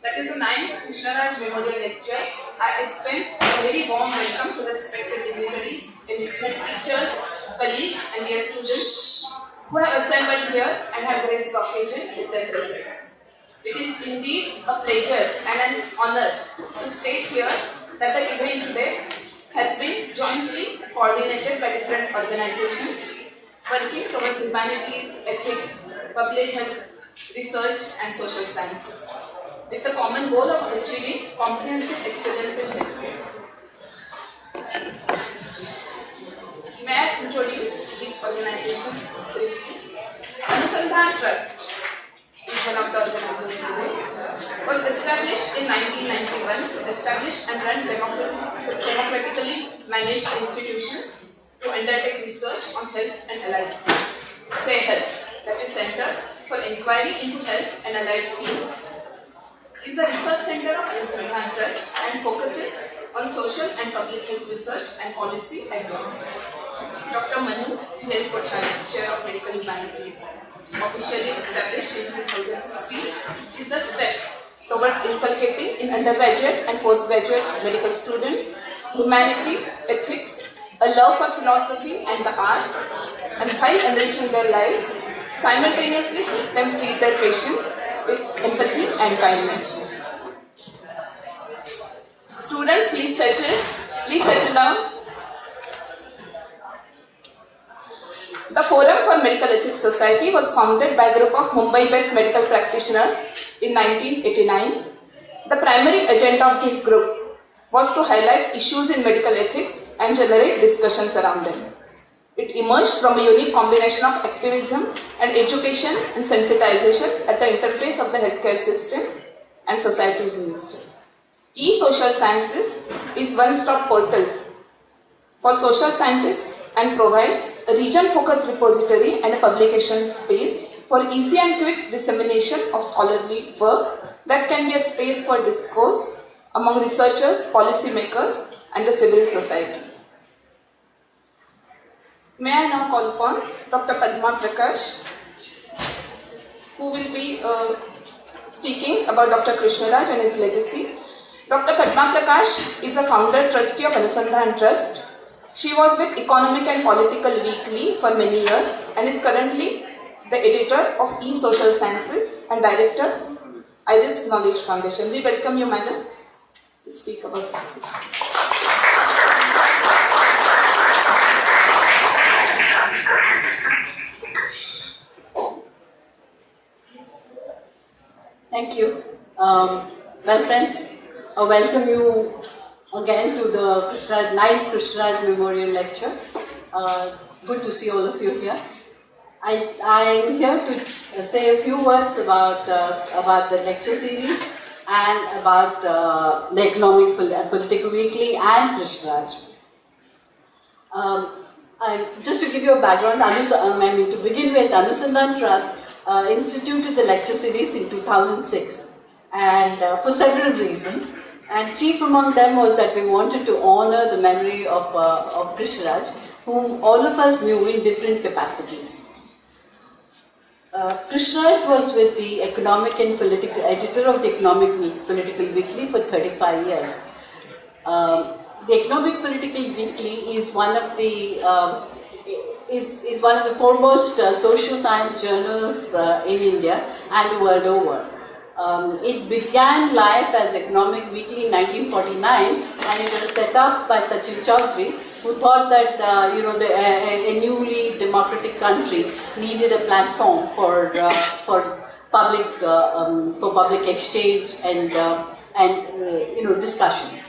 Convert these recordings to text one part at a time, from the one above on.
That is the 9th Krishnaraj Memorial Lecture. I extend a very warm welcome to the respected dignitaries, eminent teachers, colleagues and dear students who have assembled here and have graced the occasion with their presence. It is indeed a pleasure and an honor to state here that the event today has been jointly coordinated by different organizations working towards humanities, ethics, public health, research and social sciences, with the common goal of achieving comprehensive excellence in healthcare. May I introduce these organizations briefly? Anusandhan Trust is one of the organizations. Was established in 1991 to establish and run democratically managed institutions to undertake research on health and allied fields. Say Health, that is Center for Inquiry into Health and Allied Fields, is a research center of Anusandhan Trust and focuses on social and public health research and policy advocacy. Dr.manu L.Kothari, Chair of Medical Humanities, officially established in 2016, is the step towards inculcating in undergraduate and postgraduate medical students humanity, ethics, a love for philosophy and the arts, and while enriching their lives, simultaneously help them treat their patients with empathy and kindness. Students, please settle down. The Forum for Medical Ethics Society was founded by a group of Mumbai-based medical practitioners in 1989. The primary agenda of this group was to highlight issues in medical ethics and generate discussions around them. It emerged from a unique combination of activism and education and sensitization at the interface of the healthcare system and society's needs. E-Social Sciences is one-stop portal for social scientists and provides a region-focused repository and a publication space for easy and quick dissemination of scholarly work that can be a space for discourse among researchers, policymakers, and the civil society. May I now call upon Dr. Padma Prakash, who will be speaking about Dr. Krishnaraj and his legacy. Dr. Padma Prakash is a founder trustee of Anusandhan Trust. She was with Economic and Political Weekly for many years and is currently the editor of E-Social Sciences and director, Iris Knowledge Foundation. We welcome you, madam, to speak about it. Thank you. Well, friends, I welcome you again to the 9th Krishnaraj Memorial Lecture. Good to see all of you here. I am here to say a few words about the lecture series and about the Economic Political Weekly and Krishnaraj. Just to give you a background, to begin with, Anusandhan Trust instituted the lecture series in 2006, and for several reasons. And chief among them was that we wanted to honor the memory of Krishnaraj, whom all of us knew in different capacities. Krishnaraj was with the Economic and Political editor of the Economic Political Weekly for 35 years. The Economic Political Weekly is one of the foremost social science journals in India and the world over. It began life as Economic Weekly in 1949, and it was set up by Sachin Chaudhary, who thought that a newly democratic country needed a platform for public exchange and discussion.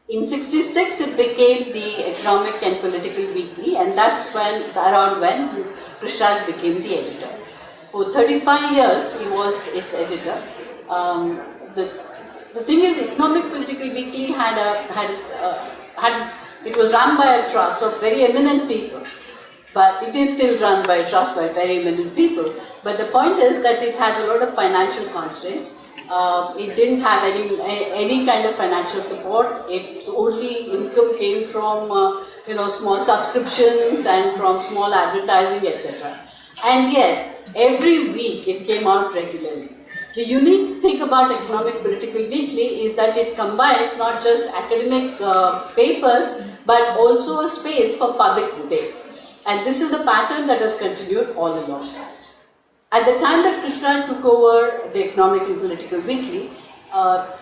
In '66, it became the Economic and Political Weekly, and that's around when Krishnaraj became the editor. For 35 years, he was its editor. The thing is, Economic Political Weekly it was run by a trust of very eminent people, but it is still run by a trust by very eminent people. But the point is that it had a lot of financial constraints. It didn't have any kind of financial support. Its only income came from small subscriptions and from small advertising, etc. And yet, every week it came out regularly. The unique thing about Economic Political Weekly is that it combines not just academic papers but also a space for public debate. And this is a pattern that has continued all along. At the time that Krishnaraj took over the Economic and Political Weekly,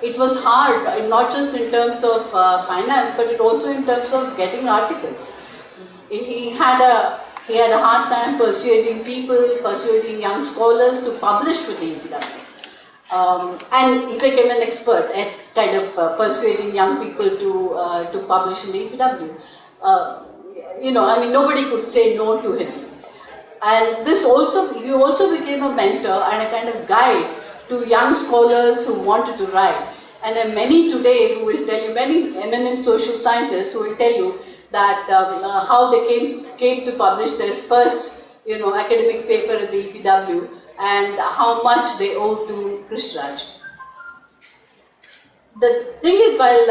it was hard, not just in terms of finance, but it also in terms of getting articles. He had a hard time persuading people, persuading young scholars to publish with the EPW. And he became an expert at kind of persuading young people to publish in the EPW. Nobody could say no to him. And he also became a mentor and a kind of guide to young scholars who wanted to write. And there are many today who will tell you, many eminent social scientists who will tell you that how they came to publish their first academic paper at the EPW and how much they owe to Krishnaraj. The thing is, while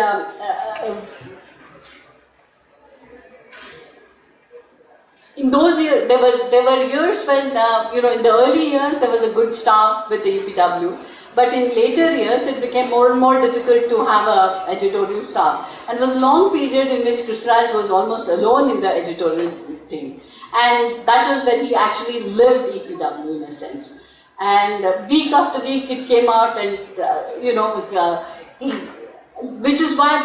in those years, there were years when, in the early years, there was a good staff with the EPW. But in later years, it became more and more difficult to have an editorial staff. And it was a long period in which Krishnaraj was almost alone in the editorial thing. And that was when he actually lived EPW in a sense. And week after week, it came out and, which is why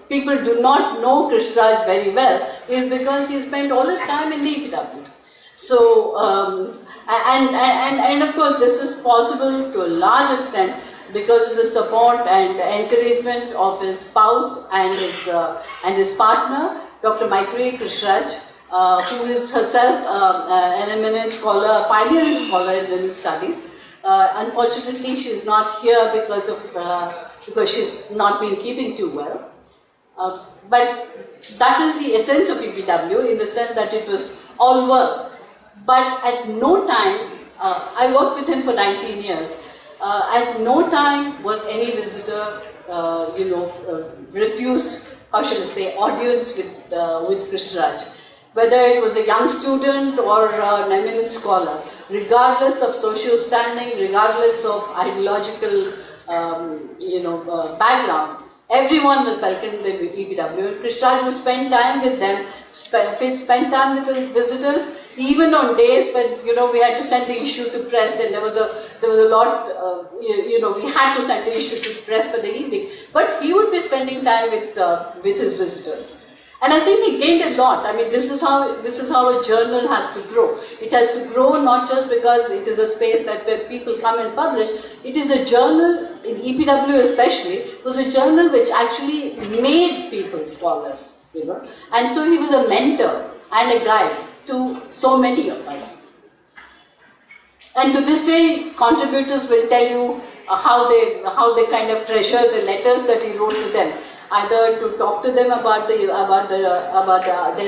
people do not know Krishnaraj very well, is because he spent all his time in the EPW. So, and of course, this was possible to a large extent because of the support and encouragement of his spouse and his partner, Dr. Krishnaraj, who is herself an eminent scholar, a pioneering scholar in women's studies. Unfortunately, she is not here because she's not been keeping too well. But that is the essence of EPW, in the sense that it was all work. But at no time, I worked with him for 19 years, at no time was any visitor, refused, how shall I say, audience with Krishnaraj. Whether it was a young student or an eminent scholar, regardless of social standing, regardless of ideological, background, everyone was welcome in the EPW. And Krishnaraj would spend time with them, spend time with the visitors, even on days when we had to send the issue to press, and there was a lot, we had to send the issue to press for the evening. But he would be spending time with his visitors. And I think he gained a lot. I mean, this is how a journal has to grow. It has to grow not just because it is a space where people come and publish. It is a journal, in EPW especially, was a journal which actually made people scholars, And so he was a mentor and a guide to so many of us. And to this day, contributors will tell you how they kind of treasure the letters that he wrote to them, either to talk to them about their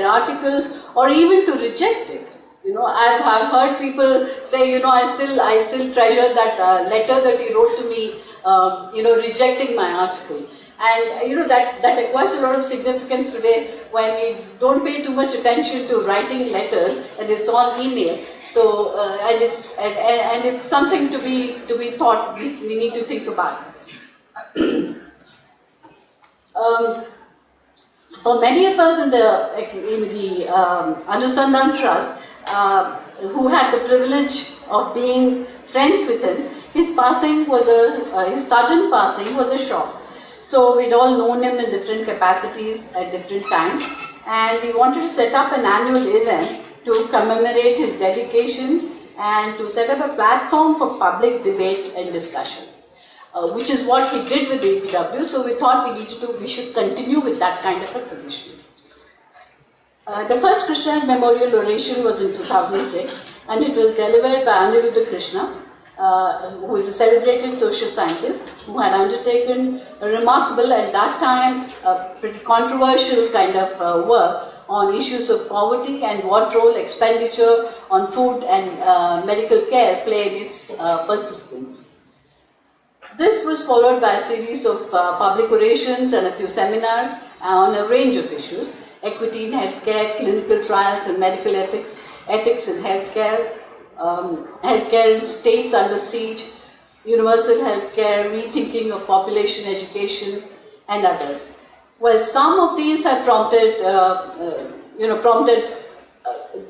articles or even to reject it. I've heard people say, I still treasure that letter that he wrote to me, rejecting my article. And that acquires a lot of significance today when we don't pay too much attention to writing letters and it's all email. So and it's something to be thought we need to think about. For many of us in the Anusandhan Trust, who had the privilege of being friends with him, his sudden passing was a shock. So we'd all known him in different capacities at different times, and we wanted to set up an annual event to commemorate his dedication and to set up a platform for public debate and discussion, which is what he did with the EPW. So we thought we should continue with that kind of a tradition. The first Krishnaraj Memorial Oration was in 2006, and it was delivered by Aniruddha Krishna, who is a celebrated social scientist who had undertaken a remarkable, at that time, pretty controversial kind of work on issues of poverty and what role expenditure on food and medical care played in its persistence. This was followed by a series of public orations and a few seminars on a range of issues: equity in healthcare, clinical trials and medical ethics, ethics in healthcare, healthcare in states under siege, universal healthcare, rethinking of population education, and others. Well, some of these have prompted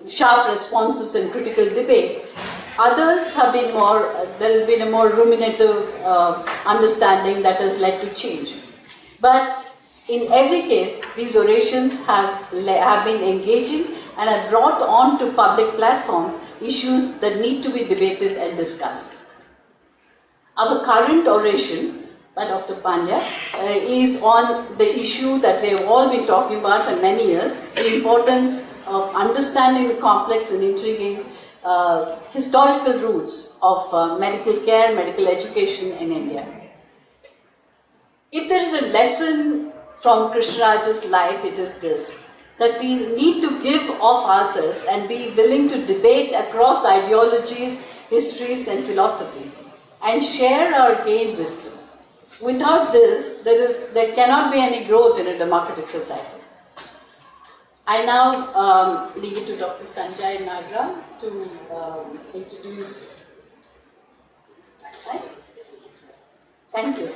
sharp responses and critical debate. Others have been more, there has been a more ruminative understanding that has led to change. But in every case, these orations have been engaging and have brought onto public platforms issues that need to be debated and discussed. Our current oration by Dr. Pandya is on the issue that we have all been talking about for many years, the importance of understanding the complex and intriguing historical roots of medical care, medical education in India. If there is a lesson from Krishnaraj's life, it is this, that we need to give of ourselves and be willing to debate across ideologies, histories and philosophies and share our gained wisdom. Without this, there cannot be any growth in a democratic society. I now leave it to Dr. Sanjay Nagra to introduce. Thank you.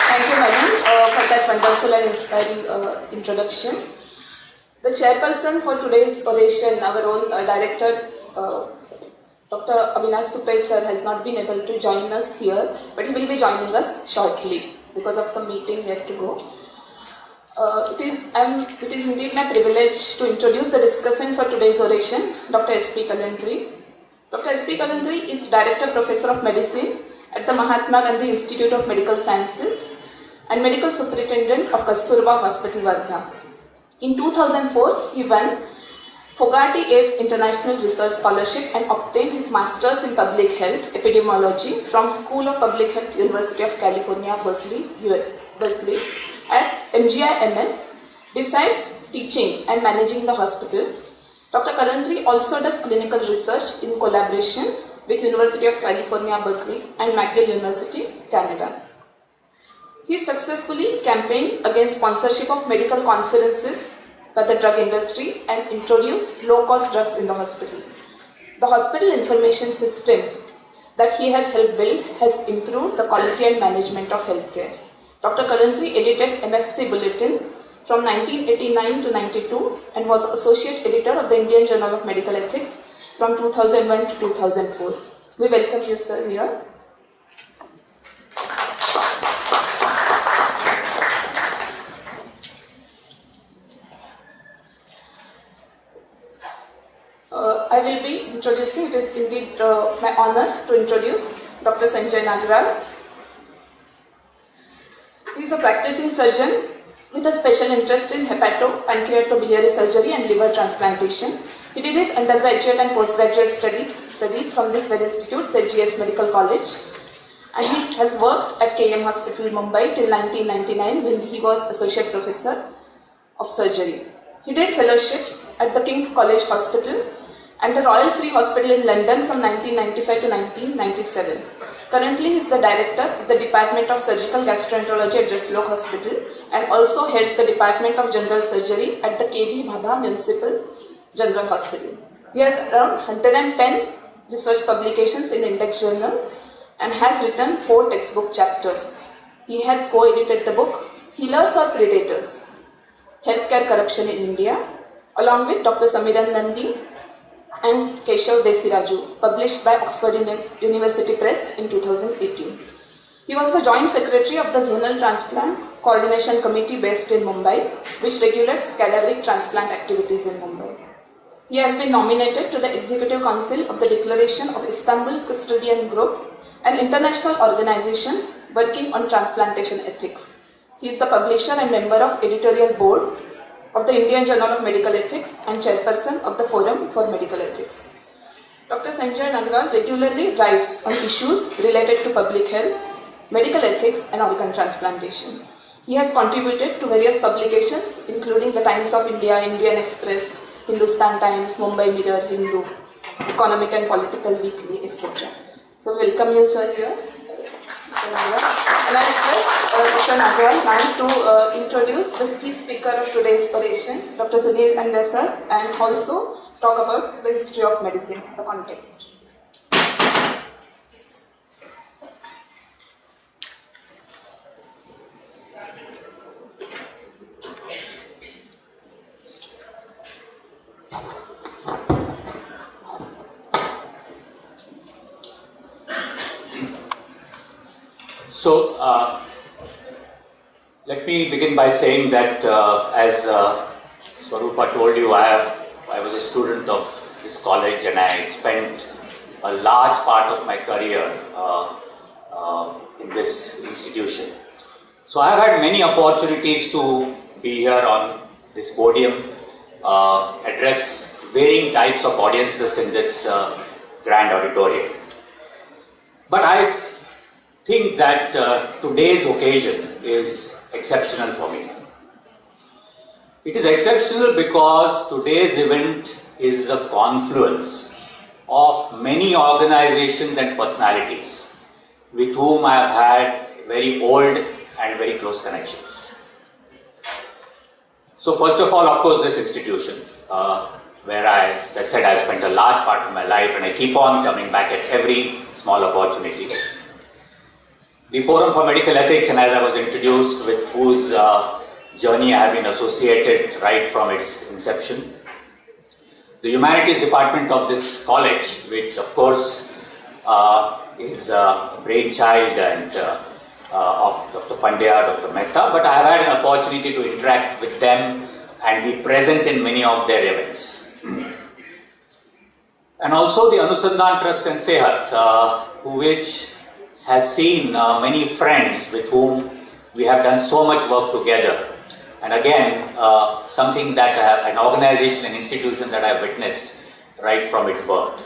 Thank you, madam, for that wonderful and inspiring introduction. The chairperson for today's oration, our own director, Dr. R.SUPE sir, has not been able to join us here, but he will be joining us shortly because of some meeting he has to go. It is indeed my privilege to introduce the discussant for today's oration, Dr. S.P. Kalantri. Dr. S.P. Kalantri is Director Professor of Medicine at the Mahatma Gandhi Institute of Medical Sciences and Medical Superintendent of Kasturba Hospital, Wardha. In 2004, he won Fogarty AIDS International Research Scholarship and obtained his Masters in Public Health Epidemiology from School of Public Health, University of California, Berkeley at MGI-MS. Besides teaching and managing the hospital, Dr. Kalantri also does clinical research in collaboration with University of California, Berkeley and McGill University, Canada. He successfully campaigned against sponsorship of medical conferences by the drug industry and introduced low-cost drugs in the hospital. The hospital information system that he has helped build has improved the quality and management of healthcare. Dr. Kalantri edited MFC Bulletin from 1989 to 92 and was Associate Editor of the Indian Journal of Medical Ethics from 2001 to 2004. We welcome you, sir, here. I will be introducing, it is indeed my honor to introduce Dr. Sanjay Nagra. He is a practicing surgeon with a special interest in hepato-pancreatobiliary surgery and liver transplantation. He did his undergraduate and postgraduate studies from this very institute at G.S.MEDICAL College, and he has worked at KM Hospital, Mumbai till 1999 when he was Associate Professor of Surgery. He did fellowships at the King's College Hospital and the Royal Free Hospital in London from 1995 to 1997. Currently, he is the Director of the Department of Surgical Gastroenterology at Dresloch Hospital and also heads the Department of General Surgery at the K.B. Bhabha Municipal General Hospital. He has around 110 research publications in Index Journal and has written 4 textbook chapters. He has co-edited the book Healers or Predators? Healthcare Corruption in India, along with Dr. Samiran Nandi and Keshav Desiraju, published by Oxford University Press in 2018. He was the Joint Secretary of the Zonal Transplant Coordination Committee based in Mumbai, which regulates cadaveric transplant activities in Mumbai. He has been nominated to the Executive Council of the Declaration of Istanbul Custodian Group, an international organization working on transplantation ethics. He is the publisher and member of editorial board of the Indian Journal of Medical Ethics and chairperson of the Forum for Medical Ethics. Dr. Sanjay Nagra regularly writes on issues related to public health, medical ethics and organ transplantation. He has contributed to various publications including the Times of India, Indian Express, Hindustan Times, Mumbai Mirror, Hindu, Economic and Political Weekly, etc. So welcome you, sir, here. And I request Dr. Nagra now to introduce the key speaker of today's oration, Dr. Sunil and sir, and also talk about the history of medicine, the context. So, let me begin by saying that as Swarupa told you, I was a student of this college and I spent a large part of my career in this institution. So I have had many opportunities to be here on this podium, address varying types of audiences in this grand auditorium. But I think that today's occasion is exceptional for me. It is exceptional because today's event is a confluence of many organizations and personalities with whom I have had very old and very close connections. So first of all, of course, this institution, where as I said, I spent a large part of my life and I keep on coming back at every small opportunity. The Forum for Medical Ethics, and as I was introduced, with whose journey I have been associated right from its inception. The Humanities Department of this college, which of course is a brainchild and of Dr. Pandya, Dr. Mehta, but I have had an opportunity to interact with them and be present in many of their events. And also the Anusandhan Trust and Sehat, which has seen many friends with whom we have done so much work together. And again, something that an organization, an institution that I have witnessed right from its birth.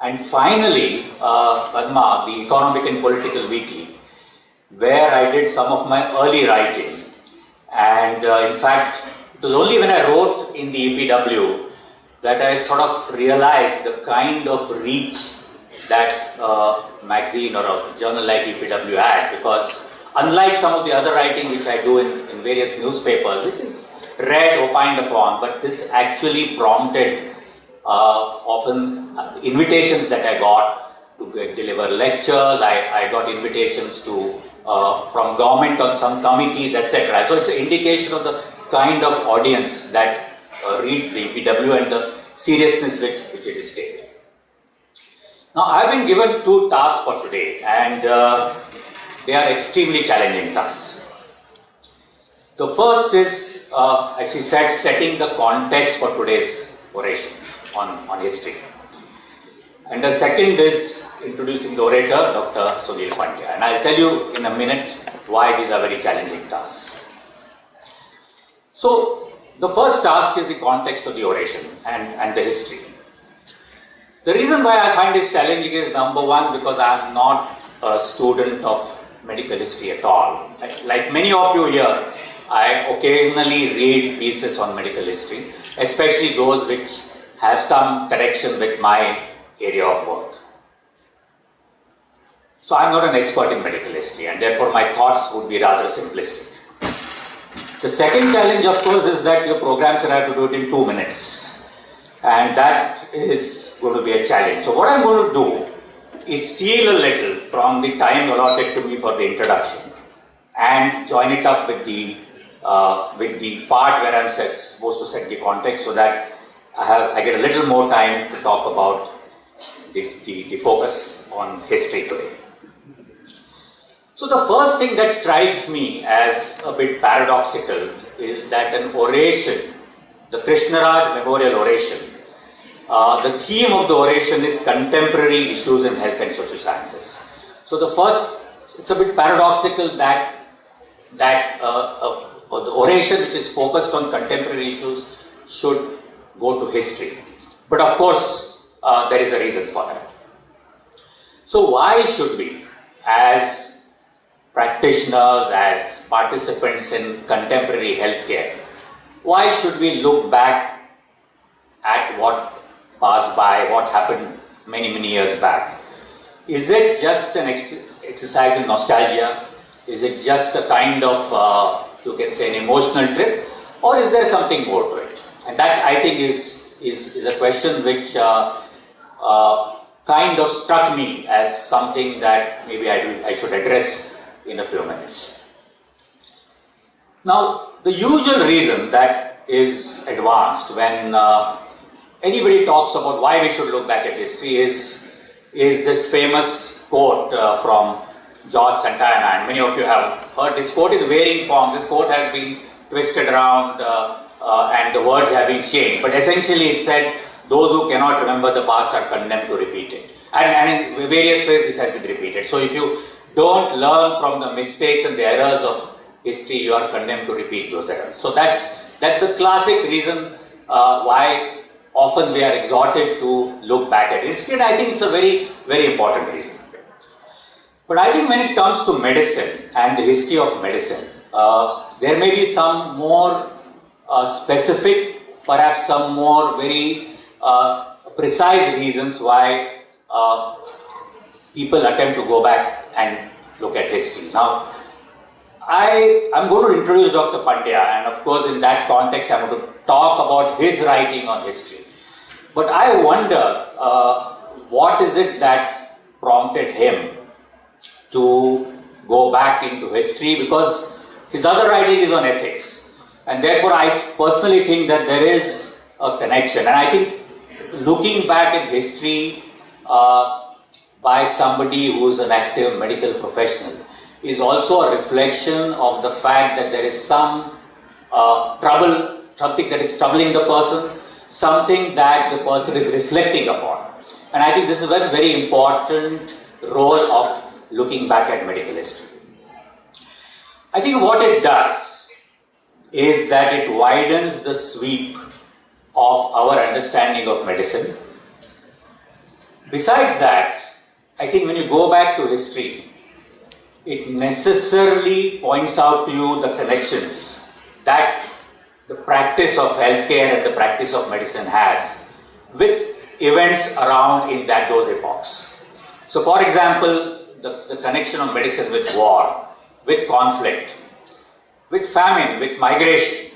And finally, Padma, the Economic and Political Weekly, where I did some of my early writing. And in fact, it was only when I wrote in the EPW that I sort of realized the kind of reach that magazine or a journal like EPW had, because unlike some of the other writing which I do in various newspapers, which is read, opined upon, but this actually prompted often invitations that I got to deliver lectures. I got invitations to from government on some committees, etc. So it's an indication of the kind of audience that reads the EPW and the seriousness which it is taken. Now, I have been given two tasks for today, and they are extremely challenging tasks. The first is, as she said, setting the context for today's oration on history. And the second is introducing the orator, Dr. Sunil Pandya. And I'll tell you in a minute why these are very challenging tasks. So, the first task is the context of the oration and the history. The reason why I find this challenging is, number one, because I am not a student of medical history at all. Like many of you here, I occasionally read pieces on medical history, especially those which have some connection with my area of work. So I am not an expert in medical history, and therefore my thoughts would be rather simplistic. The second challenge, of course, is that your program should have to do it in 2 minutes. And that is going to be a challenge. So what I'm going to do is steal a little from the time allotted to me for the introduction and join it up with the part where I'm supposed to set the context, so that I get a little more time to talk about the focus on history today. So the first thing that strikes me as a bit paradoxical is that an oration, the Krishnaraj Memorial Oration, the theme of the oration is contemporary issues in health and social sciences. So the first, it's a bit paradoxical that the oration which is focused on contemporary issues should go to history. But of course, there is a reason for that. So why should we, as practitioners, as participants in contemporary healthcare, why should we look back at what passed by, what happened many years back? Is it just an exercise in nostalgia? Is it just a kind of, you can say, an emotional trip? Or is there something more to it? And that, I think, is is a question which kind of struck me as something that maybe I should address in a few minutes. Now, the usual reason that is advanced when anybody talks about why we should look back at history is this famous quote from George Santayana, and many of you have heard this quote in varying forms. This quote has been twisted around and the words have been changed, but essentially it said, those who cannot remember the past are condemned to repeat it. And in various ways this has been repeated. So if you don't learn from the mistakes and the errors of history, you are condemned to repeat those errors. So that's the classic reason why often we are exhorted to look back at history, and I think it's a very, very important reason. But I think when it comes to medicine and the history of medicine, there may be some more specific, perhaps some more very precise reasons why people attempt to go back and look at history. Now, I'm going to introduce Dr. Pandya, and of course in that context I'm going to talk about his writing on history. But I wonder what is it that prompted him to go back into history, because his other writing is on ethics, and therefore I personally think that there is a connection. And I think looking back at history by somebody who is an active medical professional is also a reflection of the fact that there is some trouble, something that is troubling the person, something that the person is reflecting upon. And I think this is a very important role of looking back at medical history. I think what it does is that it widens the sweep of our understanding of medicine. Besides that, I think when you go back to history, it necessarily points out to you the connections that the practice of healthcare and the practice of medicine has with events around in those epochs. So for example, the connection of medicine with war, with conflict, with famine, with migration,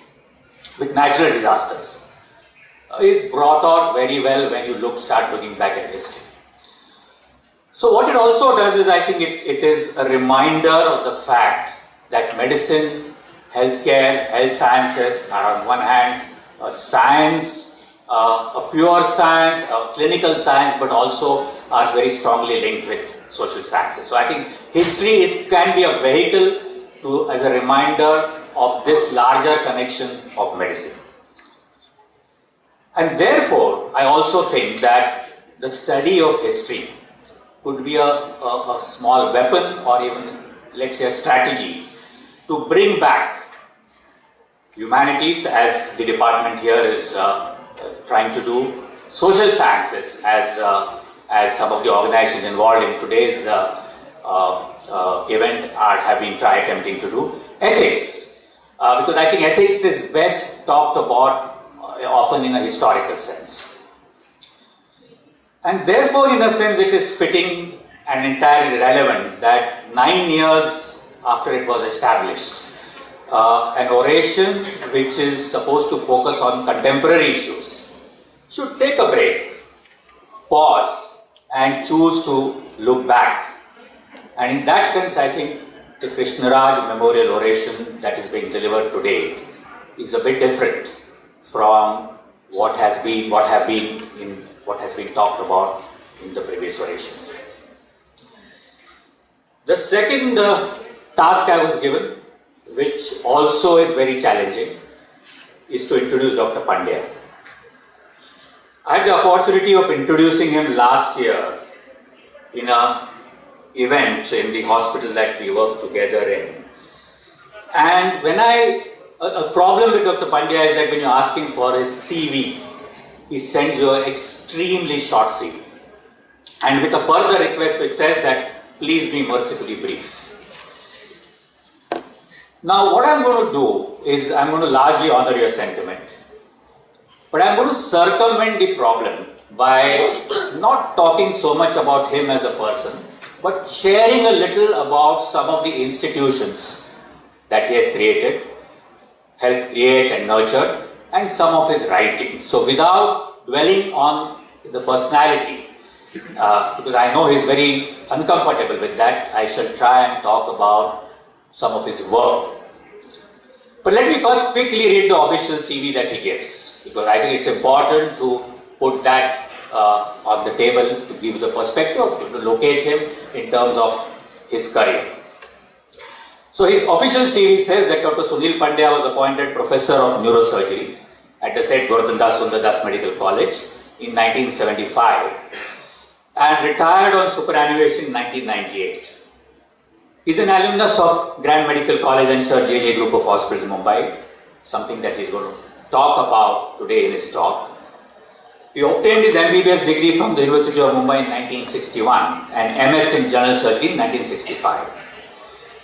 with natural disasters is brought out very well when you start looking back at history. So what it also does is, I think it is a reminder of the fact that medicine, healthcare, health sciences are on one hand a science, a pure science, a clinical science, but also are very strongly linked with social sciences. So I think history can be a vehicle as a reminder of this larger connection of medicine. And therefore, I also think that the study of history could be a small weapon, or even, let's say, a strategy to bring back humanities, as the department here is trying to do, social sciences, as some of the organizations involved in today's event have been attempting to do, ethics, because I think ethics is best talked about often in a historical sense. And therefore, in a sense, it is fitting and entirely relevant that 9 years after it was established, an oration which is supposed to focus on contemporary issues should take a break, pause, and choose to look back. And in that sense, I think the Krishnaraj Memorial Oration that is being delivered today is a bit different from what has been talked about in the previous orations. The second task I was given, which also is very challenging, is to introduce Dr. Pandya. I had the opportunity of introducing him last year in an event in the hospital that we work together in. And a problem with Dr. Pandya is that when you ask him for his CV, he sends you an extremely short CV. And with a further request which says that, please be mercifully brief. Now what I'm going to do is, I'm going to largely honor your sentiment, but I'm going to circumvent the problem by not talking so much about him as a person, but sharing a little about some of the institutions that he has created, helped create and nurture, and some of his writings. So without dwelling on the personality, because I know he's very uncomfortable with that, I shall try and talk about some of his work. But let me first quickly read the official CV that he gives, because I think it's important to put that on the table to give the perspective, to locate him in terms of his career. So his official CV says that Dr. Sunil Pandya was appointed Professor of Neurosurgery at the said DR.SUNIL College in 1975 and retired on superannuation in 1998. He is an alumnus of G.S.MEDICAL College and Sir J.J. Group of Hospitals in Mumbai, something that he is going to talk about today in his talk. He obtained his MBBS degree from the University of Mumbai in 1961 and MS in General Surgery in 1965.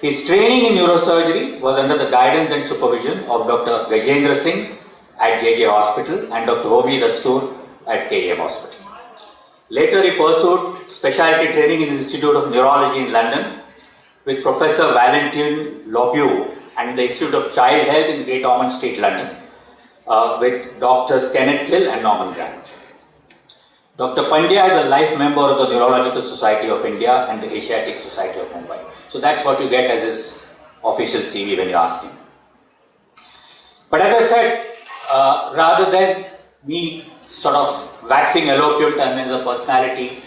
His training in neurosurgery was under the guidance and supervision of Dr. Gajendra Singh at JJ Hospital and Dr. Hobi Dastoor at KEM Hospital. Later he pursued specialty training in the Institute of Neurology in London with Professor Valentin Lobu and the Institute of Child Health in Great Ormond Street, London, with Doctors Kenneth Hill and Norman Grant. Dr. Pandya is a life member of the Neurological Society of India and the Asiatic Society of Mumbai. So that's what you get as his official CV when you ask him. But as I said, rather than me sort of waxing eloquent and as a personality,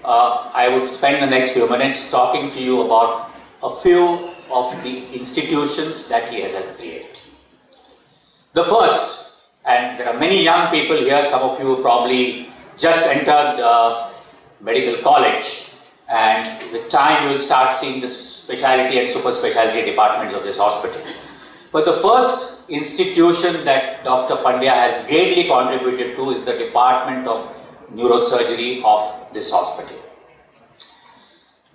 I would spend the next few minutes talking to you about a few of the institutions that he has helped create. The first, and there are many young people here, some of you probably just entered medical college, and with time you will start seeing the specialty and super specialty departments of this hospital. But the first institution that Dr. Pandya has greatly contributed to is the Department of Neurosurgery of this hospital.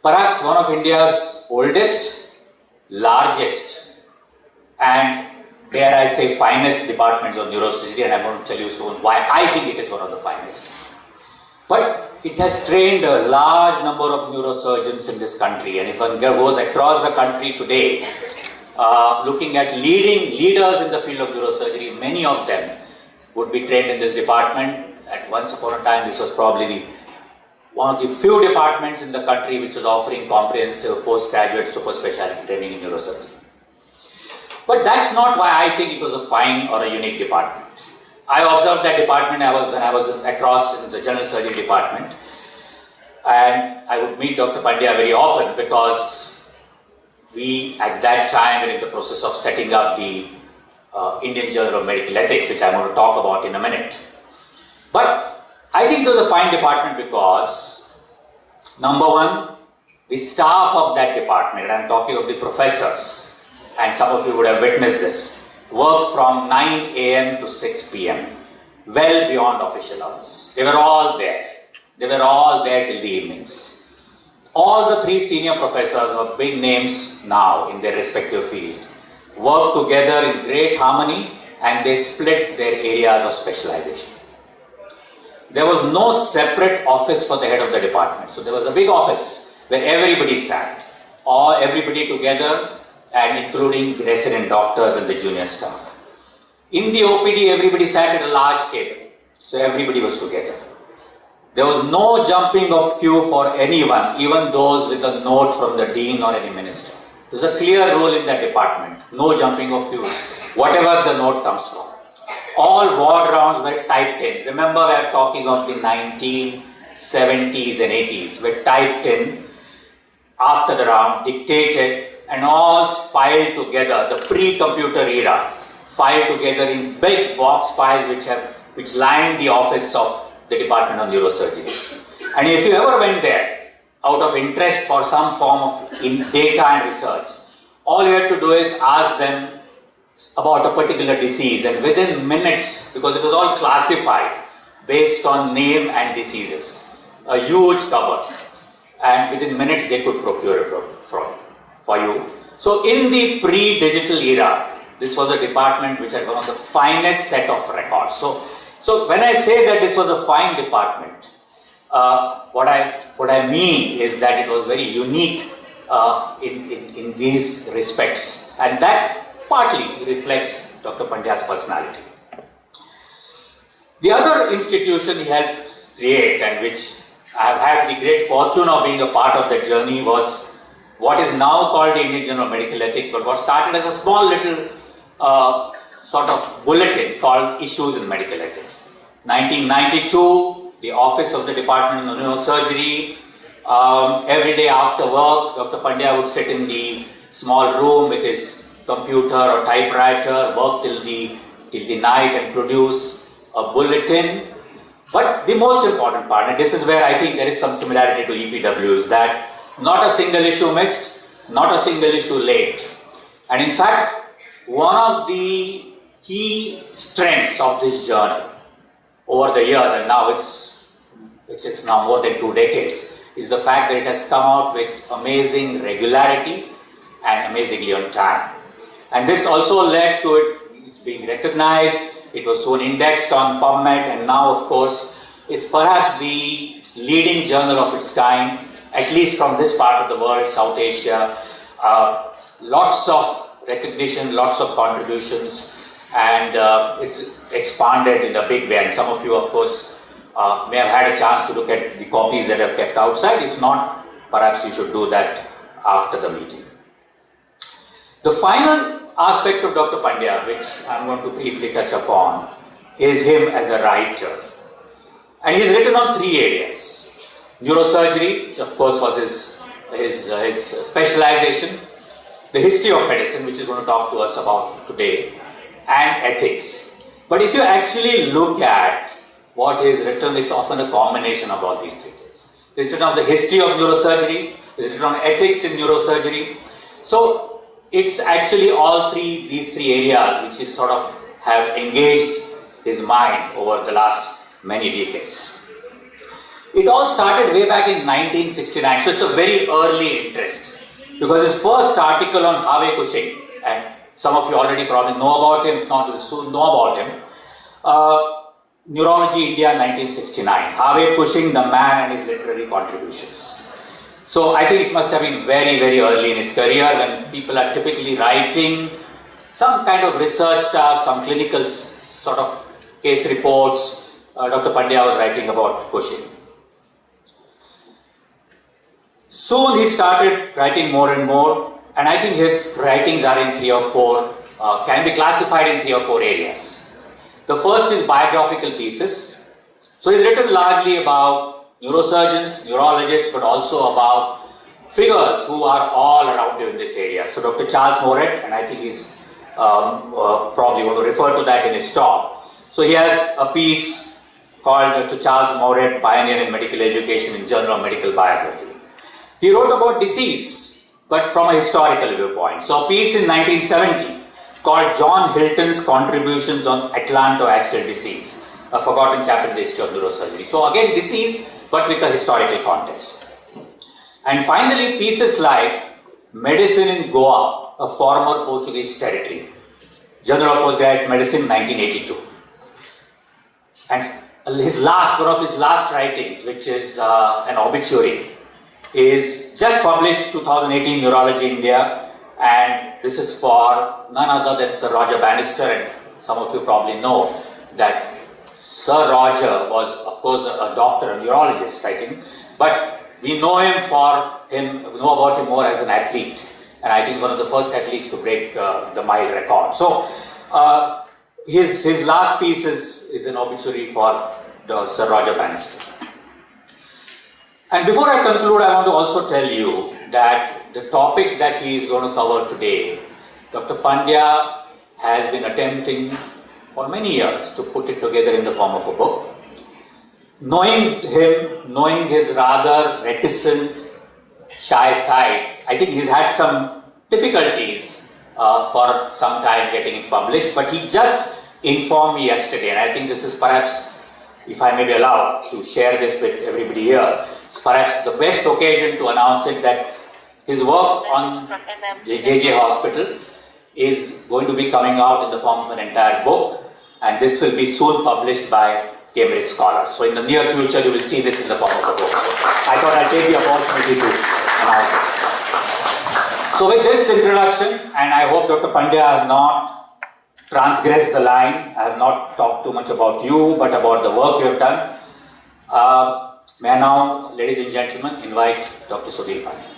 Perhaps one of India's oldest, largest, and dare I say finest departments of neurosurgery, and I'm going to tell you soon why I think it is one of the finest. But it has trained a large number of neurosurgeons in this country, and if one goes across the country today, looking at leaders in the field of neurosurgery, many of them would be trained in this department. At once upon a time, this was probably one of the few departments in the country which was offering comprehensive postgraduate super specialty training in neurosurgery. But that's not why I think it was a fine or a unique department. I observed that department when I was across in the general surgery department, and I would meet Dr. Pandya very often because we at that time were in the process of setting up the Indian Journal of Medical Ethics, which I'm going to talk about in a minute. But I think it was a fine department because, number one, the staff of that department, and I'm talking of the professors, and some of you would have witnessed this, work from 9 a.m. to 6 p.m. well beyond official hours. They were all there. They were all there till the evenings. All the three senior professors were big names now in their respective field, worked together in great harmony, and they split their areas of specialization. There was no separate office for the head of the department. So there was a big office where everybody sat, everybody together, and including the resident doctors and the junior staff. In the OPD, everybody sat at a large table, so everybody was together. There was no jumping of queue for anyone, even those with a note from the dean or any minister. There's a clear rule in that department, no jumping of queues, whatever the note comes from. All ward rounds were typed in. Remember, we are talking of the 1970s and 80s, were typed in after the round, dictated, and all filed together, the pre-computer era, filed together in big box files which lined the office of the Department of Neurosurgery. And if you ever went there, out of interest for some form of data and research, all you had to do is ask them about a particular disease, and within minutes, because it was all classified based on name and diseases, a huge cupboard, and within minutes they could procure it for you. So in the pre-digital era, this was a department which had one of the finest set of records. So when I say that this was a fine department, what I mean is that it was very unique in these respects, and that partly reflects Dr. Pandya's personality. The other institution he helped create, and which I have had the great fortune of being a part of that journey, was what is now called the Indian Journal of Medical Ethics, but what started as a small little sort of bulletin called Issues in Medical Ethics. 1992, the office of the Department of Neurosurgery, every day after work, Dr. Pandya would sit in the small room with his computer or typewriter, work till the night and produce a bulletin. But the most important part, and this is where I think there is some similarity to EPW, is that not a single issue missed, not a single issue late. And in fact, one of the key strengths of this journal over the years, and now it's now more than 2 decades, is the fact that it has come out with amazing regularity and amazingly on time. And this also led to it being recognized. It was soon indexed on PubMed, and now, of course, it's perhaps the leading journal of its kind, at least from this part of the world, South Asia. Lots of recognition, lots of contributions, and it's expanded in a big way. And some of you, of course, may have had a chance to look at the copies that are kept outside. If not, perhaps you should do that after the meeting. The final aspect of Dr. Pandya, which I'm going to briefly touch upon, is him as a writer. And he's written on 3 areas. Neurosurgery, which of course was his specialization, the history of medicine, which he's going to talk to us about today, and ethics. But if you actually look at what is written, it's often a combination of all these 3 things. It's written on the history of neurosurgery, it's written on ethics in neurosurgery. So it's actually these three areas which is sort of have engaged his mind over the last many decades. It all started way back in 1969, so it's a very early interest, because his first article on Harvey Cushing, and some of you already probably know about him, if not, you'll soon know about him. Neurology India 1969, Harvey Cushing, the man and his literary contributions. So I think it must have been very, very early in his career, when people are typically writing some kind of research stuff, some clinical sort of case reports. Dr. Pandya was writing about Cushing. Soon he started writing more and more, and I think his writings are in 3 or 4, can be classified in 3 or 4 areas. The first is biographical pieces. So he's written largely about neurosurgeons, neurologists, but also about figures who are all around you in this area. So Dr. Charles Moret, and I think he's probably going to refer to that in his talk. So he has a piece called Dr. Charles Moret, Pioneer in Medical Education in Journal of Medical Biography. He wrote about disease, but from a historical viewpoint. So a piece in 1970 called John Hilton's Contributions on Atlantoaxial Disease, a forgotten chapter in the history of neurosurgery. So again, disease, but with a historical context. And finally, pieces like Medicine in Goa, a former Portuguese territory, Journal of Postgraduate Medicine, 1982. And one of his last writings, which is an obituary, is just published 2018, Neurology India, and this is for none other than Sir Roger Bannister, and some of you probably know that Sir Roger was, of course, a doctor, a neurologist, I think, but we know about him more as an athlete, and I think one of the first athletes to break the mile record. So his last piece is an obituary for Sir Roger Bannister. And before I conclude, I want to also tell you that the topic that he is going to cover today, Dr. Pandya has been attempting for many years to put it together in the form of a book. Knowing him, knowing his rather reticent, shy side, I think he's had some difficulties for some time getting it published, but he just informed me yesterday, and I think this is perhaps, if I may be allowed to share this with everybody here, it's perhaps the best occasion to announce it, that his work on the JJ Hospital is going to be coming out in the form of an entire book, and this will be soon published by Cambridge Scholars. So in the near future, you will see this in the form of a book. I thought I'd take the opportunity to announce this. So with this introduction, and I hope Dr. Pandya has not transgressed the line. I have not talked too much about you, but about the work you have done. May I now, ladies and gentlemen, invite Dr. Sunil Pandya.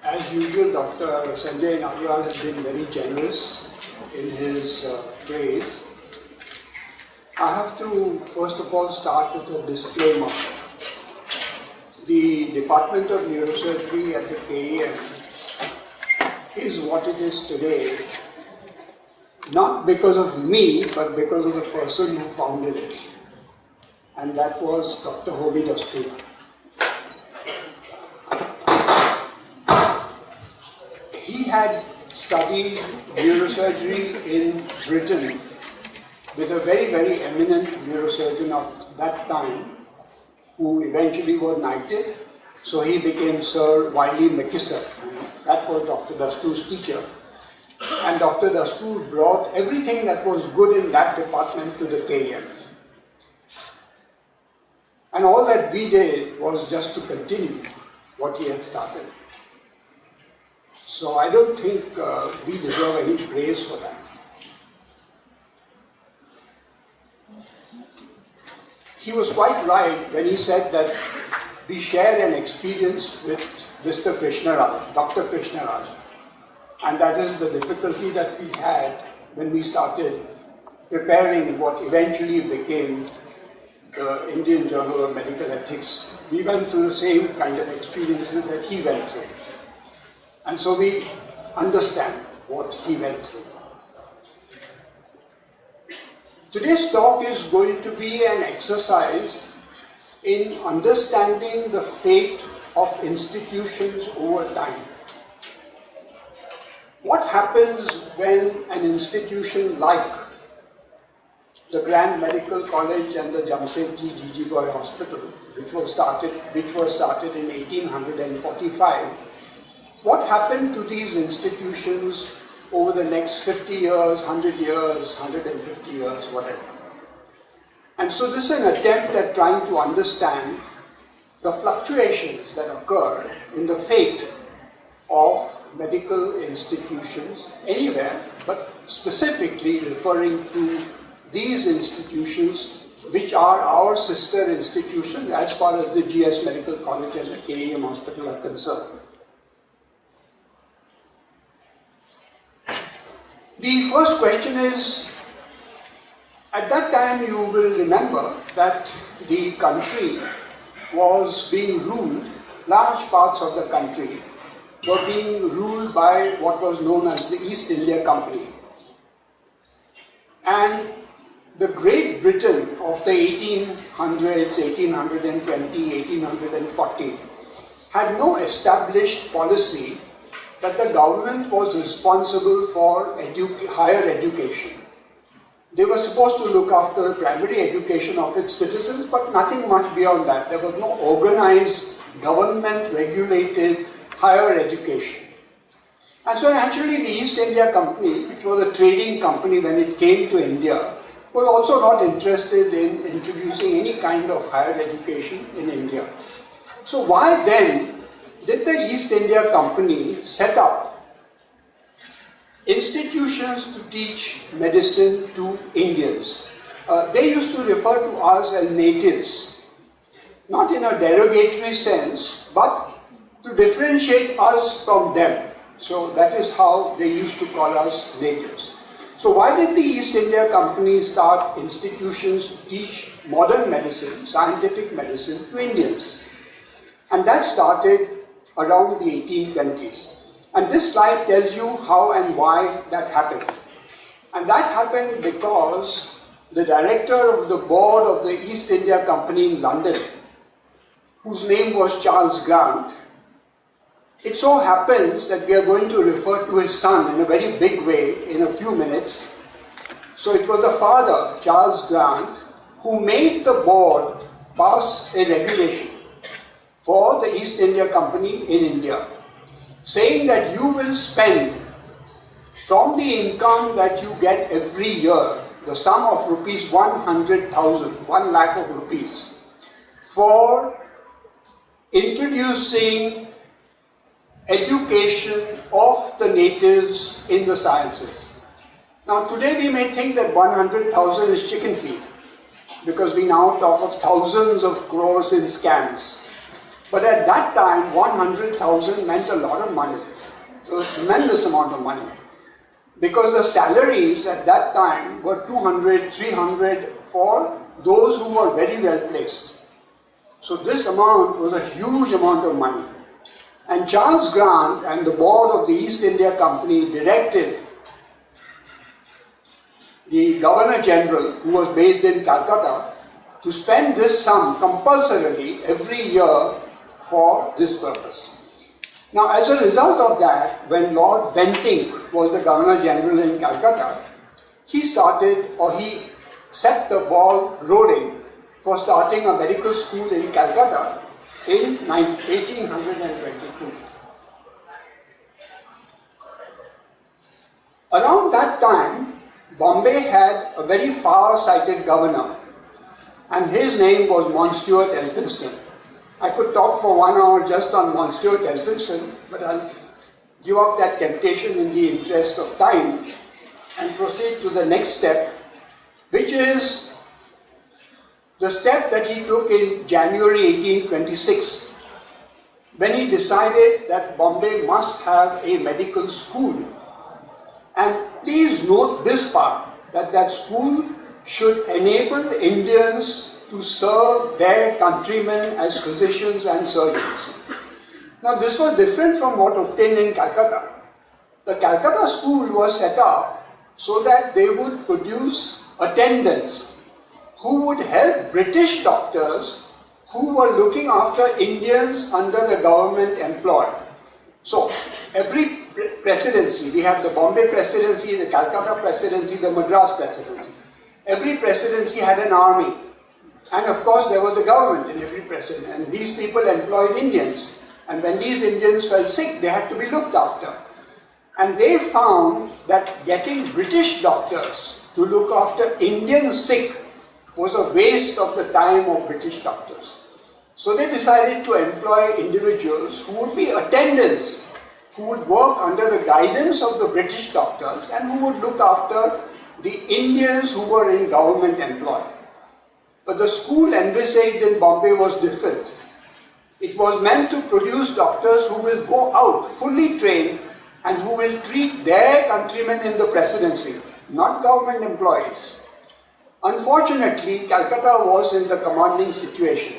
As usual, Dr. Sanjay Nagwal has been very generous in his praise. I have to first of all start with a disclaimer. The Department of Neurosurgery at the KEM is what it is today, not because of me, but because of the person who founded it, and that was Dr. H.O.V.D. He had studied neurosurgery in Britain with a very, very eminent neurosurgeon of that time, who eventually was knighted. So he became Sir Wiley McKisser. That was Dr. Dastu's teacher. And Dr. Dastu brought everything that was good in that department to the KEM. And all that we did was just to continue what he had started. So I don't think we deserve any praise for that. He was quite right when he said that we share an experience with Mr. Krishnaraj, Dr. Krishnaraj. And that is the difficulty that we had when we started preparing what eventually became the Indian Journal of Medical Ethics. We went through the same kind of experiences that he went through. And so we understand what he went through. Today's talk is going to be an exercise in understanding the fate of institutions over time. What happens when an institution like the Grand Medical College and the Jamsetjee Jejeebhoy Hospital, which was started in 1845, what happened to these institutions over the next 50 years, 100 years, 150 years, whatever? And so this is an attempt at trying to understand the fluctuations that occur in the fate of medical institutions anywhere, but specifically referring to these institutions which are our sister institutions as far as the G.S.MEDICAL College and the KEM Hospital are concerned. The first question is, at that time you will remember that the country was being ruled, large parts of the country were being ruled by what was known as the East India Company. And the Great Britain of the 1800s, 1820, 1840 had no established policy that the government was responsible for higher education. They were supposed to look after the primary education of its citizens, but nothing much beyond that. There was no organized, government-regulated higher education. And so naturally the East India Company, which was a trading company when it came to India, was also not interested in introducing any kind of higher education in India. So why then did the East India Company set up institutions to teach medicine to Indians? They used to refer to us as natives, not in a derogatory sense, but to differentiate us from them. So that is how they used to call us natives. So why did the East India Company start institutions to teach modern medicine, scientific medicine to Indians? And that started around the 1820s. And this slide tells you how and why that happened. And that happened because the director of the board of the East India Company in London, whose name was Charles Grant, It so happens that we are going to refer to his son in a very big way in a few minutes. So it was the father, Charles Grant, who made the board pass a regulation for the East India Company in India, saying that you will spend from the income that you get every year, the sum of rupees 100,000, 1 lakh of rupees, for introducing education of the natives in the sciences. Now today we may think that 100,000 is chicken feed, because we now talk of thousands of crores in scams. But at that time, 100,000 meant a lot of money. It was a tremendous amount of money. Because the salaries at that time were 200, 300 for those who were very well placed. So this amount was a huge amount of money. And Charles Grant and the board of the East India Company directed the Governor General, who was based in Calcutta, to spend this sum compulsorily every year for this purpose. Now, as a result of that, when Lord Bentinck was the Governor General in Calcutta, he set the ball rolling for starting a medical school in Calcutta in 1822. Around that time, Bombay had a very far-sighted governor, and his name was Mountstuart Elphinstone. I could talk for 1 hour just on Mountstuart Elphinstone, but I'll give up that temptation in the interest of time and proceed to the next step, which is the step that he took in January 1826, when he decided that Bombay must have a medical school. And please note this part, that school should enable Indians to serve their countrymen as physicians and surgeons. Now this was different from what obtained in Calcutta. The Calcutta school was set up so that they would produce attendants who would help British doctors who were looking after Indians under the government employ. So every presidency, we have the Bombay presidency, the Calcutta presidency, the Madras presidency. Every presidency had an army. And of course there was a government in every presidency. And these people employed Indians. And when these Indians fell sick, they had to be looked after. And they found that getting British doctors to look after Indian sick was a waste of the time of British doctors. So they decided to employ individuals who would be attendants, who would work under the guidance of the British doctors and who would look after the Indians who were in government employ. But the school envisaged in Bombay was different. It was meant to produce doctors who will go out fully trained and who will treat their countrymen in the presidency, not government employees. Unfortunately, Calcutta was in the commanding situation.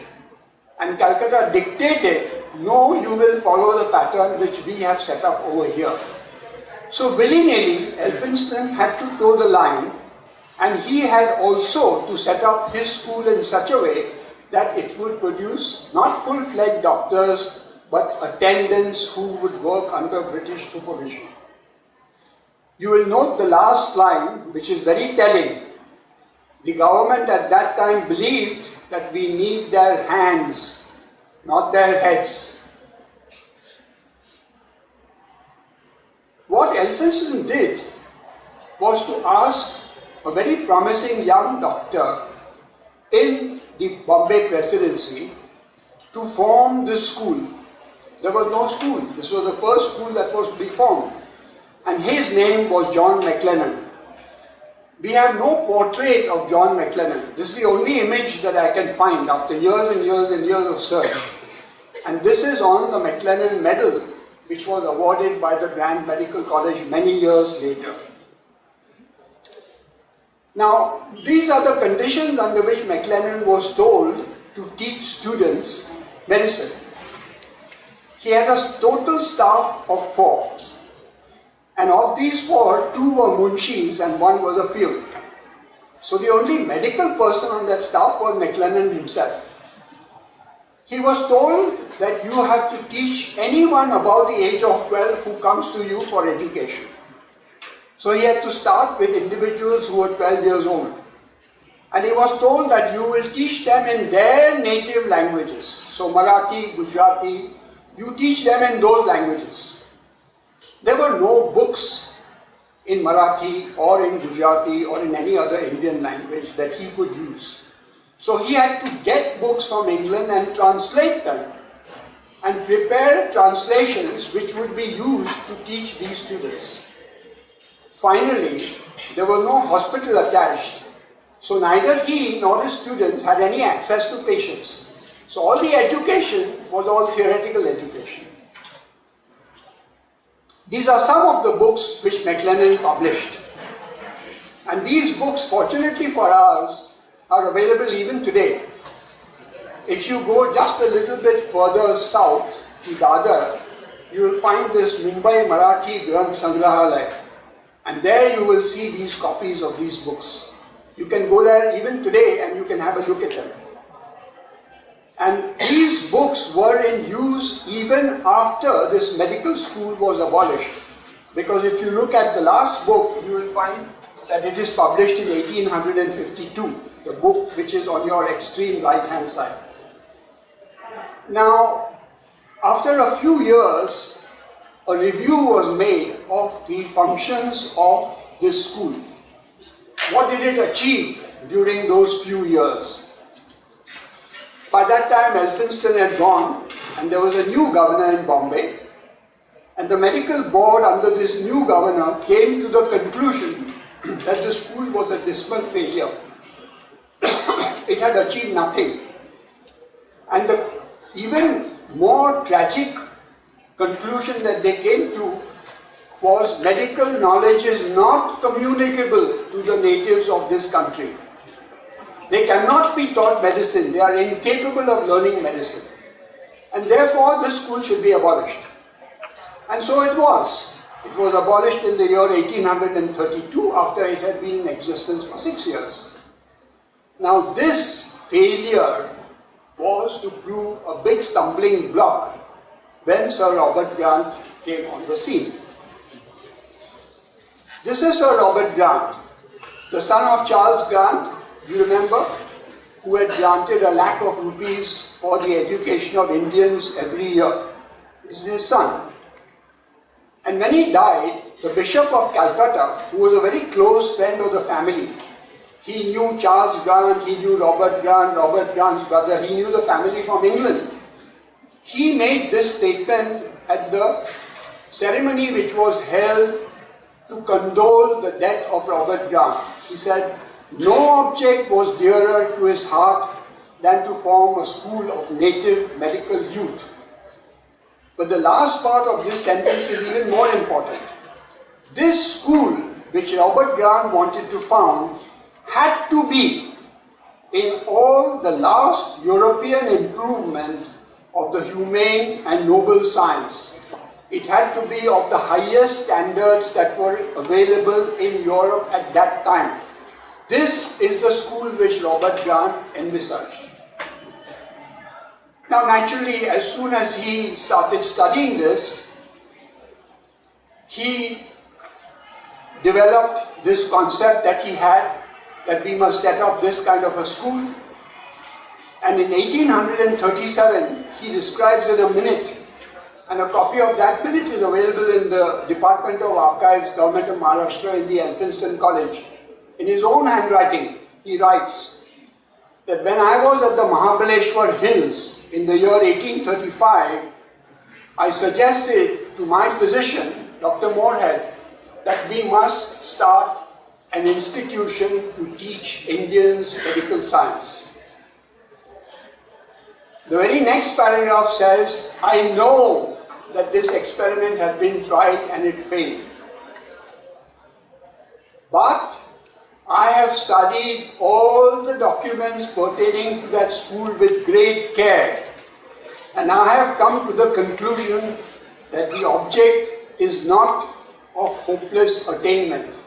And Calcutta dictated, no, you will follow the pattern which we have set up over here. So willy-nilly, Elphinstone had to toe the line, and he had also to set up his school in such a way that it would produce not full-fledged doctors, but attendants who would work under British supervision. You will note the last line, which is very telling. The government at that time believed that we need their hands, not their heads. What Elphinstone did was to ask a very promising young doctor in the Bombay presidency to form this school. There was no school. This was the first school that was to be formed. And his name was John McLennan. We have no portrait of John McLennan. This is the only image that I can find after years and years and years of search. And this is on the McLennan Medal, which was awarded by the Grand Medical College many years later. Now, these are the conditions under which McLennan was told to teach students medicine. He had a total staff of 4. And of these 4, 2 were munshis and 1 was a pew. So the only medical person on that staff was McLennan himself. He was told that you have to teach anyone above the age of 12 who comes to you for education. So he had to start with individuals who were 12 years old. And he was told that you will teach them in their native languages. So Marathi, Gujarati, you teach them in those languages. There were no books in Marathi or in Gujarati or in any other Indian language that he could use. So he had to get books from England and translate them and prepare translations which would be used to teach these students. Finally, there was no hospital attached, so neither he nor his students had any access to patients. So all the education was all theoretical education. These are some of the books which McLennan published. And these books, fortunately for us, are available even today. If you go just a little bit further south to Dadar, you will find this Mumbai Marathi Granth Sangrahalaya. And there you will see these copies of these books. You can go there even today and you can have a look at them. And these books were in use even after this medical school was abolished. Because if you look at the last book, you will find that it is published in 1852, the book which is on your extreme right-hand side. Now, after a few years, a review was made of the functions of this school. What did it achieve during those few years? By that time, Elphinstone had gone and there was a new governor in Bombay. And the medical board under this new governor came to the conclusion that the school was a dismal failure. It had achieved nothing. And the even more tragic conclusion that they came to was medical knowledge is not communicable to the natives of this country. They cannot be taught medicine. They are incapable of learning medicine. And therefore, this school should be abolished. And so it was. It was abolished in the year 1832 after it had been in existence for 6 years. Now this failure was to prove a big stumbling block when Sir Robert Grant came on the scene. This is Sir Robert Grant, the son of Charles Grant, you remember, who had granted a lakh of rupees for the education of Indians every year. This is his son. And when he died, the Bishop of Calcutta, who was a very close friend of the family, he knew Charles Grant, he knew Robert Grant, Robert Grant's brother, he knew the family from England. He made this statement at the ceremony which was held to condole the death of Robert Grant. He said, no object was dearer to his heart than to form a school of native medical youth. But the last part of this sentence is even more important. This school, which Robert Grant wanted to found, had to be in all the last European improvement of the humane and noble science. It had to be of the highest standards that were available in Europe at that time. This is the school which Robert Grant envisaged. Now naturally, as soon as he started studying this, he developed this concept that he had, that we must set up this kind of a school. And in 1837, he describes in a minute, and a copy of that minute is available in the Department of Archives, Government of Maharashtra, in the Elphinstone College. In his own handwriting, he writes that when I was at the Mahabaleshwar Hills in the year 1835, I suggested to my physician, Dr. Moorhead, that we must start an institution to teach Indians medical science. The very next paragraph says, I know that this experiment has been tried and it failed. But I have studied all the documents pertaining to that school with great care, and I have come to the conclusion that the object is not of hopeless attainment.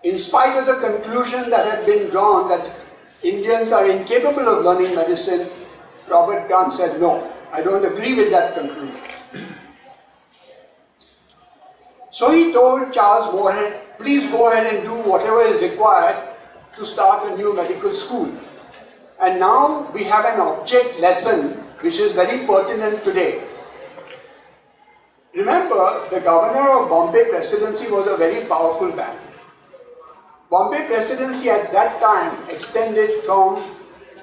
In spite of the conclusion that had been drawn that Indians are incapable of learning medicine, Robert Grant said, no, I don't agree with that conclusion. So he told Charles Moorhead, please go ahead and do whatever is required to start a new medical school. And now we have an object lesson which is very pertinent today. Remember, the governor of Bombay Presidency was a very powerful man. Bombay Presidency at that time extended from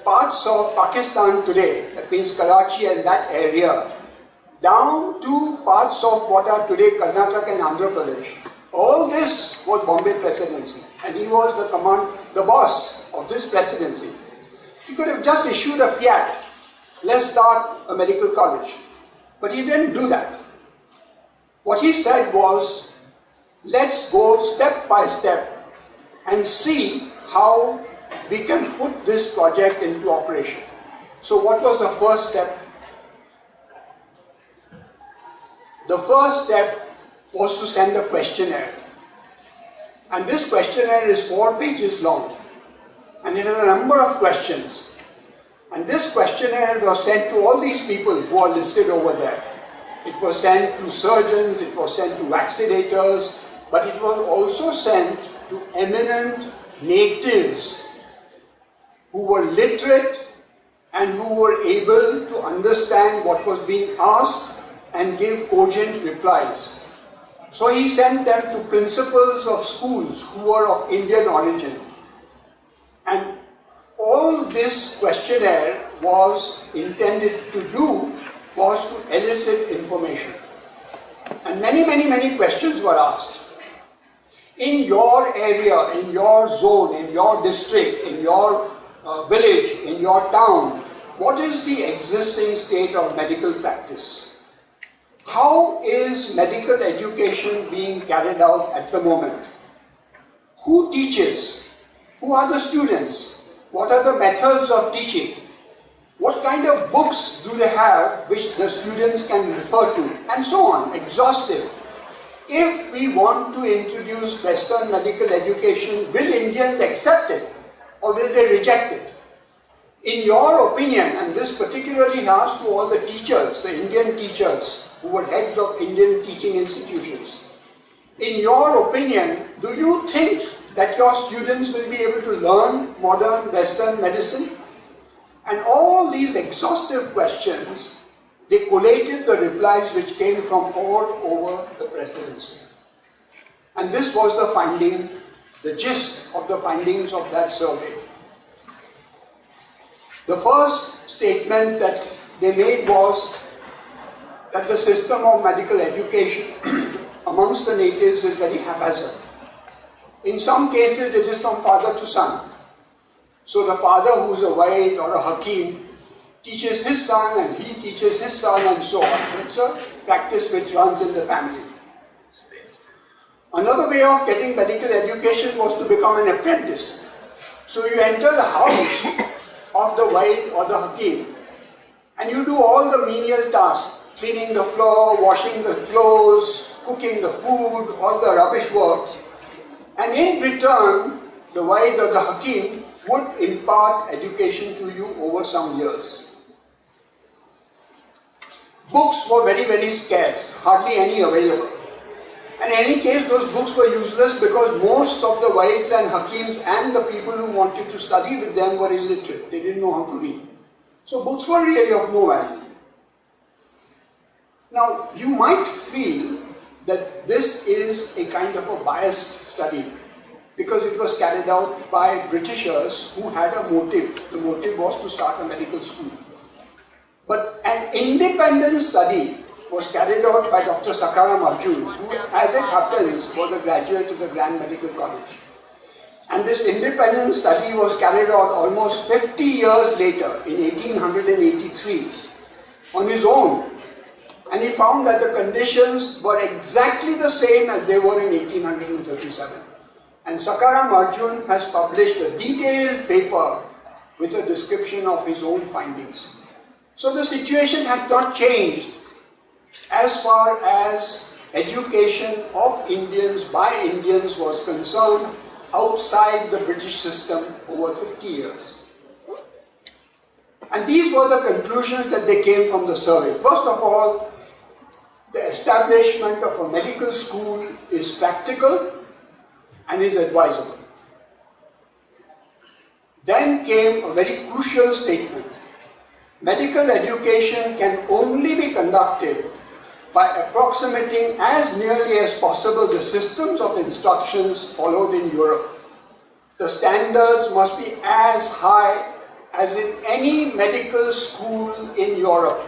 parts of Pakistan today, that means Karachi and that area, down to parts of what are today Karnataka and Andhra Pradesh. All this was Bombay Presidency, and he was the boss of this presidency. He could have just issued a fiat, let's start a medical college. But he didn't do that. What he said was, let's go step by step and see how we can put this project into operation. So what was the first step? The first step was to send a questionnaire. And this questionnaire is 4 pages long. And it has a number of questions. And this questionnaire was sent to all these people who are listed over there. It was sent to surgeons, it was sent to vaccinators, but it was also sent to eminent natives who were literate and who were able to understand what was being asked and give cogent replies. So he sent them to principals of schools who were of Indian origin. And all this questionnaire was intended to do was to elicit information. And many questions were asked. In your area, in your zone, in your district, in your village, in your town, what is the existing state of medical practice? How is medical education being carried out at the moment? Who teaches? Who are the students? What are the methods of teaching? What kind of books do they have which the students can refer to? And so on, exhaustive. If we want to introduce Western medical education, will Indians accept it or will they reject it? In your opinion, and this particularly has to all the teachers, the Indian teachers who were heads of Indian teaching institutions, in your opinion, do you think that your students will be able to learn modern Western medicine? And all these exhaustive questions, they collated the replies which came from all over the presidency. And this was the finding, the gist of the findings of that survey. The first statement that they made was that the system of medical education amongst the natives is very haphazard. In some cases, it is from father to son. So the father, who is a Vaid or a Hakim, teaches his son and he teaches his son and so on. So it's a practice which runs in the family. Another way of getting medical education was to become an apprentice. So you enter the house of the Vaid or the Hakim and you do all the menial tasks, cleaning the floor, washing the clothes, cooking the food, all the rubbish work. And in return, the Vaid or the Hakim would impart education to you over some years. Books were very scarce, hardly any available. And in any case, those books were useless because most of the Vaids and Hakims and the people who wanted to study with them were illiterate. They didn't know how to read. So books were really of no value. Now, you might feel that this is a kind of a biased study because it was carried out by Britishers who had a motive. The motive was to start a medical school. But an independent study was carried out by Dr. Sakaram Arjun, who, as it happens, was a graduate of the Grand Medical College. And this independent study was carried out almost 50 years later, in 1883, on his own. And he found that the conditions were exactly the same as they were in 1837. And Sakaram Arjun has published a detailed paper with a description of his own findings. So the situation had not changed as far as education of Indians by Indians was concerned outside the British system over 50 years. And these were the conclusions that they came from the survey. First of all, the establishment of a medical school is practical and is advisable. Then came a very crucial statement. Medical education can only be conducted by approximating as nearly as possible the systems of instructions followed in Europe. The standards must be as high as in any medical school in Europe.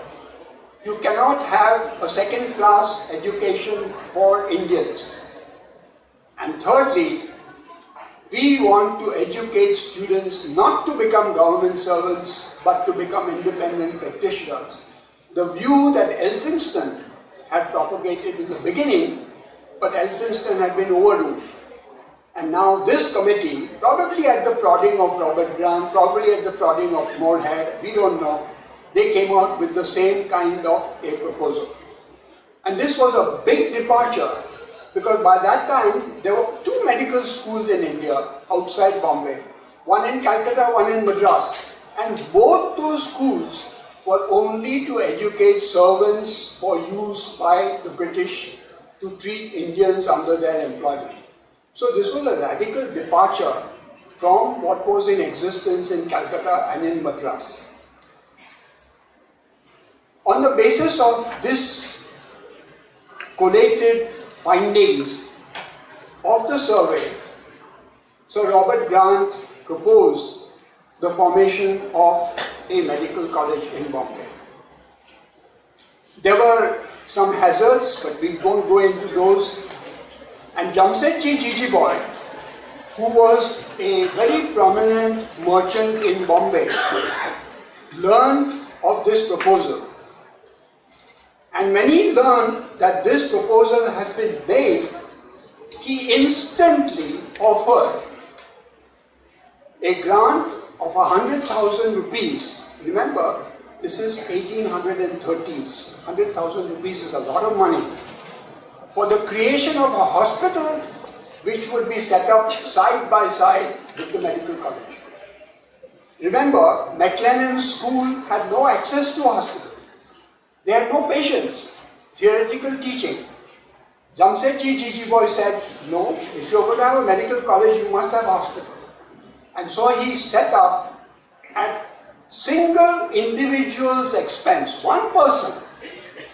You cannot have a second-class education for Indians. And thirdly, we want to educate students not to become government servants, but to become independent practitioners. The view that Elphinstone had propagated in the beginning, but Elphinstone had been overruled. And now this committee, probably at the prodding of Robert Grant, probably at the prodding of Moorhead, we don't know, they came out with the same kind of a proposal. And this was a big departure, because by that time there were two medical schools in India outside Bombay, one in Calcutta, one in Madras, and both those schools were only to educate servants for use by the British to treat Indians under their employment. So this was a radical departure from what was in existence in Calcutta and in Madras. On the basis of this collated findings of the survey, Sir Robert Grant proposed the formation of a medical college in Bombay. There were some hazards, but we won't go into those. And Jamsetjee Jejeebhoy, who was a very prominent merchant in Bombay, learned of this proposal. And when he learned that this proposal has been made, he instantly offered a grant of 100,000 rupees. Remember, this is 1830s. 100,000 rupees is a lot of money. For the creation of a hospital which would be set up side by side with the medical college. Remember, McLennan's school had no access to a hospital. They had no patients, theoretical teaching. Jamsetjee Jejeebhoy said, no, if you're going to have a medical college, you must have a hospital. And so he set up at single individual's expense, one person,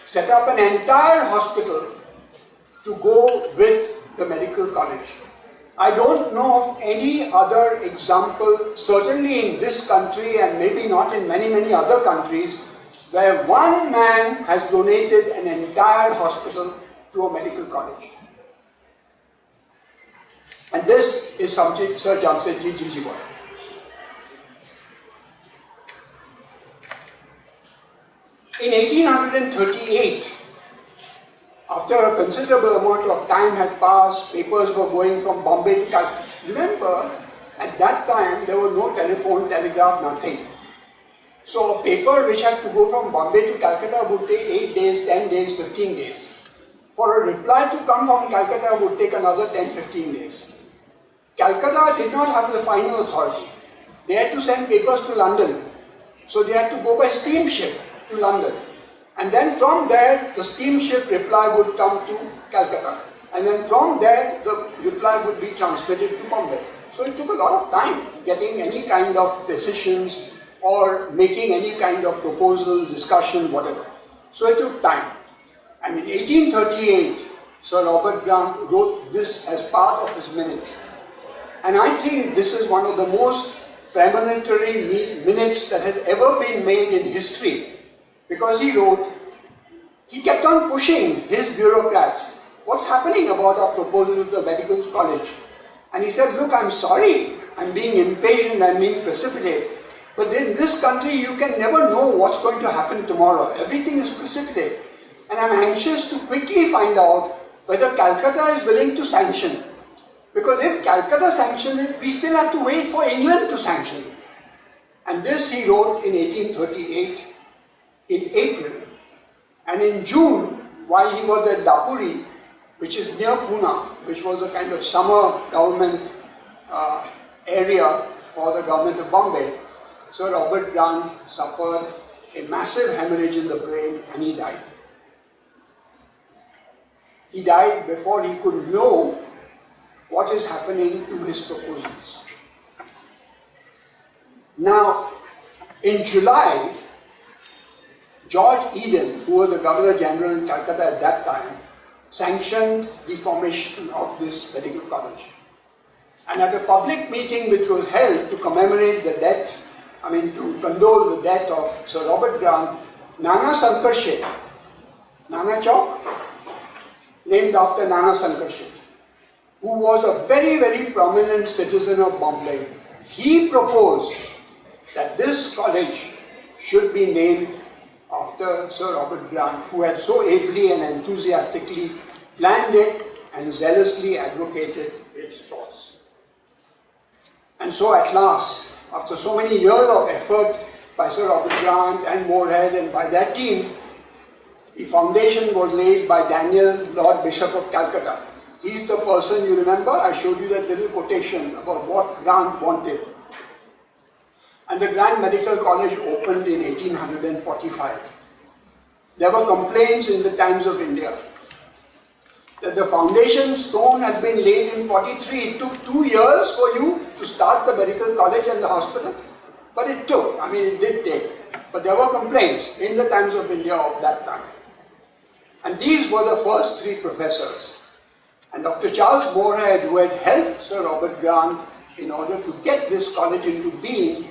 set up an entire hospital to go with the medical college. I don't know of any other example, certainly in this country and maybe not in many, many other countries, where one man has donated an entire hospital to a medical college. And this is Sir Jamsetjee Jejeebhoy. In 1838, after a considerable amount of time had passed, papers were going from Bombay to Calcutta. Remember, at that time there was no telephone, telegraph, nothing. So a paper which had to go from Bombay to Calcutta would take 8 days, 10 days, 15 days. For a reply to come from Calcutta would take another 10-15 days. Calcutta did not have the final authority. They had to send papers to London. So they had to go by steamship to London. And then from there, the steamship reply would come to Calcutta. And then from there, the reply would be transmitted to Bombay. So it took a lot of time getting any kind of decisions or making any kind of proposal, discussion, whatever. So it took time. And in 1838, Sir Robert Grant wrote this as part of his minute. And I think this is one of the most premonitory minutes that has ever been made in history. Because he wrote, he kept on pushing his bureaucrats. What's happening about our proposal to the medical college? And he said, look, I'm sorry, I'm being impatient, I'm being precipitate. But in this country, you can never know what's going to happen tomorrow. Everything is precipitate. And I'm anxious to quickly find out whether Calcutta is willing to sanction. Because if Calcutta sanctions it, we still have to wait for England to sanction it. And this he wrote in 1838, in April. And in June, while he was at Dapuri, which is near Pune, which was a kind of summer government area for the government of Bombay, Sir Robert Grant suffered a massive hemorrhage in the brain and he died. He died before he could know what is happening to his proposals. Now, in July, George Eden, who was the Governor General in Calcutta at that time, sanctioned the formation of this medical college. And at a public meeting which was held to commemorate the death, to condole the death of Sir Robert Grant, Nana Sankar Sheth, Nana Chowk, named after Nana Sankar Sheth, who was a very, very prominent citizen of Bombay, he proposed that this college should be named after Sir Robert Grant, who had so ably and enthusiastically planned it and zealously advocated its cause. And so at last, after so many years of effort by Sir Robert Grant and Moorhead and by that team, the foundation was laid by Daniel, Lord Bishop of Calcutta. He's the person, you remember, I showed you that little quotation about what Grant wanted. And the Grand Medical College opened in 1845. There were complaints in the Times of India that the foundation stone had been laid in 43. It took 2 years for you to start the medical college and the hospital. But it took, it did take. But there were complaints in the Times of India of that time. And these were the first 3 professors. And Dr. Charles Moorhead, who had helped Sir Robert Grant in order to get this college into being,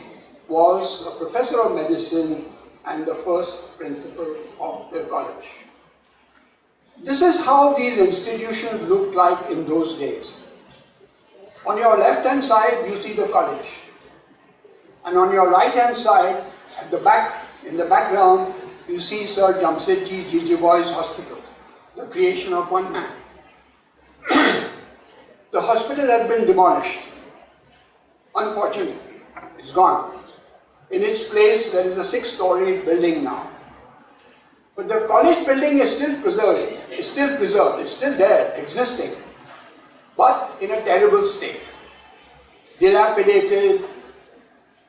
was a professor of medicine and the first principal of the college. This is how these institutions looked like in those days. On your left-hand side, you see the college. And on your right-hand side, at the back, in the background, you see Sir Jamsetjee Jejeebhoy's hospital, the creation of one man. The hospital has been demolished. Unfortunately, it's gone. In its place, there is a 6-story building now. But the college building is still preserved. It's still there, existing, but in a terrible state. Dilapidated,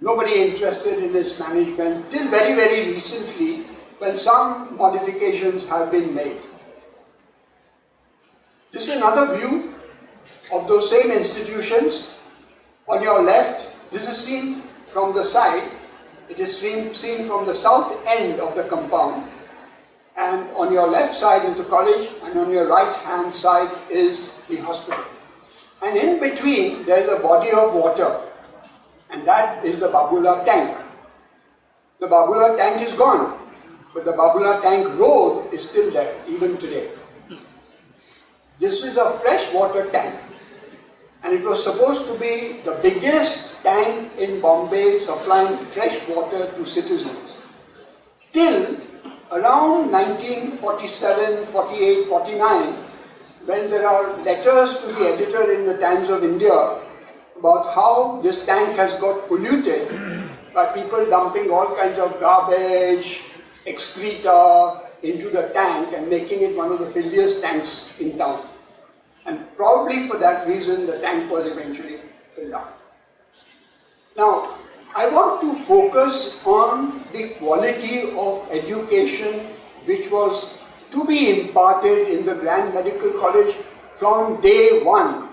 nobody interested in its management, till very, very recently, when some modifications have been made. This is another view of those same institutions. On your left, this is seen from the side. It is seen from the south end of the compound. And on your left side is the college, and on your right hand side is the hospital. And in between, there is a body of water, and that is the Babula tank. The Babula tank is gone, but the Babula tank road is still there, even today. This is a freshwater tank, and it was supposed to be the biggest tank in Bombay supplying fresh water to citizens. Till around 1947, 48, 49, when there are letters to the editor in the Times of India about how this tank has got polluted by people dumping all kinds of garbage, excreta into the tank and making it one of the filthiest tanks in town. And probably for that reason, the tank was eventually filled up. Now, I want to focus on the quality of education which was to be imparted in the Grand Medical College from day one,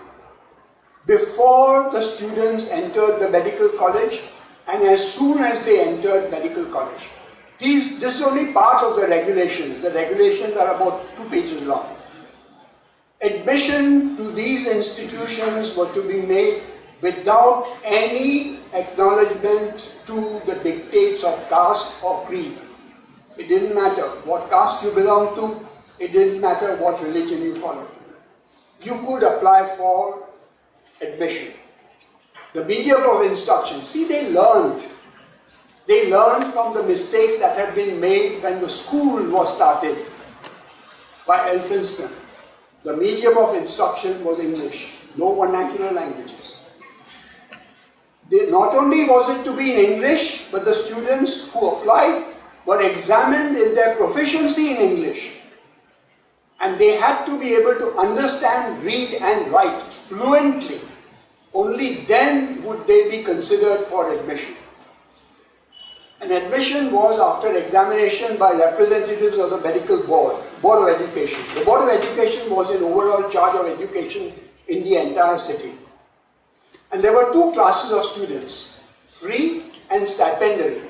before the students entered the medical college and as soon as they entered medical college. This is only part of the regulations. The regulations are about 2 pages long. Admission to these institutions were to be made without any acknowledgement to the dictates of caste or creed. It didn't matter what caste you belonged to, it didn't matter what religion you followed. You could apply for admission. The medium of instruction, see, they learned from the mistakes that had been made when the school was started by Elphinstone. The medium of instruction was English, no vernacular languages. Not only was it to be in English, but the students who applied were examined in their proficiency in English. And they had to be able to understand, read and write fluently. Only then would they be considered for admission. And admission was after examination by representatives of the medical board of education. The board of education was in overall charge of education in the entire city. And there were two classes of students, free and stipendiary.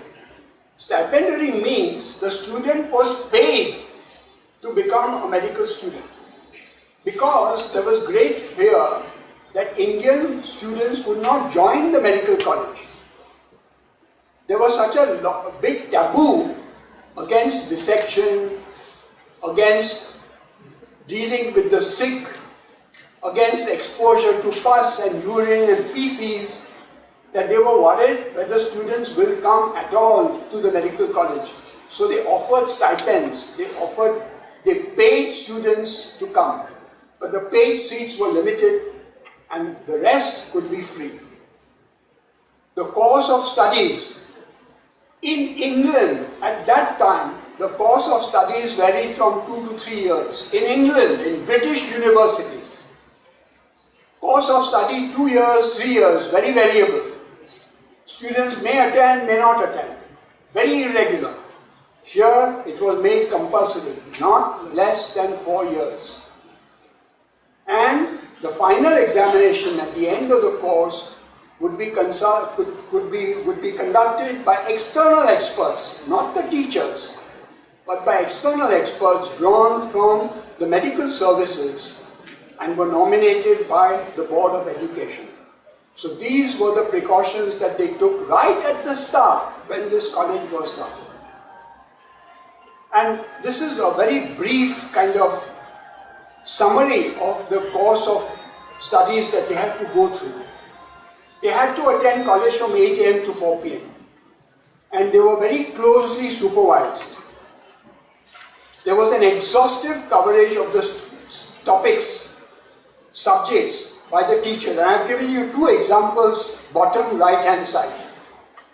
Stipendiary means the student was paid to become a medical student, because there was great fear that Indian students would not join the medical college. There was such a big taboo against dissection, against dealing with the sick, against exposure to pus and urine and feces, that they were worried whether students will come at all to the medical college. So they offered stipends, they paid students to come, but the paid seats were limited and the rest could be free. The course of studies in England at that time, the course of studies varied from 2 to 3 years. In England, in British universities, course of study 2 years, 3 years, very variable. Students may attend, may not attend, very irregular. Here it was made compulsory, not less than 4 years. And the final examination at the end of the course would be conducted by external experts, not the teachers, but by external experts drawn from the medical services and were nominated by the Board of Education. So these were the precautions that they took right at the start when this college was started. And this is a very brief kind of summary of the course of studies that they had to go through. They had to attend college from 8 AM to 4 PM. And they were very closely supervised. There was an exhaustive coverage of the topics, subjects by the teachers. And I have given you two examples, bottom right-hand side.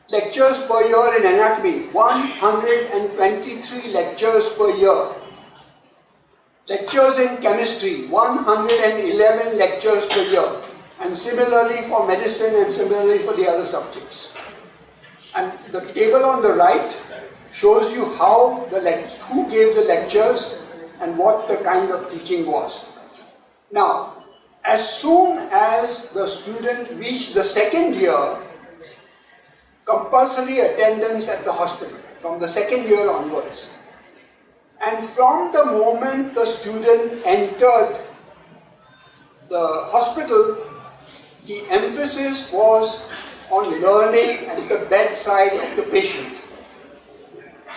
Lectures per year in anatomy, 123 lectures per year. Lectures in chemistry, 111 lectures per year. And similarly for medicine and similarly for the other subjects. And the table on the right shows you how who gave the lectures and what the kind of teaching was. Now, as soon as the student reached the second year, compulsory attendance at the hospital from the second year onwards. And from the moment the student entered the hospital, the emphasis was on learning at the bedside of the patient.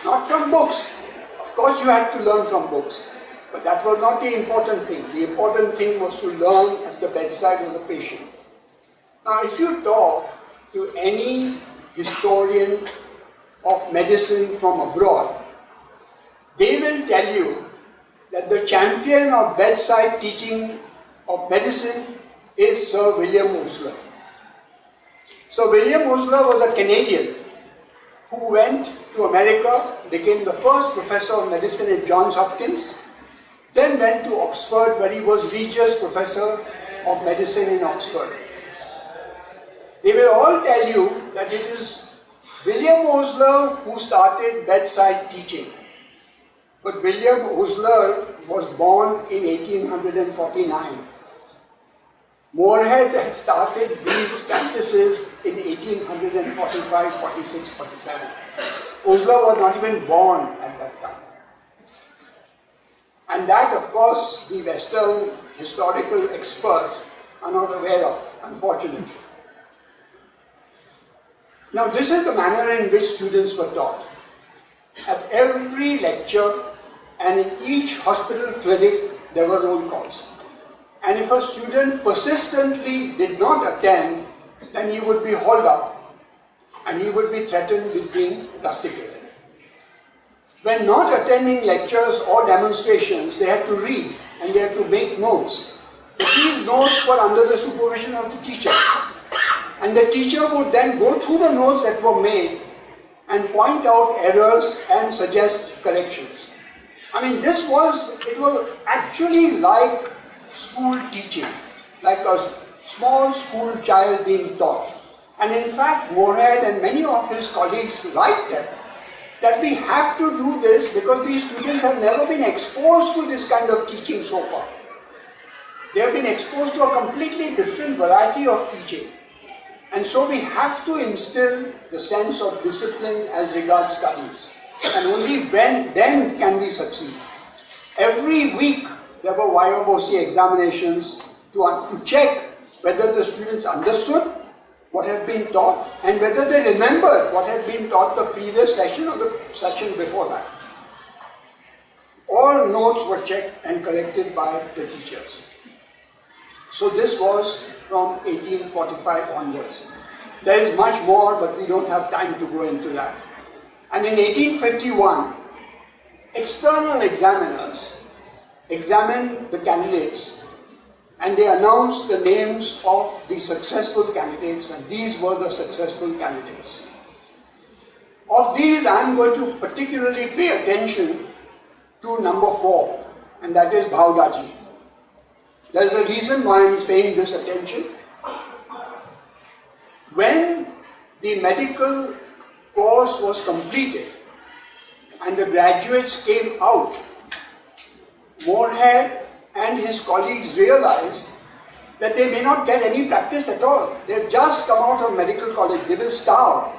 Not from books. Of course you had to learn from books, but that was not the important thing. The important thing was to learn at the bedside of the patient. Now if you talk to any historian of medicine from abroad, they will tell you that the champion of bedside teaching of medicine is Sir William Osler. Sir William Osler was a Canadian who went to America, became the first professor of medicine at Johns Hopkins, then went to Oxford where he was Regius Professor of Medicine in Oxford. They will all tell you that it is William Osler who started bedside teaching. But William Osler was born in 1849. Moorhead had started these practices in 1845, 46, 47. Osler was not even born at that time. And that, of course, the Western historical experts are not aware of, unfortunately. Now, this is the manner in which students were taught. At every lecture and in each hospital clinic, there were roll calls. And if a student persistently did not attend, then he would be hauled up and he would be threatened with being rusticated. When not attending lectures or demonstrations, they had to read and they had to make notes. But these notes were under the supervision of the teacher. And the teacher would then go through the notes that were made and point out errors and suggest corrections. I mean, it was actually like school teaching, like a small school child being taught. And in fact, Moorhead and many of his colleagues write that we have to do this because these students have never been exposed to this kind of teaching so far. They have been exposed to a completely different variety of teaching. And so we have to instill the sense of discipline as regards studies. And only then can we succeed. Every week there were YOC examinations to check whether the students understood what had been taught and whether they remembered what had been taught the previous session or the session before that. All notes were checked and corrected by the teachers. So this was from 1845 onwards. There is much more, but we don't have time to go into that. And in 1851, external examiners examined the candidates and they announced the names of the successful candidates, and these were the successful candidates. Of these, I am going to particularly pay attention to number 4, and that is Bhavdaji. There is a reason why I am paying this attention. When the medical course was completed and the graduates came out, Moorhead and his colleagues realized that they may not get any practice at all. They've just come out of medical college, they will starve.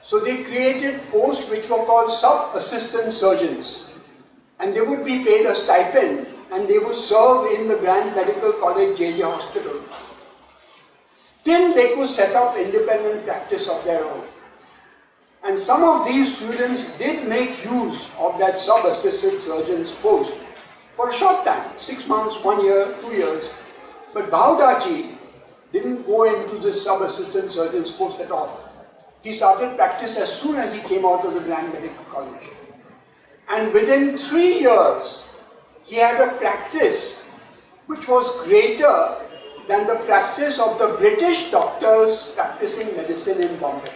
So they created posts which were called sub-assistant surgeons, and they would be paid a stipend and they would serve in the Grand Medical College JJ Hospital till they could set up independent practice of their own. And some of these students did make use of that sub-assistant surgeon's post for a short time, 6 months, 1 year, 2 years. But Bhavdaji didn't go into this sub-assistant surgeon's post at all. He started practice as soon as he came out of the Grand Medical College. And within 3 years, he had a practice which was greater than the practice of the British doctors practicing medicine in Bombay.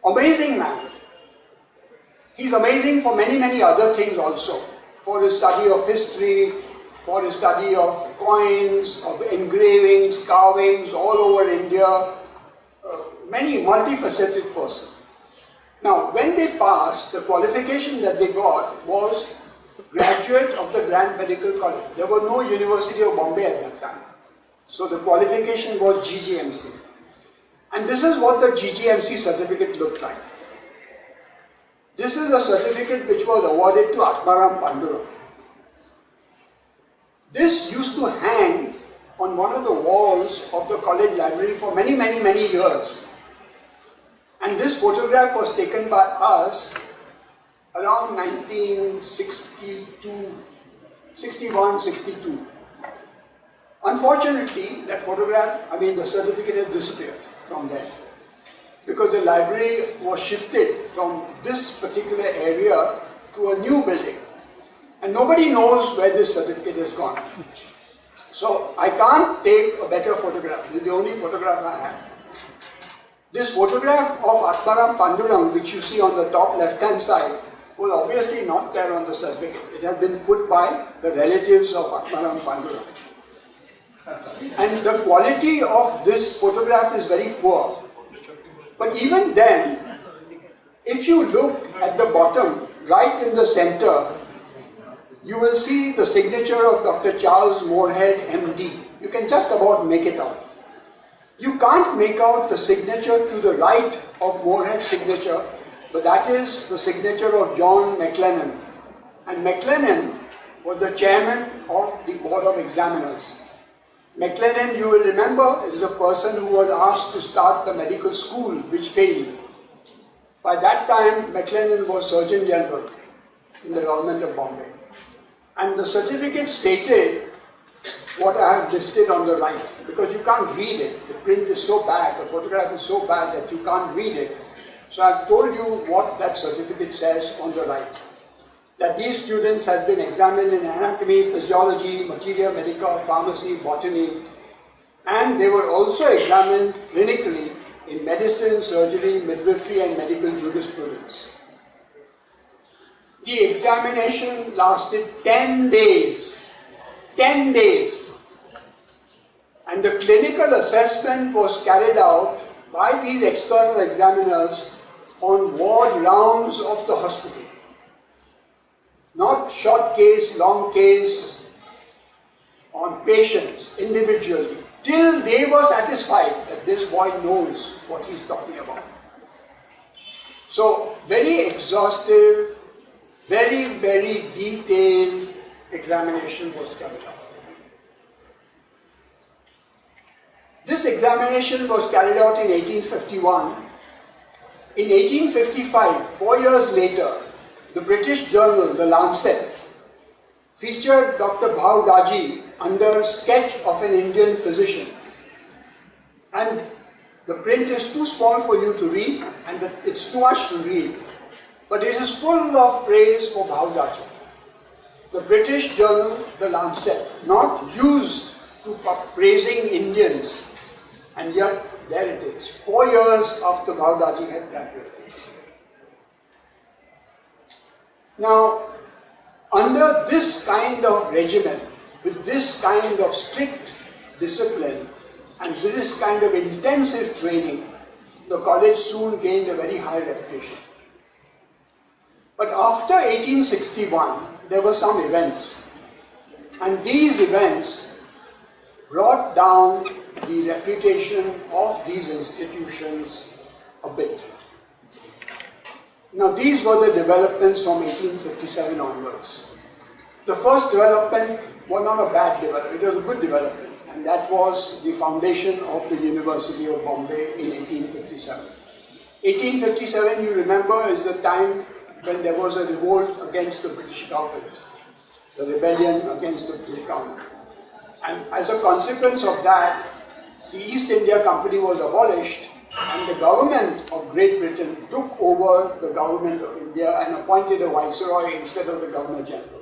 Amazing man. He's amazing for many, many other things also. For his study of history, for his study of coins, of engravings, carvings all over India. Many multifaceted person. Now, when they passed, the qualification that they got was graduate of the Grand Medical College. There was no University of Bombay at that time. So the qualification was GGMC. And this is what the GGMC certificate looked like. This is a certificate which was awarded to Atmaram Pandurang. This used to hang on one of the walls of the college library for many, many, many years. And this photograph was taken by us around 1962, 61, 62. Unfortunately, that photograph, the certificate has disappeared from there because the library was shifted from this particular area to a new building. And nobody knows where this certificate has gone. So I can't take a better photograph. This is the only photograph I have. This photograph of Atmaram Pandurang, which you see on the top left-hand side, was obviously not there on the certificate. It has been put by the relatives of Atmaram Pandurang. And the quality of this photograph is very poor. But even then, if you look at the bottom, right in the center, you will see the signature of Dr. Charles Moorhead, MD. You can just about make it out. You can't make out the signature to the right of Moorhead's signature, but that is the signature of John McLennan. And McLennan was the chairman of the Board of Examiners. McLennan, you will remember, is a person who was asked to start the medical school, which failed. By that time, McLennan was Surgeon General in the government of Bombay. And the certificate stated what I have listed on the right, because you can't read it. The print is so bad, the photograph is so bad that you can't read it. So I've told you what that certificate says on the right. That these students have been examined in anatomy, physiology, materia medica, pharmacy, botany, and they were also examined clinically in medicine, surgery, midwifery, and medical jurisprudence. The examination lasted 10 days. 10 days. And the clinical assessment was carried out by these external examiners on ward rounds of the hospital. Not short case, long case, on patients individually, till they were satisfied that this boy knows what he's talking about. So, very exhaustive, very, very detailed examination was carried out. This examination was carried out in 1851. In 1855, 4 years later, the British journal, The Lancet, featured Dr.M.V.L.Kothari under Sketch of an Indian Physician. And the print is too small for you to read, and it's too much to read. But it is full of praise for M.V.L.Kothari. The British journal, The Lancet, not used to praising Indians, and yet there it is, 4 years after M.V.Kothari had graduated. Now, under this kind of regimen, with this kind of strict discipline, and with this kind of intensive training, the college soon gained a very high reputation. But after 1861, there were some events, and these events brought down the reputation of these institutions a bit. Now, these were the developments from 1857 onwards. The first development was not a bad development, it was a good development, and that was the foundation of the University of Bombay in 1857. 1857, you remember, is the time when there was a revolt against the British government, the rebellion against the British government. And as a consequence of that, the East India Company was abolished, and the government of Great Britain took over the government of India and appointed a viceroy instead of the Governor General.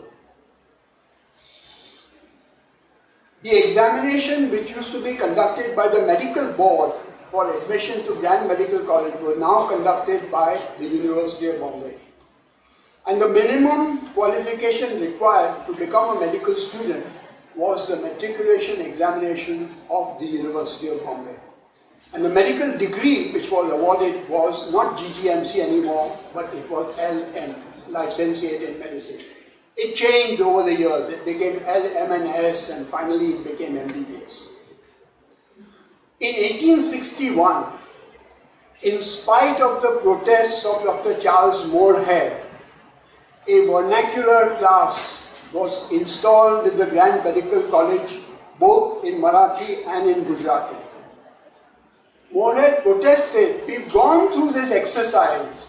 The examination, which used to be conducted by the medical board for admission to Grand Medical College, was now conducted by the University of Bombay. And the minimum qualification required to become a medical student was the matriculation examination of the University of Bombay. And the medical degree which was awarded was not GGMC anymore, but it was LM, Licentiate in Medicine. It changed over the years. It became LM&S, and finally it became MBBS. In 1861, in spite of the protests of Dr. Charles Moorhead, a vernacular class was installed in the Grand Medical College both in Marathi and in Gujarati. Moorhead protested, "We've gone through this exercise.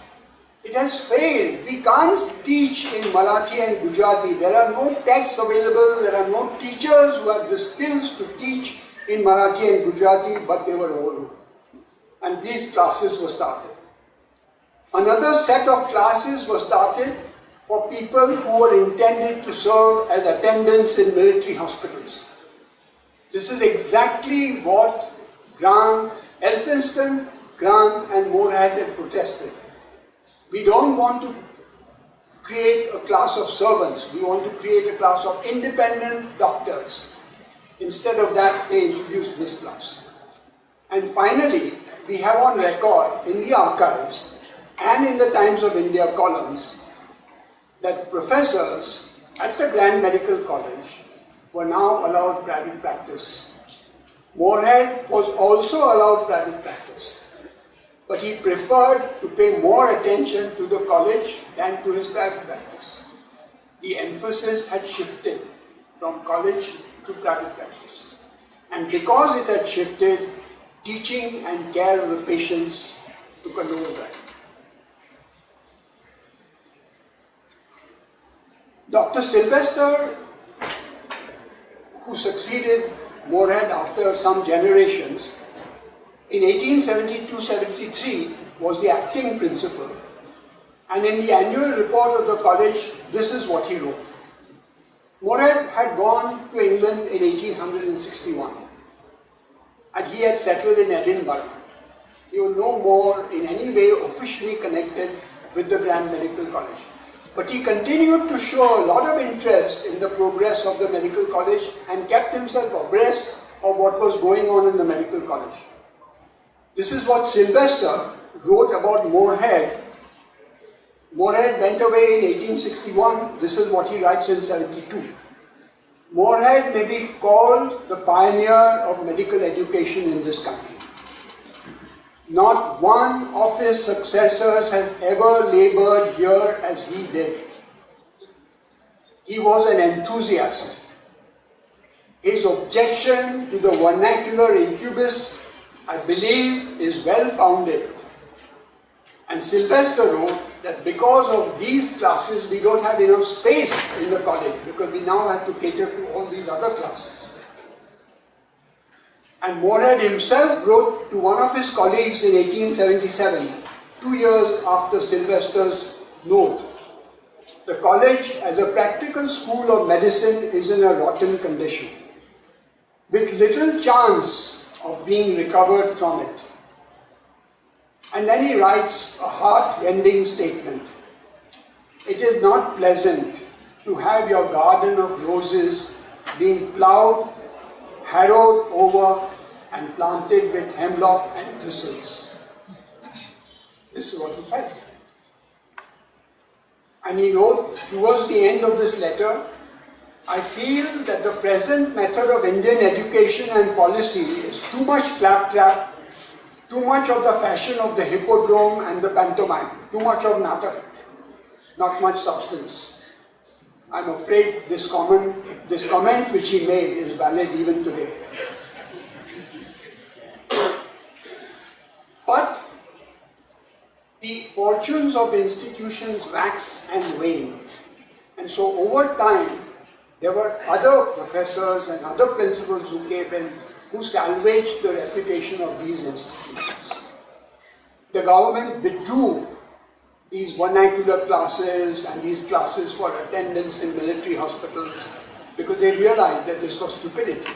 It has failed. We can't teach in Marathi and Gujarati. There are no texts available. There are no teachers who have the skills to teach in Marathi and Gujarati," but they were overruled. And these classes were started. Another set of classes was started for people who were intended to serve as attendants in military hospitals. This is exactly what Grant, Elphinstone, Grant and Moorhead had protested. We don't want to create a class of servants, we want to create a class of independent doctors. Instead of that, they introduced this class. And finally, we have on record in the archives and in the Times of India columns that professors at the Grand Medical College were now allowed private practice. Moorhead was also allowed private practice, but he preferred to pay more attention to the college than to his private practice. The emphasis had shifted from college to private practice. And because it had shifted, teaching and care of the patients took a nosedive. Dr. Sylvester, who succeeded Moorhead after some generations, in 1872-73 was the acting principal, and in the annual report of the college, this is what he wrote. Moorhead had gone to England in 1861, and he had settled in Edinburgh. He was no more in any way officially connected with the Grand Medical College. But he continued to show a lot of interest in the progress of the medical college and kept himself abreast of what was going on in the medical college. This is what Sylvester wrote about Moorhead. Moorhead went away in 1861. This is what he writes in 72. Moorhead may be called the pioneer of medical education in this country. Not one of his successors has ever labored here as he did. He was an enthusiast. His objection to the vernacular incubus, I believe, is well founded. And Sylvester wrote that because of these classes, we don't have enough space in the college because we now have to cater to all these other classes. And Moorhead himself wrote to one of his colleagues in 1877, 2 years after Sylvester's note, "The college as a practical school of medicine is in a rotten condition, with little chance of being recovered from it." And then he writes a heart-rending statement. "It is not pleasant to have your garden of roses being ploughed, harrowed over, and planted with hemlock and thistles." This is what he felt. And he wrote towards the end of this letter, "I feel that the present method of Indian education and policy is too much claptrap, too much of the fashion of the hippodrome and the pantomime, too much of natak, not much substance." I'm afraid this comment which he made is valid even today. But the fortunes of institutions wax and wane. And so over time, there were other professors and other principals who came in who salvaged the reputation of these institutions. The government withdrew these vernacular classes and these classes for attendance in military hospitals because they realized that this was stupidity.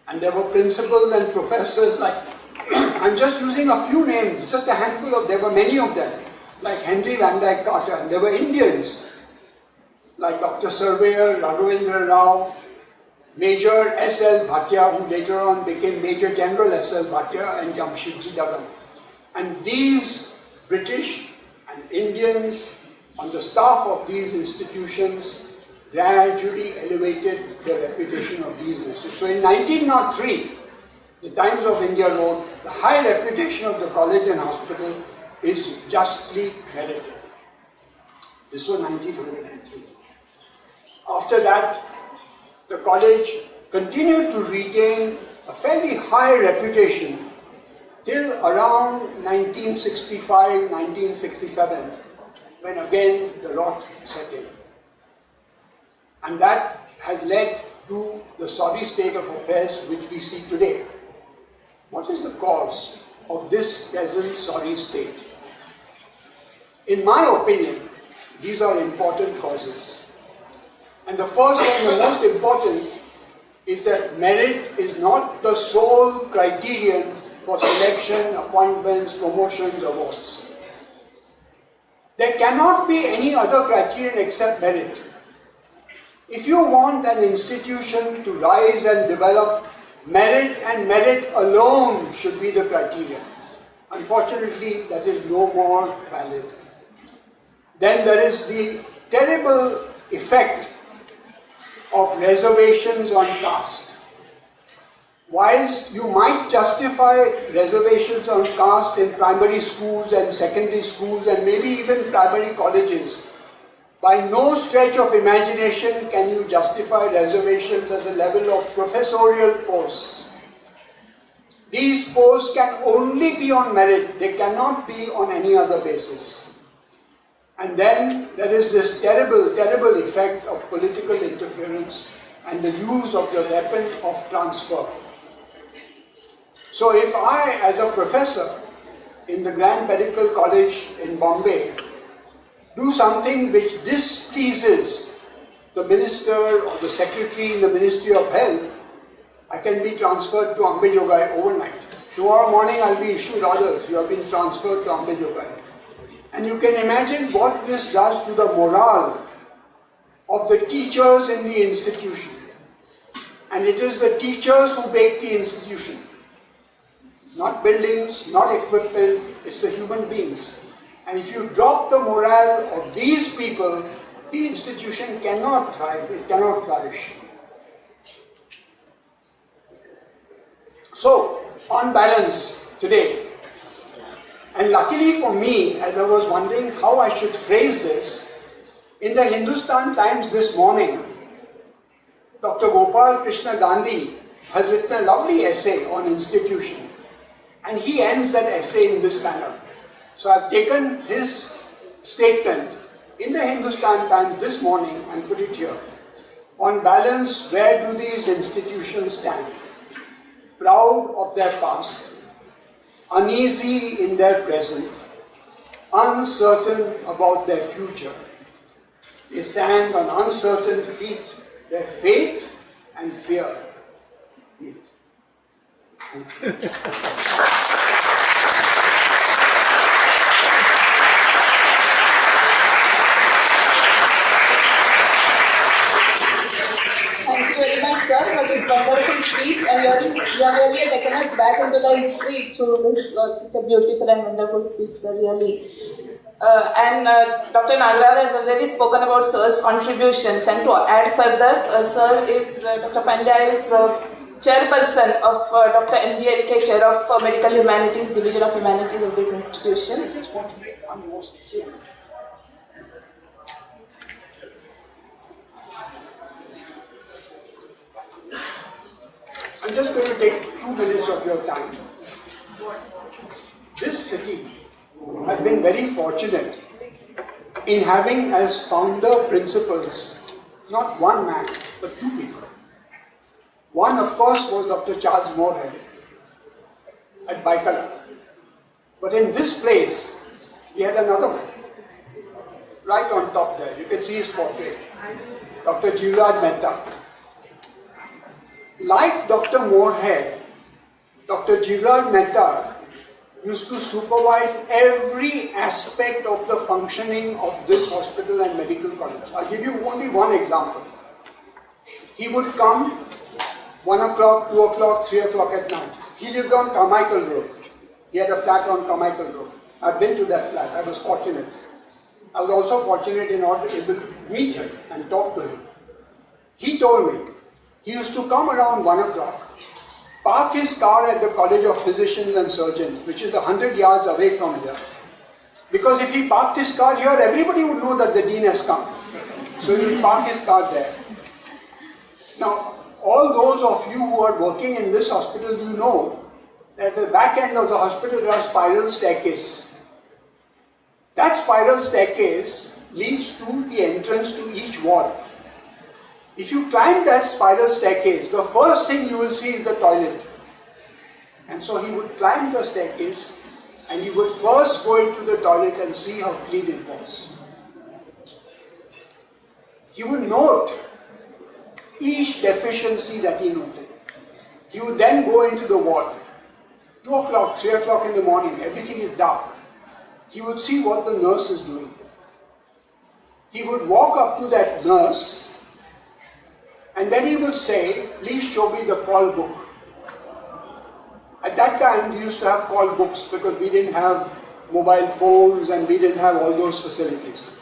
And there were principals and professors like, I'm just using a few names, just a handful of, there were many of them, like Henry Van Dyke Carter, and there were Indians like Dr. Surveyor, Raghavendra Rao, Major S.L. Bhatia, who later on became Major General S.L. Bhatia, and Jamsetjee Jejeebhoy. And these British and Indians on the staff of these institutions gradually elevated the reputation of these institutions. So in 1903, the Times of India wrote, "The high reputation of the college and hospital is justly credited." This was 1903. After that, the college continued to retain a fairly high reputation till around 1965, 1967, when again the rot set in. And that has led to the sorry state of affairs which we see today. What is the cause of this present sorry state? In my opinion, these are important causes. And the first and the most important is that merit is not the sole criterion for selection, appointments, promotions, awards. There cannot be any other criterion except merit. If you want an institution to rise and develop, merit and merit alone should be the criterion. Unfortunately, that is no more valid. Then there is the terrible effect of reservations on caste. Whilst you might justify reservations on caste in primary schools and secondary schools and maybe even primary colleges, by no stretch of imagination can you justify reservations at the level of professorial posts. These posts can only be on merit, they cannot be on any other basis. And then there is this terrible, terrible effect of political interference and the use of the weapon of transfer. So if I, as a professor in the Grand Medical College in Bombay, do something which displeases the minister or the secretary in the Ministry of Health, I can be transferred to Ambejogai overnight. Tomorrow morning I'll be issued orders, you have been transferred to Ambejogai. And you can imagine what this does to the morale of the teachers in the institution. And it is the teachers who make the institution. Not buildings, not equipment, it's the human beings. And if you drop the morale of these people, the institution cannot thrive, it cannot flourish. So, on balance, today, and luckily for me, as I was wondering how I should phrase this, in the Hindustan Times this morning, Dr. Gopal Krishna Gandhi has written a lovely essay on institution. And he ends that essay in this manner. So I've taken his statement in the Hindustan Times this morning and put it here. On balance, where do these institutions stand? Proud of their past, uneasy in their present, uncertain about their future. They stand on uncertain feet, their faith and fear. Thank you very much, sir, for this wonderful speech, and you have really taken us back into the history through this such a beautiful and wonderful speech, sir, really. Dr. Nagaraj has already spoken about sir's contributions, and to add further, sir is Dr. Pandya is chairperson of Dr.M.V.L.K, Chair of Medical Humanities, Division of Humanities of this institution. I just want to make one more statement. Yes. I'm just going to take 2 minutes of your time. This city has been very fortunate in having as founder principals not one man, but 2 people. One, of course, was Dr. Charles Moorhead at Baikala. But in this place, we had another one. Right on top there, you can see his portrait. Dr. Jejeebhoy Mehta. Like Dr. Moorhead, Dr. Jejeebhoy Mehta used to supervise every aspect of the functioning of this hospital and medical college. I'll give you only one example. He would come 1 o'clock, 2 o'clock, 3 o'clock at night. He lived on Carmichael Road. He had a flat on Carmichael Road. I've been to that flat. I was fortunate. I was also fortunate in order able to meet him and talk to him. He told me he used to come around 1 o'clock, park his car at the College of Physicians and Surgeons, which is 100 yards away from here. Because if he parked his car here, everybody would know that the dean has come. So he would park his car there. Now, all those of you who are working in this hospital, you know that at the back end of the hospital there are spiral staircases. That spiral staircase leads to the entrance to each ward. If you climb that spiral staircase, the first thing you will see is the toilet. And so he would climb the staircase and he would first go into the toilet and see how clean it was. He would note each deficiency that he noted. He would then go into the ward. 2 o'clock, 3 o'clock in the morning, everything is dark. He would see what the nurse is doing. He would walk up to that nurse and then he would say, please show me the call book. At that time we used to have call books because we didn't have mobile phones and we didn't have all those facilities.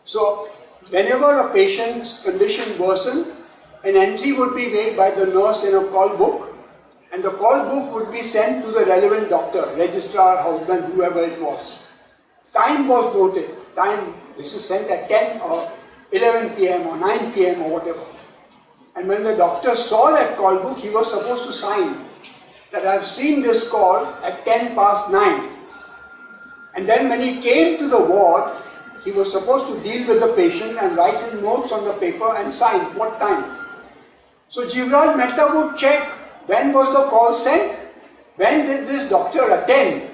So whenever a patient's condition worsened, an entry would be made by the nurse in a call book, and the call book would be sent to the relevant doctor, registrar, houseman, whoever it was. Time was noted. Time, this is sent at 10 or 11 p.m. or 9 p.m. or whatever. And when the doctor saw that call book, he was supposed to sign that I have seen this call at 10 past 9. And then when he came to the ward, he was supposed to deal with the patient and write his notes on the paper and sign what time. So Jejeebhoy Mehta would check when was the call sent, when did this doctor attend,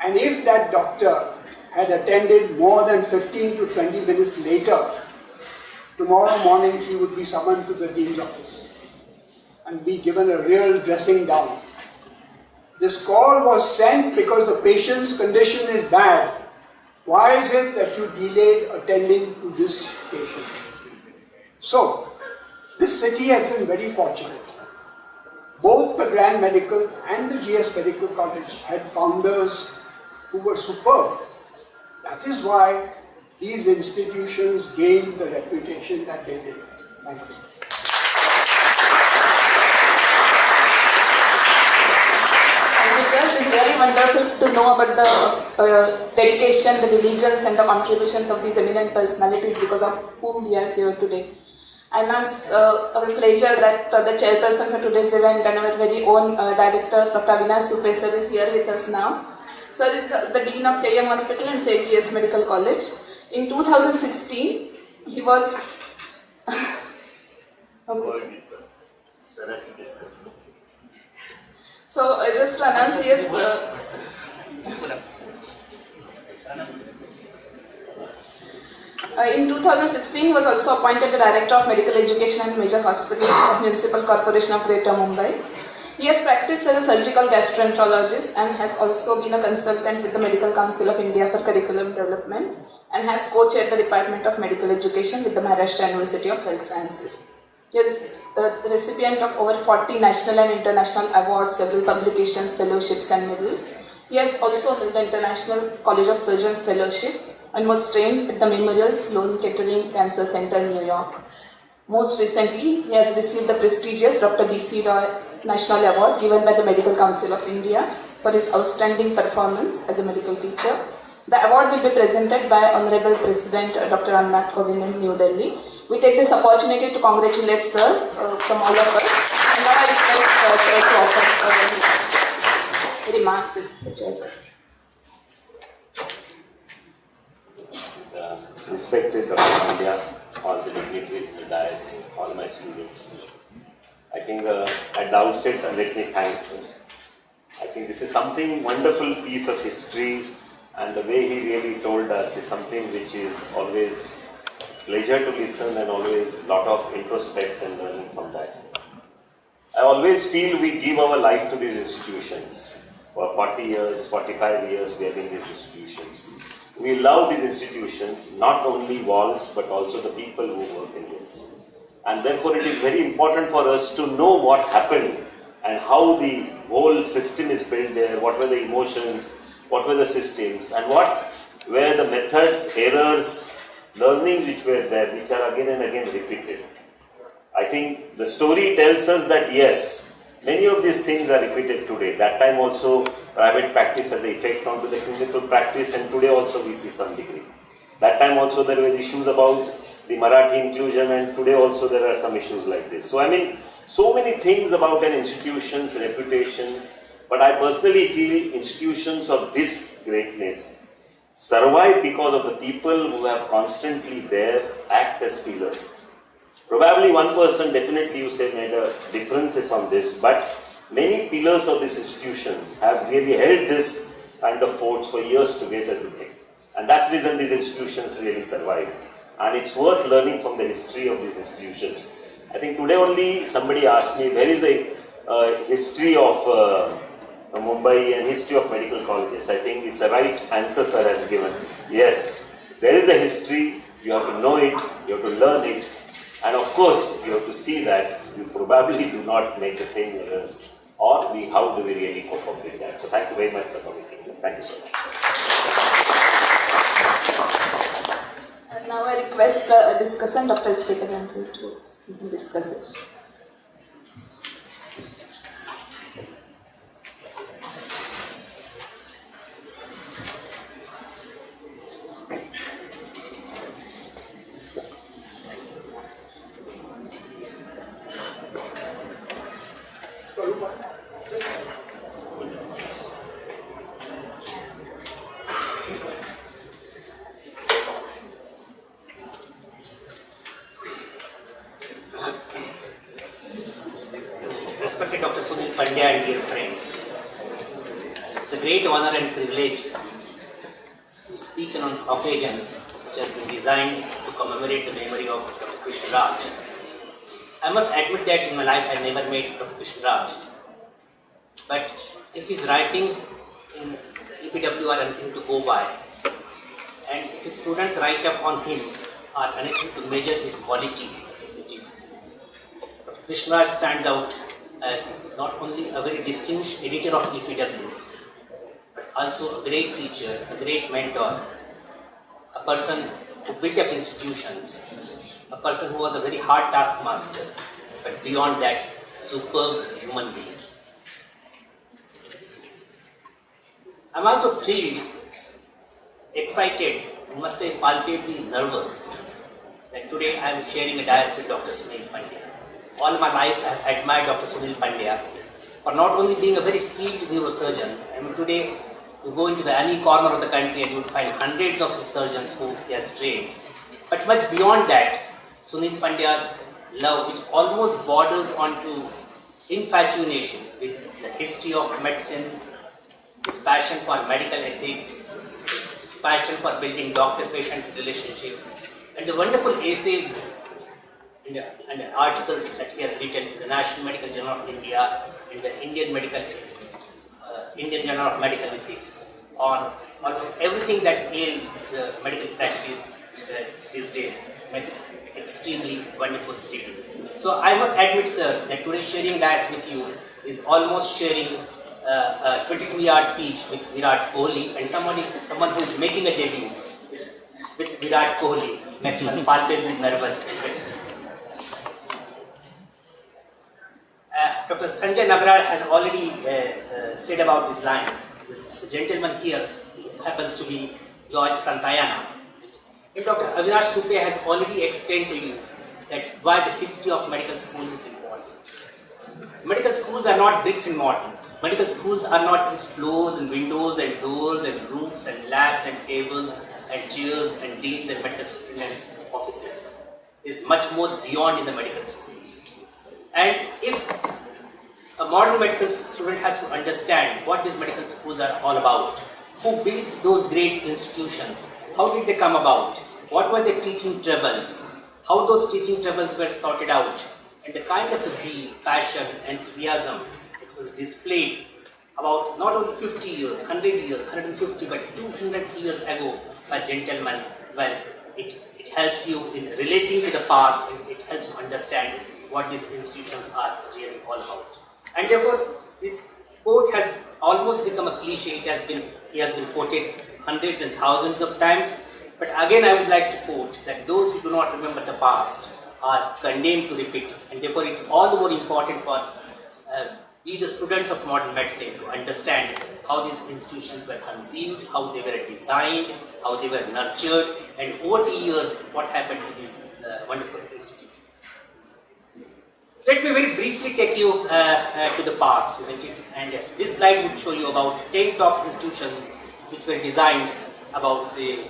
and if that doctor had attended more than 15 to 20 minutes later, tomorrow morning he would be summoned to the dean's office and be given a real dressing down. This call was sent because the patient's condition is bad. Why is it that you delayed attending to this patient? So, This city has been very fortunate. Both the Grand Medical and the G.S.MEDICAL College had founders who were superb. That is why these institutions gained the reputation that they did. Thank you. Thank you, sir. It is really wonderful to know about the dedication, the diligence and the contributions of these eminent personalities because of whom we are here today. And now it's our pleasure that the chairperson for today's event and our very own director, Dr.manu sir, is here with us now. Sir is the Dean of KM Hospital and St. G.S.MEDICAL College. In 2016, he was... So just to announce, yes, in 2016, he was also appointed the Director of Medical Education and Major Hospitals of Municipal Corporation of Greater Mumbai. He has practiced as a surgical gastroenterologist and has also been a consultant with the Medical Council of India for Curriculum Development and has co-chaired the Department of Medical Education with the Maharashtra University of Health Sciences. He is the recipient of over 40 national and international awards, several publications, fellowships and medals. He has also held the International College of Surgeons Fellowship and was trained at the Memorial Sloan Kettering Cancer Center, New York. Most recently, he has received the prestigious Dr. B.C. Roy National Award given by the Medical Council of India for his outstanding performance as a medical teacher. The award will be presented by Honorable President Dr. Ramnath Kovind in New Delhi. We take this opportunity to congratulate Sir from all of us. And now I request Sir to offer remarks with the chairperson. Respected Dr. PANDYA, all the dignitaries in the dais, all my students. I think at the outset, let me thank Sir. I think this is something wonderful piece of history, and the way he really told us is something which is always pleasure to listen and always lot of introspect and learning from that. I always feel we give our life to these institutions. For 40 years, 45 years we have been in these institutions. We love these institutions, not only walls but also the people who work in this. And therefore it is very important for us to know what happened and how the whole system is built there, what were the emotions, what were the systems, and what were the methods, errors, learnings which were there, which are again and again repeated. I think the story tells us that yes, many of these things are repeated today. That time also private practice has an effect onto the clinical practice, and today also we see some degree. That time also there were issues about the Marathi inclusion, and today also there are some issues like this. So I mean, so many things about an institution's reputation, but I personally feel institutions of this greatness survive because of the people who have constantly there act as pillars. Probably one person definitely you say made a difference on this, but many pillars of these institutions have really held this kind of forts for years together today. And that's the reason these institutions really survive. And it's worth learning from the history of these institutions. I think today only somebody asked me, where is the history of Mumbai and history of medical colleges? I think it's a right answer Sir has given. Yes, there is a history, you have to know it, you have to learn it, and of course you have to see that you probably do not make the same errors, or how do we really cope up with that. So thank you very much Sir for making this. Thank you so much. And now I request a discussant, Dr. Jamsetjee, to discuss it. Respected Dr.SUNIL, PANDYA and dear friends, it's a great honor and privilege to speak on an occasion which has been designed to commemorate the memory of Dr. Krishna Raj. I must admit that in my life I never met Dr. Krishna Raj, but if his writings in EPW are anything to go by, and if his students write up on him are anything to measure his quality, Krishna stands out as not only a very distinguished editor of EPW, but also a great teacher, a great mentor, a person who built up institutions, a person who was a very hard taskmaster, but beyond that, superb human being. I'm also thrilled, excited, I must say palpably nervous that today I am sharing a dais with Dr. Sunil Pandya. All my life I have admired Dr. Sunil Pandya for not only being a very skilled neurosurgeon. I mean, today you go into any corner of the country and you will find hundreds of surgeons who he has trained. But much beyond that, Sunil Pandya's love, which almost borders onto infatuation with the history of medicine, his passion for medical ethics, his passion for building doctor-patient relationship, and the wonderful essays and articles that he has written in the National Medical Journal of India, in the Indian Journal of Medical Ethics, on almost everything that ails the medical practice these days, makes extremely wonderful reading. So I must admit, sir, that today sharing dais with you is almost sharing a 22-yard pitch with Virat Kohli, and someone who is making a debut with Virat Kohli makes me palpably nervous. Dr. Sanjay Nagrar has already said about these lines. The gentleman here happens to be George Santayana. If Dr. R.SUPE has already explained to you that why the history of medical schools is important. Medical schools are not bricks and mortars. Medical schools are not just floors and windows and doors and roofs and labs and tables and chairs and deans and medical students' offices. There is much more beyond in the medical schools. And if a modern medical student has to understand what these medical schools are all about, who built those great institutions, how did they come about, what were the teaching troubles, how those teaching troubles were sorted out, and the kind of zeal, passion, enthusiasm that was displayed about not only 50 years, 100 years, 150, but 200 years ago by gentlemen, well, it helps you in relating to the past, and it helps you understand what these institutions are really all about. And therefore, this quote has almost become a cliche. He has been quoted hundreds and thousands of times. But again, I would like to quote that those who do not remember the past are condemned to repeat it. And therefore, it's all the more important for we, the students of modern medicine, to understand how these institutions were conceived, how they were designed, how they were nurtured, and over the years, what happened to these wonderful institutions. Let me very briefly take you to the past, isn't it? And this slide would show you about 10 top institutions which were designed about, say,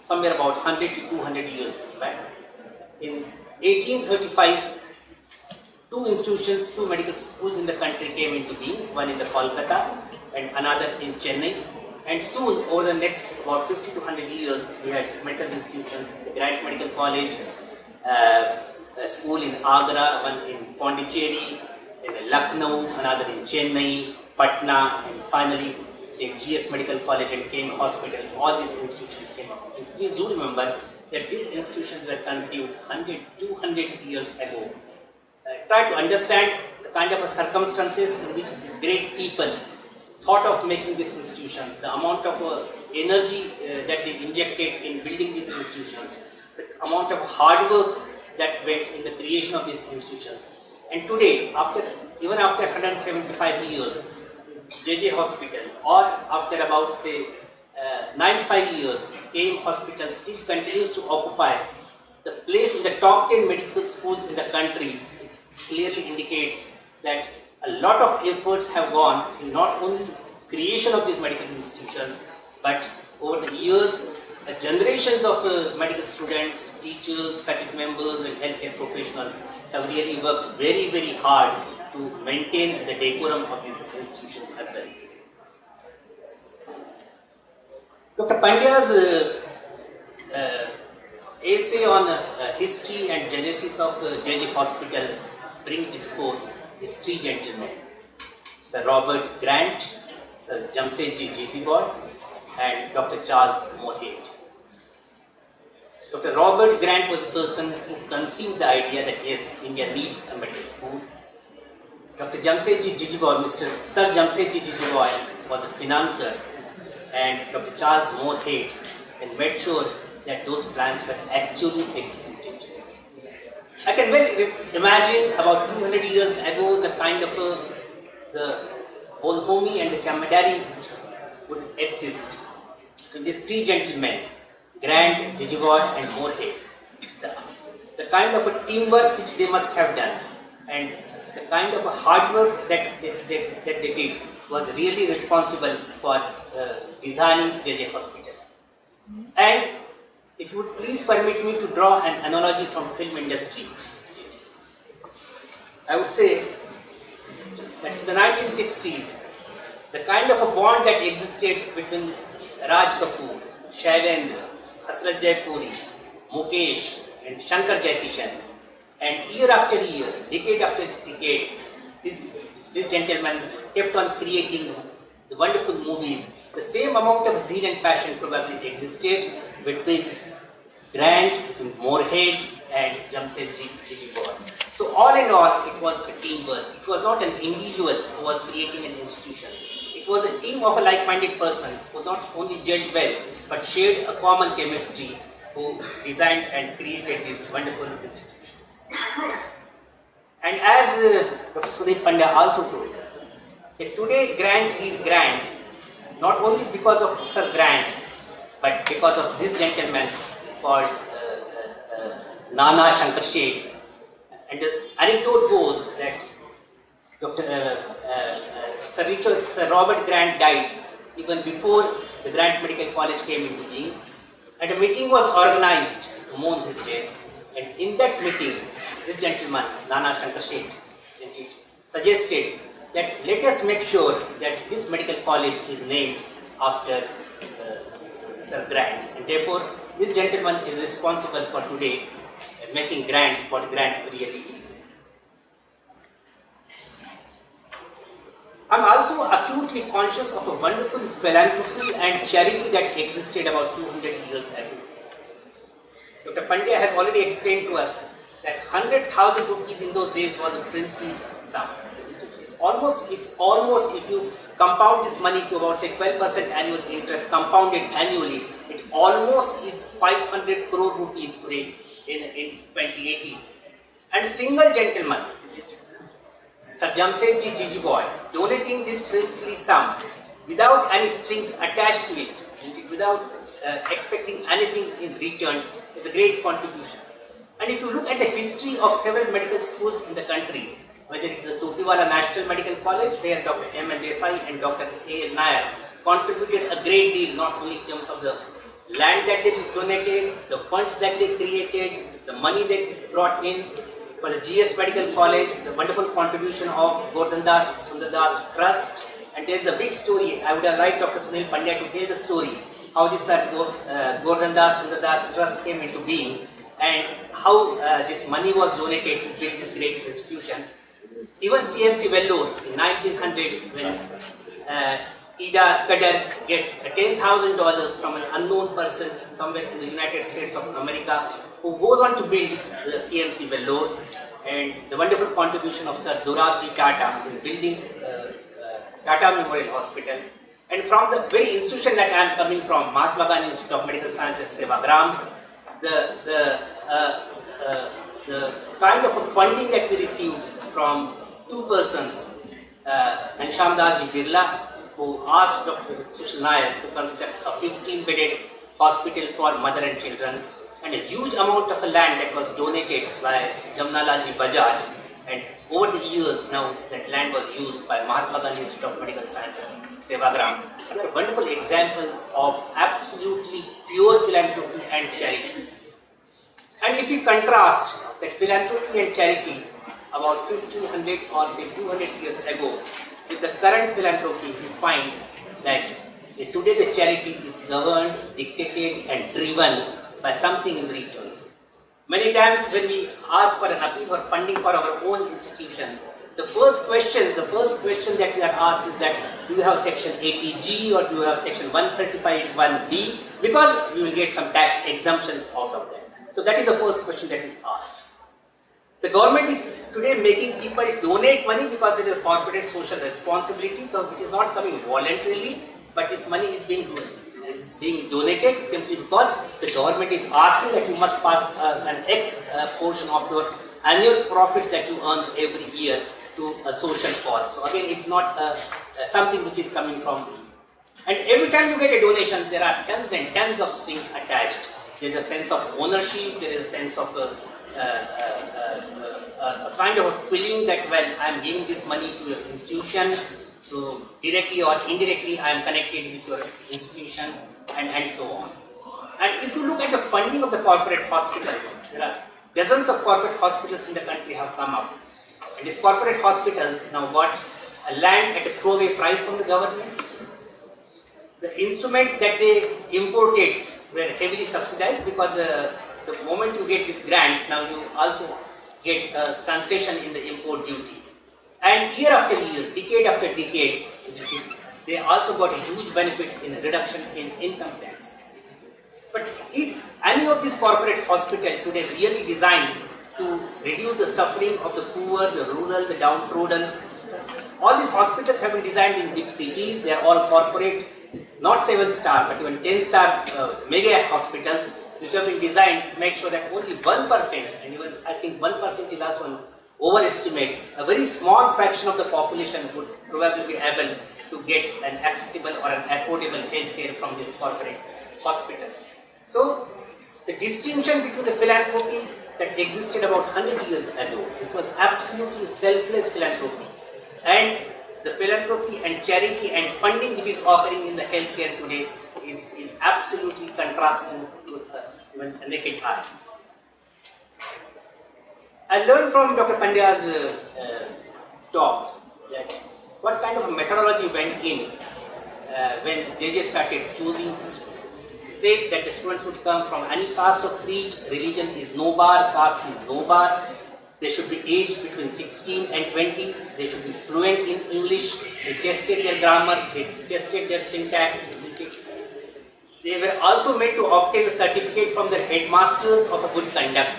somewhere about 100 to 200 years back. In 1835, two medical schools in the country came into being, one in the Kolkata and another in Chennai. And soon, over the next about 50 to 100 years, we had medical institutions, the Grant Medical College, a school in Agra, one in Pondicherry, in Lucknow, another in Chennai, Patna, and finally St. G.S.MEDICAL College and King Hospital. All these institutions came up. And please do remember that these institutions were conceived 100, 200 years ago. Try to understand the kind of circumstances in which these great people thought of making these institutions, the amount of energy that they injected in building these institutions, the amount of hard work that went in the creation of these institutions. And today, even after 175 years, JJ Hospital, or after about, say, 95 years, AIM Hospital still continues to occupy the place in the top 10 medical schools in the country. Clearly indicates that a lot of efforts have gone in not only creation of these medical institutions, but over the years, generations of medical students, teachers, faculty members, and healthcare professionals have really worked very, very hard to maintain the decorum of these institutions as well. Dr. Pandya's essay on history and genesis of JJ Hospital brings it forth these three gentlemen, Sir Robert Grant, Sir Jamsetjee Jejeebhoy, and Dr. Charles Moorhead. Dr. Robert Grant was the person who conceived the idea that yes, India needs a medical school. Dr. Jamsetjee Jejeebhoy, Mr. Sir Jamsetjee Jejeebhoy was a financier, and Dr. Charles Moorhead and made sure that those plans were actually executed. I can well imagine about 200 years ago the kind of the bonhomie and the camaraderie would exist. These three gentlemen, Grant, Jejeebhoy and Moorhead, the kind of a teamwork which they must have done and the kind of a hard work that they did was really responsible for designing JJ Hospital. And if you would please permit me to draw an analogy from film industry, I would say that in the 1960s, the kind of a bond that existed between Raj Kapoor, Shailendra, Hasrat Jaipuri, Mukesh and Shankar Jaikishan, and year after year, decade after decade, this gentleman kept on creating the wonderful movies. The same amount of zeal and passion probably existed between Grant, Moorhead and Jamsetjee Jejeebhoy. So all in all, it was a teamwork. It was not an individual who was creating an institution. It was a team of a like-minded person who not only gelled well, but shared a common chemistry, who designed and created these wonderful institutions. And as Dr. Sunil Pandya also told us, that today Grant is grand, not only because of Sir Grant, but because of this gentleman called Nana Shankar Sheth. And the anecdote goes that Sir Robert Grant died even before the Grant Medical College came into being, and a meeting was organized to mourn his death. And in that meeting, this gentleman, Nana Shankar Sheth, suggested that let us make sure that this medical college is named after Sir Grant. And therefore, this gentleman is responsible for today making Grant what Grant really is. I am also acutely conscious of a wonderful philanthropy and charity that existed about 200 years ago. Dr. Pandya has already explained to us that 100,000 rupees in those days was a princely sum. It's almost, if you compound this money to about say 12% annual interest compounded annually, it almost is 500 crore rupees today in 2018. And a single gentleman, Sir Jamsetjee Jejeebhoy, donating this princely sum without any strings attached to it, without expecting anything in return, is a great contribution. And if you look at the history of several medical schools in the country, whether it is the Topiwala National Medical College, where Dr. M.L. and Dr. A.L. Nair contributed a great deal, not only in terms of the land that they donated, the funds that they created, the money they brought in. For the G.S.MEDICAL College, the wonderful contribution of Gorandas Sundardas Trust. And there is a big story. I would have liked Dr. Sunil Pandya to tell the story, how this Gorandas Sundardas Trust came into being and how this money was donated to build this great institution. Even CMC Vellore in 1900, when Ida Scudder gets $10,000 from an unknown person somewhere in the United States of America, who goes on to build the CMC Vellore, and the wonderful contribution of Sir Dorabji Tata in building Tata Memorial Hospital. And from the very institution that I am coming from, Mahatma Gandhi Institute of Medical Sciences, Sevagram, the kind of a funding that we received from two persons, Ghanshyam Das Ji Birla, who asked Dr. Sushil Nair to construct a 15-bedded hospital for mother and children, and a huge amount of land that was donated by Jamnalal Ji Bajaj. And over the years now, that land was used by Mahatma Gandhi Institute of Medical Sciences, Sevagram. There are wonderful examples of absolutely pure philanthropy and charity. And if we contrast that philanthropy and charity about 1500 or say 200 years ago with the current philanthropy, we find that today the charity is governed, dictated and driven by something in return. Many times when we ask for an appeal for funding for our own institution, the first question that we are asked is that, do you have section 80G or do you have section 135(1)B? Because you will get some tax exemptions out of that. So that is the first question that is asked. The government is today making people donate money because there is a corporate social responsibility, so it is not coming voluntarily, but this money is being donated simply because the government is asking that you must pass an X portion of your annual profits that you earn every year to a social cause. So again, it's not something which is coming from you. And every time you get a donation, there are tons and tons of strings attached. There is a sense of ownership, there is a sense of a kind of a feeling that, well, I am giving this money to your institution, so directly or indirectly I am connected with your institution, and so on. And if you look at the funding of the corporate hospitals, there are dozens of corporate hospitals in the country have come up. And these corporate hospitals now got a land at a throwaway price from the government. The instrument that they imported were heavily subsidized because the moment you get these grants, now you also get a concession in the import duty. And year after year, decade after decade, they also got huge benefits in reduction in income tax. But is any of these corporate hospitals today really designed to reduce the suffering of the poor, the rural, the downtrodden? All these hospitals have been designed in big cities. They are all corporate, not 7-star, but even 10-star mega hospitals, which have been designed to make sure that only 1%, and even I think 1% is also an overestimate, a very small fraction of the population would probably be able to get an accessible or an affordable health care from these corporate hospitals. So, the distinction between the philanthropy that existed about 100 years ago, it was absolutely selfless philanthropy, and the philanthropy and charity and funding which is occurring in the healthcare today is absolutely contrasting to even a naked eye. I learned from Dr. Pandya's talk that what kind of a methodology went in when JJ started choosing students. He said that the students would come from any caste or creed, religion is no bar, caste is no bar. They should be aged between 16 and 20. They should be fluent in English. They tested their grammar. They tested their syntax. They were also made to obtain a certificate from their headmasters of a good conduct.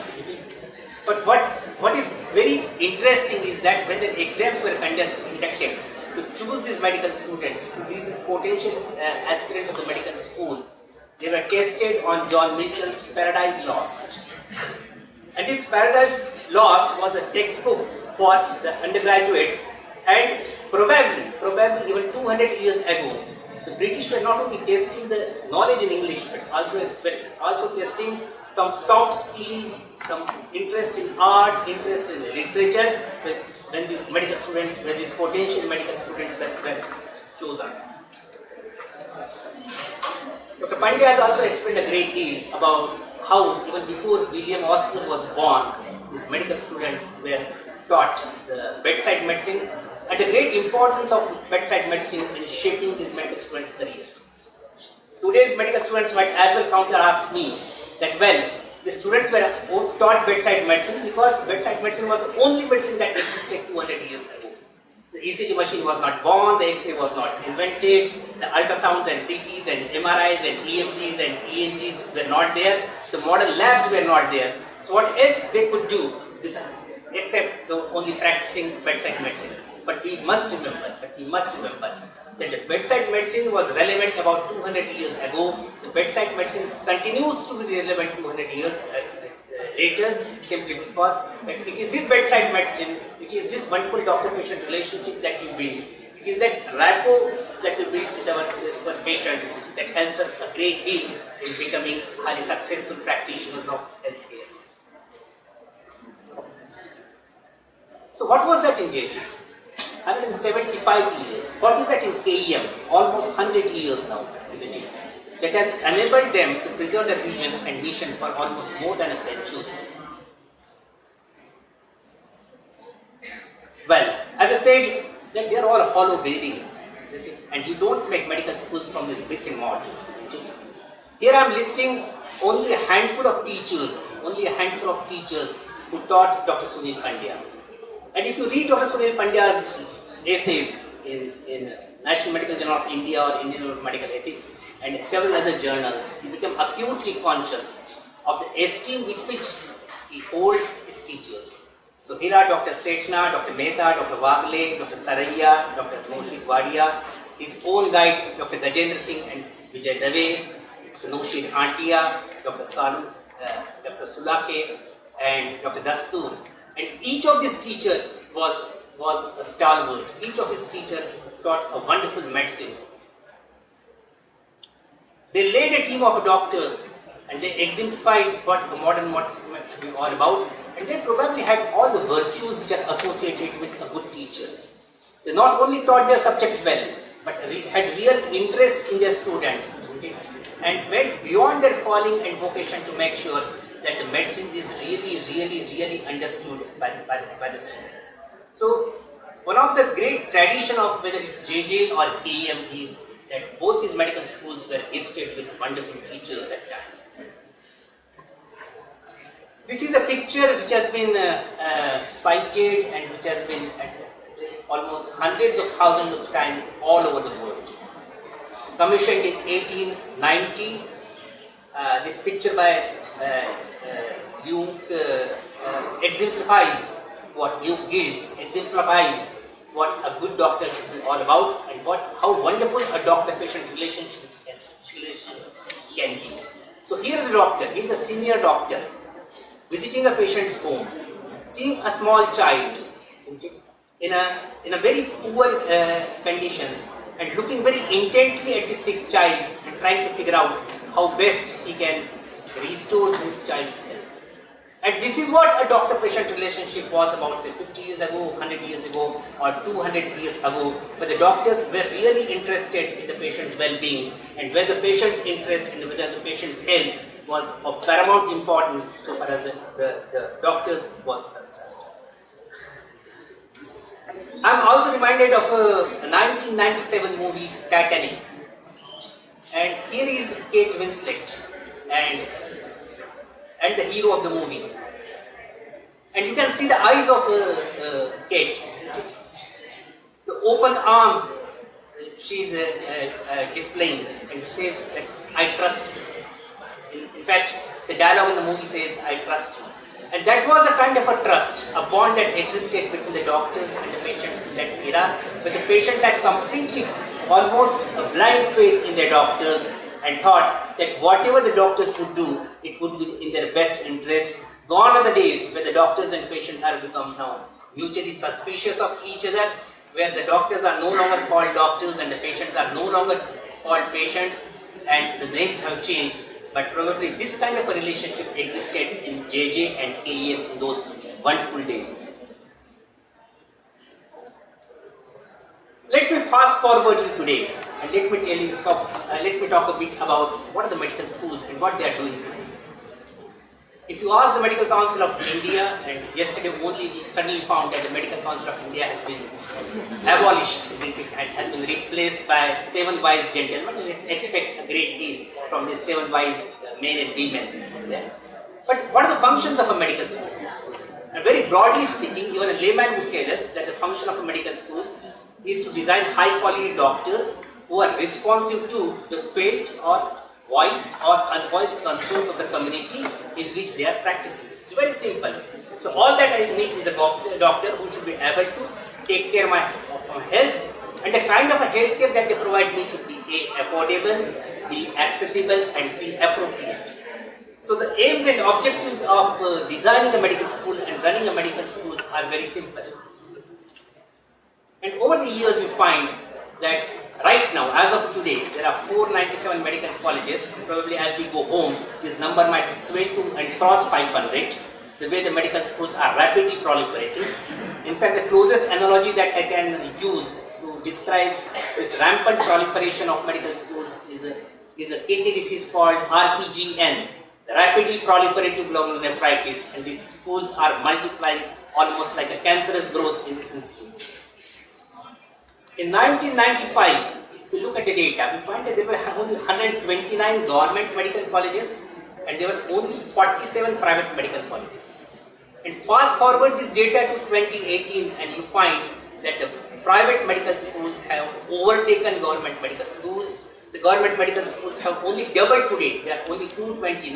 But what is very interesting is that when the exams were conducted to choose these medical students, these potential aspirants of the medical school, they were tested on John Milton's Paradise Lost. And this Paradise Lost was a textbook for the undergraduates, and probably even 200 years ago, the British were not only testing the knowledge in English, but also testing some soft skills, some interest in art, interest in literature, when these medical students, when these potential medical students were chosen. Dr. Pandya has also explained a great deal about how even before William Osler was born, these medical students were taught the bedside medicine and the great importance of bedside medicine in shaping these medical students' career. Today's medical students might as well counter ask me that, well, the students were taught bedside medicine because bedside medicine was the only medicine that existed 200 years ago. The ECG machine was not born, the X-ray was not invented, the ultrasounds and CTs and MRIs and EMGs and ENGs were not there, the modern labs were not there. So what else they could do except only practicing bedside medicine? But we must remember that the bedside medicine was relevant about 200 years ago. The bedside medicine continues to be relevant 200 years later, simply because it is this bedside medicine, it is this wonderful doctor-patient relationship that we build, it is that rapport that we build with our patients that helps us a great deal in becoming highly successful practitioners of healthcare. So what was that in JJ? 175 years. What is that in KEM? Almost 100 years now, isn't it? That has enabled them to preserve their vision and mission for almost more than a century. Well, as I said, that they are all hollow buildings, isn't it? And you don't make medical schools from this brick and mortar, isn't it? Here I am listing only a handful of teachers who taught Dr. Sunil Pandya. And if you read Dr. Sunil Pandya's essays in National Medical Journal of India or Indian Medical Ethics and several other journals, you become acutely conscious of the esteem with which he holds his teachers. So here are Dr. Sethna, Dr. Mehta, Dr. Wagle, Dr. Saraiya, Dr. Noshid Wadia, his own guide, Dr. Gajendra Singh and Vijay Dave, Dr. Noshid Antia, Dr. Salu, Dr. Sulake, and Dr. Dastur. And each of these teachers was a stalwart. Each of his teachers taught a wonderful medicine. They laid a team of doctors and they exemplified what a modern medicine should be all about, and they probably had all the virtues which are associated with a good teacher. They not only taught their subjects well, but had real interest in their students, and went beyond their calling and vocation to make sure that the medicine is really understood by the students. So one of the great tradition of whether it's JJ or KEM is that both these medical schools were gifted with wonderful teachers that time. This is a picture which has been cited and which has been almost hundreds of thousands of times all over the world. Commissioned in 1890. This picture by Luke exemplifies what Luke Gills exemplifies what a good doctor should be all about and how wonderful a doctor-patient relationship can be. So here is a doctor, he is a senior doctor visiting a patient's home, seeing a small child in a very poor conditions and looking very intently at the sick child and trying to figure out how best he can restore his child's health. And this is what a doctor-patient relationship was about, say 50 years ago, 100 years ago, or 200 years ago, where the doctors were really interested in the patient's well-being and where the patient's interest and whether the patient's health was of paramount importance so far as the doctors was concerned. I'm also reminded of a 1997 movie, Titanic. And here is Kate Winslet and the hero of the movie. And you can see the eyes of Kate. The open arms she's displaying and says that I trust you. In fact, the dialogue in the movie says, I trust you. And that was a kind of a trust, a bond that existed between the doctors and the patients in that era, where the patients had completely, almost a blind faith in their doctors and thought that whatever the doctors would do, it would be in their best interest. Gone are the days where the doctors and patients have become now mutually suspicious of each other, where the doctors are no longer called doctors and the patients are no longer called patients, and the names have changed. But probably this kind of a relationship existed in JJ and KEM in those wonderful days. Let me fast forward you today and let me talk a bit about what are the medical schools and what they are doing today. If you ask the Medical Council of India, and yesterday only we suddenly found that the Medical Council of India has been abolished, isn't it, and has been replaced by 7 wise gentlemen, and let's expect a great deal from these 7 wise men and women there. But what are the functions of a medical school? And very broadly speaking, even a layman would tell us that the function of a medical school is to design high quality doctors who are responsive to the felt or voiced or unvoiced concerns of the community in which they are practicing. It's very simple. So all that I need is a doctor who should be able to take care of my health, and the kind of a health care that they provide me should be A, affordable, B, accessible, and C, appropriate. So the aims and objectives of designing a medical school and running a medical school are very simple. And over the years we find that right now, as of today, there are 497 medical colleges. Probably as we go home, this number might swell to and cross 500, the way the medical schools are rapidly proliferating. In fact, the closest analogy that I can use to describe this rampant proliferation of medical schools is a kidney disease called RPGN, rapidly proliferative glomerular nephritis, and these schools are multiplying almost like a cancerous growth in this institute. In 1995, if we look at the data, we find that there were only 129 government medical colleges and there were only 47 private medical colleges. And fast forward this data to 2018 and you find that the private medical schools have overtaken government medical schools. The government medical schools have only doubled today, they are only 229,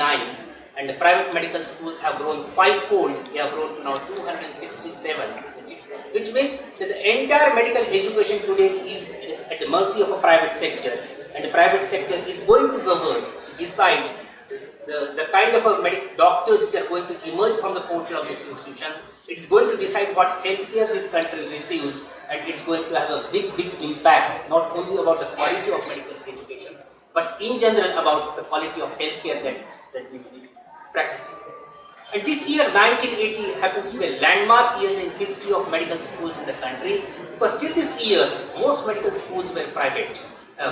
and the private medical schools have grown fivefold. They have grown to now 267, which means that the entire medical education today is at the mercy of a private sector, and the private sector is going to govern, decide the kind of doctors which are going to emerge from the portal of this institution. It's going to decide what healthcare this country receives, and it's going to have a big impact, not only about the quality of medical education, but in general about the quality of healthcare that we will be practicing. And this year, 1980, happens to be a landmark year in the history of medical schools in the country, because till this year, most medical schools were private,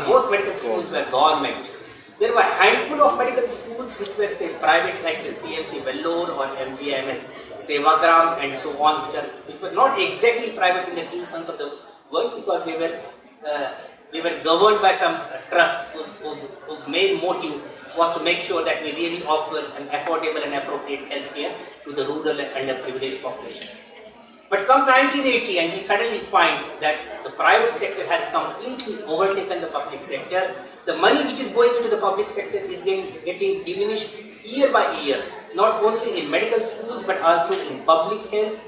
most medical schools were government. There were a handful of medical schools which were, say, private, like say CMC Vellore or MVMS Sevagram and so on, which were not exactly private in the true sense of the word, because they were governed by some trust whose main motive was to make sure that we really offer an affordable and appropriate healthcare to the rural and underprivileged population. But come 1980, and we suddenly find that the private sector has completely overtaken the public sector. The money which is going into the public sector is getting diminished year by year, not only in medical schools but also in public health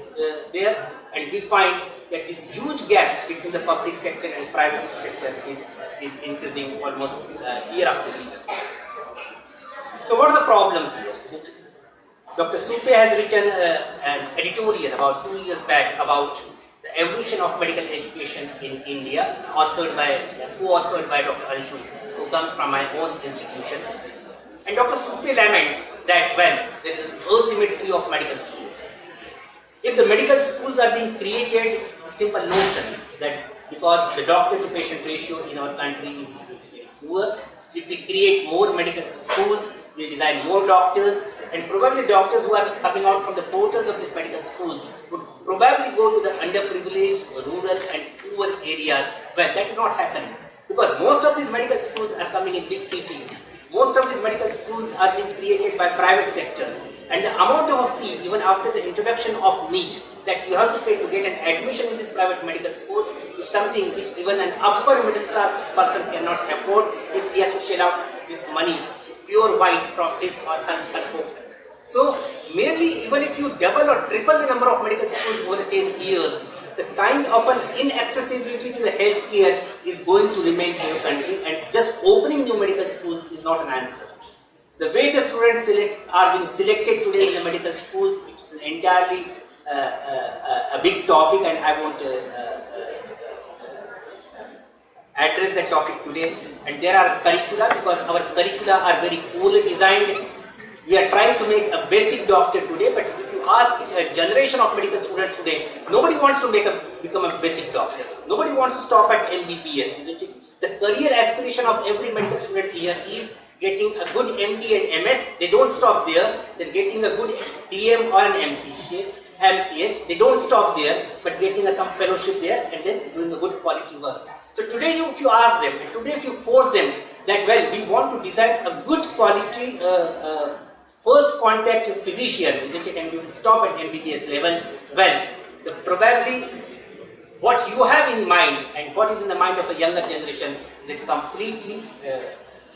there. And we find that this huge gap between the public sector and private sector is increasing almost year after year. So what are the problems here? Dr.SUPE has written an editorial about 2 years back about the evolution of medical education in India, co-authored by Dr. Anshu, who comes from my own institution. And Dr. SUPE laments that, well, there is an asymmetry of medical schools. If the medical schools are being created, the simple notion that because the doctor-to-patient ratio in our country is very poor, if we create more medical schools, we'll design more doctors, and probably doctors who are coming out from the portals of these medical schools would probably go to the underprivileged, rural and poor areas. Well, that is not happening, because most of these medical schools are coming in big cities. Most of these medical schools are being created by private sector, and the amount of a fee, even after the introduction of NEET, that you have to pay to get an admission in these private medical schools is something which even an upper middle class person cannot afford if he has to shell out this money pure white from his or her pocket. So merely even if you double or triple the number of medical schools over the 10 years, the kind of an inaccessibility to the healthcare is going to remain in the country, and just opening new medical schools is not an answer. The way the students are being selected today in the medical schools, it is an entirely a big topic, and I won't address that topic today. And there are curricula, because our curricula are very poorly designed. We are trying to make a basic doctor today, but if you ask a generation of medical students today, nobody wants to become a basic doctor. Nobody wants to stop at MBBS, isn't it? The career aspiration of every medical student here is getting a good MD and MS. They don't stop there. Then getting a good DM or an MCH. They don't stop there, but getting some fellowship there and then doing a good quality work. So today, if you ask them, and today if you force them that, well, we want to design a good quality first contact physician, isn't it, and you will stop at MBBS level, well, probably what you have in mind and what is in the mind of a younger generation is a completely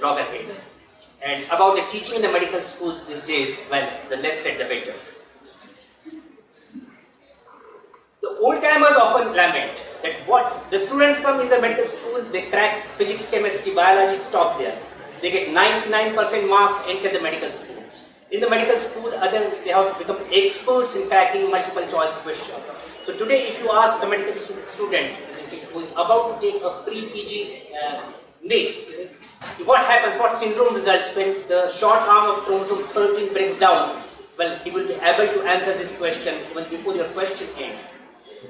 loggerheads. And about the teaching in the medical schools these days, well, the less said the better. The old-timers often lament that what the students come in the medical school, they crack physics, chemistry, biology, stop there. They get 99% marks, enter the medical school. In the medical school, they have become experts in cracking multiple choice questions. So today, if you ask a medical student, isn't it, who is about to take a pre-PG NEET, isn't it, what happens, what syndrome results when the short arm of chromosome 13 breaks down? Well, he will be able to answer this question even before your question ends.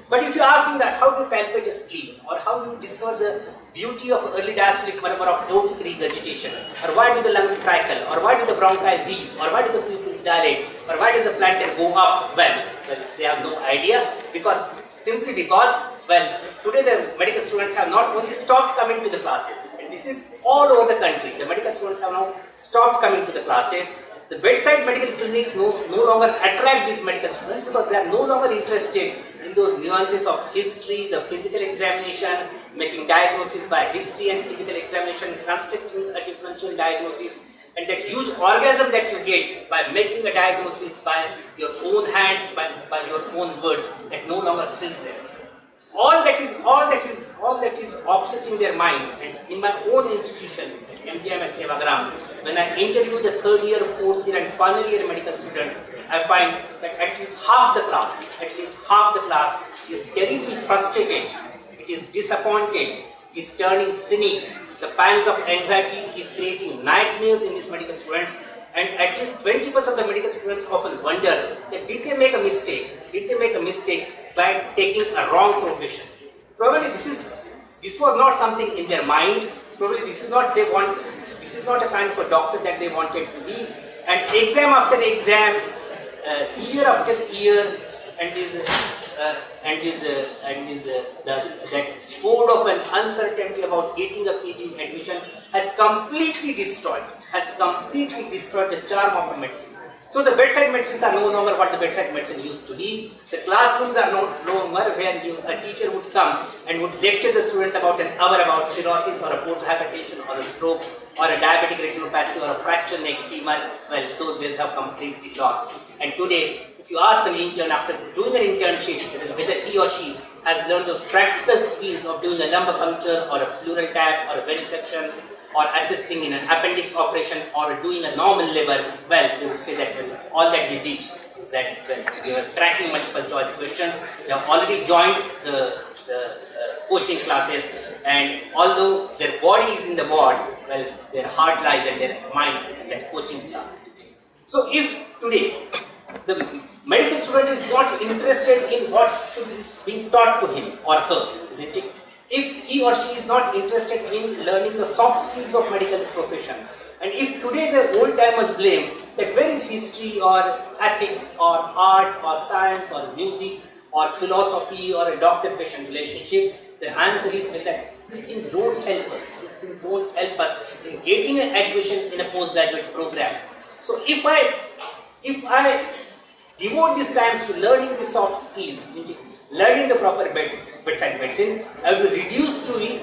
But if you ask him that, how do you palpate a spleen, or how do you discover the beauty of early diastolic murmur of aortic regurgitation, or why do the lungs crackle, or why do the bronchi wheeze, or why do the pupils dilate, or why does the plantar go up? Well, they have no idea, simply because, well, today the medical students have not only stopped coming to the classes, and this is all over the country. The medical students have now stopped coming to the classes. The bedside medical clinics no longer attract these medical students because they are no longer interested in those nuances of history, the physical examination, making diagnosis by history and physical examination, constructing a differential diagnosis. And that huge orgasm that you get by making a diagnosis by your own hands, by your own words, that no longer thrills them. All that is obsessing their mind. And in my own institution, MGMS Sevagram, when I interview the third year, fourth year, and final year medical students, I find that at least half the class is terribly frustrated. It is disappointed. It is turning cynic. The pangs of anxiety is creating nightmares in these medical students. And at least 20% of the medical students often wonder that did they make a mistake? Did they make a mistake by taking a wrong profession? Probably this was not something in their mind. Probably this is not they want. This is not a kind of a doctor that they wanted to be. And exam after exam, year after year, that sword of an uncertainty about getting a PG admission has completely destroyed the charm of a medicine. So the bedside medicines are no longer what the bedside medicine used to be. The classrooms are no longer where a teacher would come and would lecture the students about an hour about cirrhosis or a portal hypertension or a stroke or a diabetic retinopathy or a fractured neck femur. Well, those days have completely lost. And today, if you ask an intern after doing an internship whether he or she has learned those practical skills of doing a lumbar puncture or a pleural tap or a venesection or assisting in an appendix operation or doing a normal labor, well, they would say that all that they did is that they were tracking multiple choice questions. They have already joined the coaching classes, and although their body is in the ward, well, their heart lies and their mind is in that coaching classes. So if today the medical student is not interested in what should be being taught to him or her, isn't it? If he or she is not interested in learning the soft skills of medical profession, and if today the old timers blame that where is history or ethics or art or science or music or philosophy or a doctor-patient relationship, the answer is that these things don't help us. These things don't help us in getting an admission in a postgraduate program. So if I devote these times to learning the soft skills, learning the proper bedside medicine, I will reduce to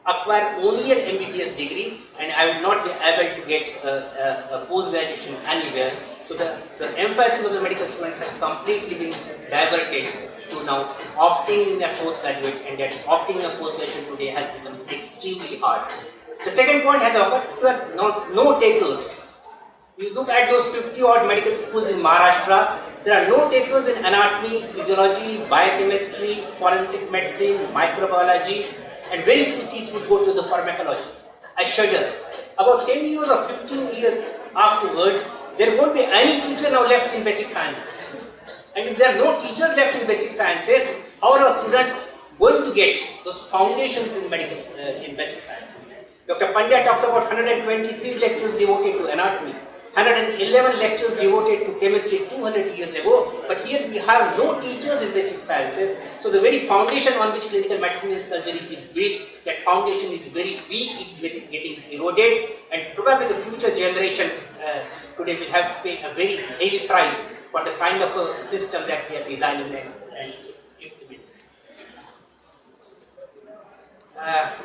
acquire only an MBBS degree, and I will not be able to get a post-graduation anywhere. So the emphasis of the medical students has completely been diverted to now opting in their postgraduate, and that opting in a post-graduation today has become extremely hard. The second point has occurred to no takers. You look at those 50-odd medical schools in Maharashtra, there are no takers in anatomy, physiology, biochemistry, forensic medicine, microbiology, and very few seats would go to the pharmacology. I shudder. About 10 years or 15 years afterwards, there won't be any teacher now left in basic sciences. And if there are no teachers left in basic sciences, how are our students going to get those foundations in basic sciences? Dr. Pandya talks about 123 lectures devoted to anatomy, 111 lectures devoted to chemistry 200 years ago, but here we have no teachers in basic sciences. So the very foundation on which clinical medicine and surgery is built, that foundation is very weak, it's getting eroded, and probably the future generation today will have to pay a very heavy price for the kind of a system that we are designing and implementing.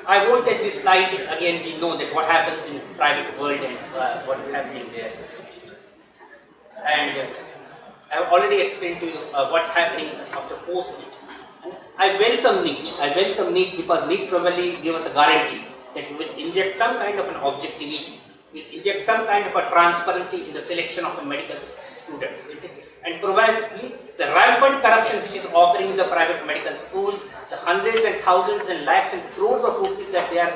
I won't take this slide again. We know that what happens in private world and what is happening there. And I have already explained to you what's happening after post-NEET. I welcome NEET. I welcome NEET because NEET probably gives us a guarantee that we will inject some kind of an objectivity. We will inject some kind of a transparency in the selection of the medical students. And probably the rampant corruption which is occurring in the private medical schools, the hundreds and thousands and lakhs and crores of rupees that they are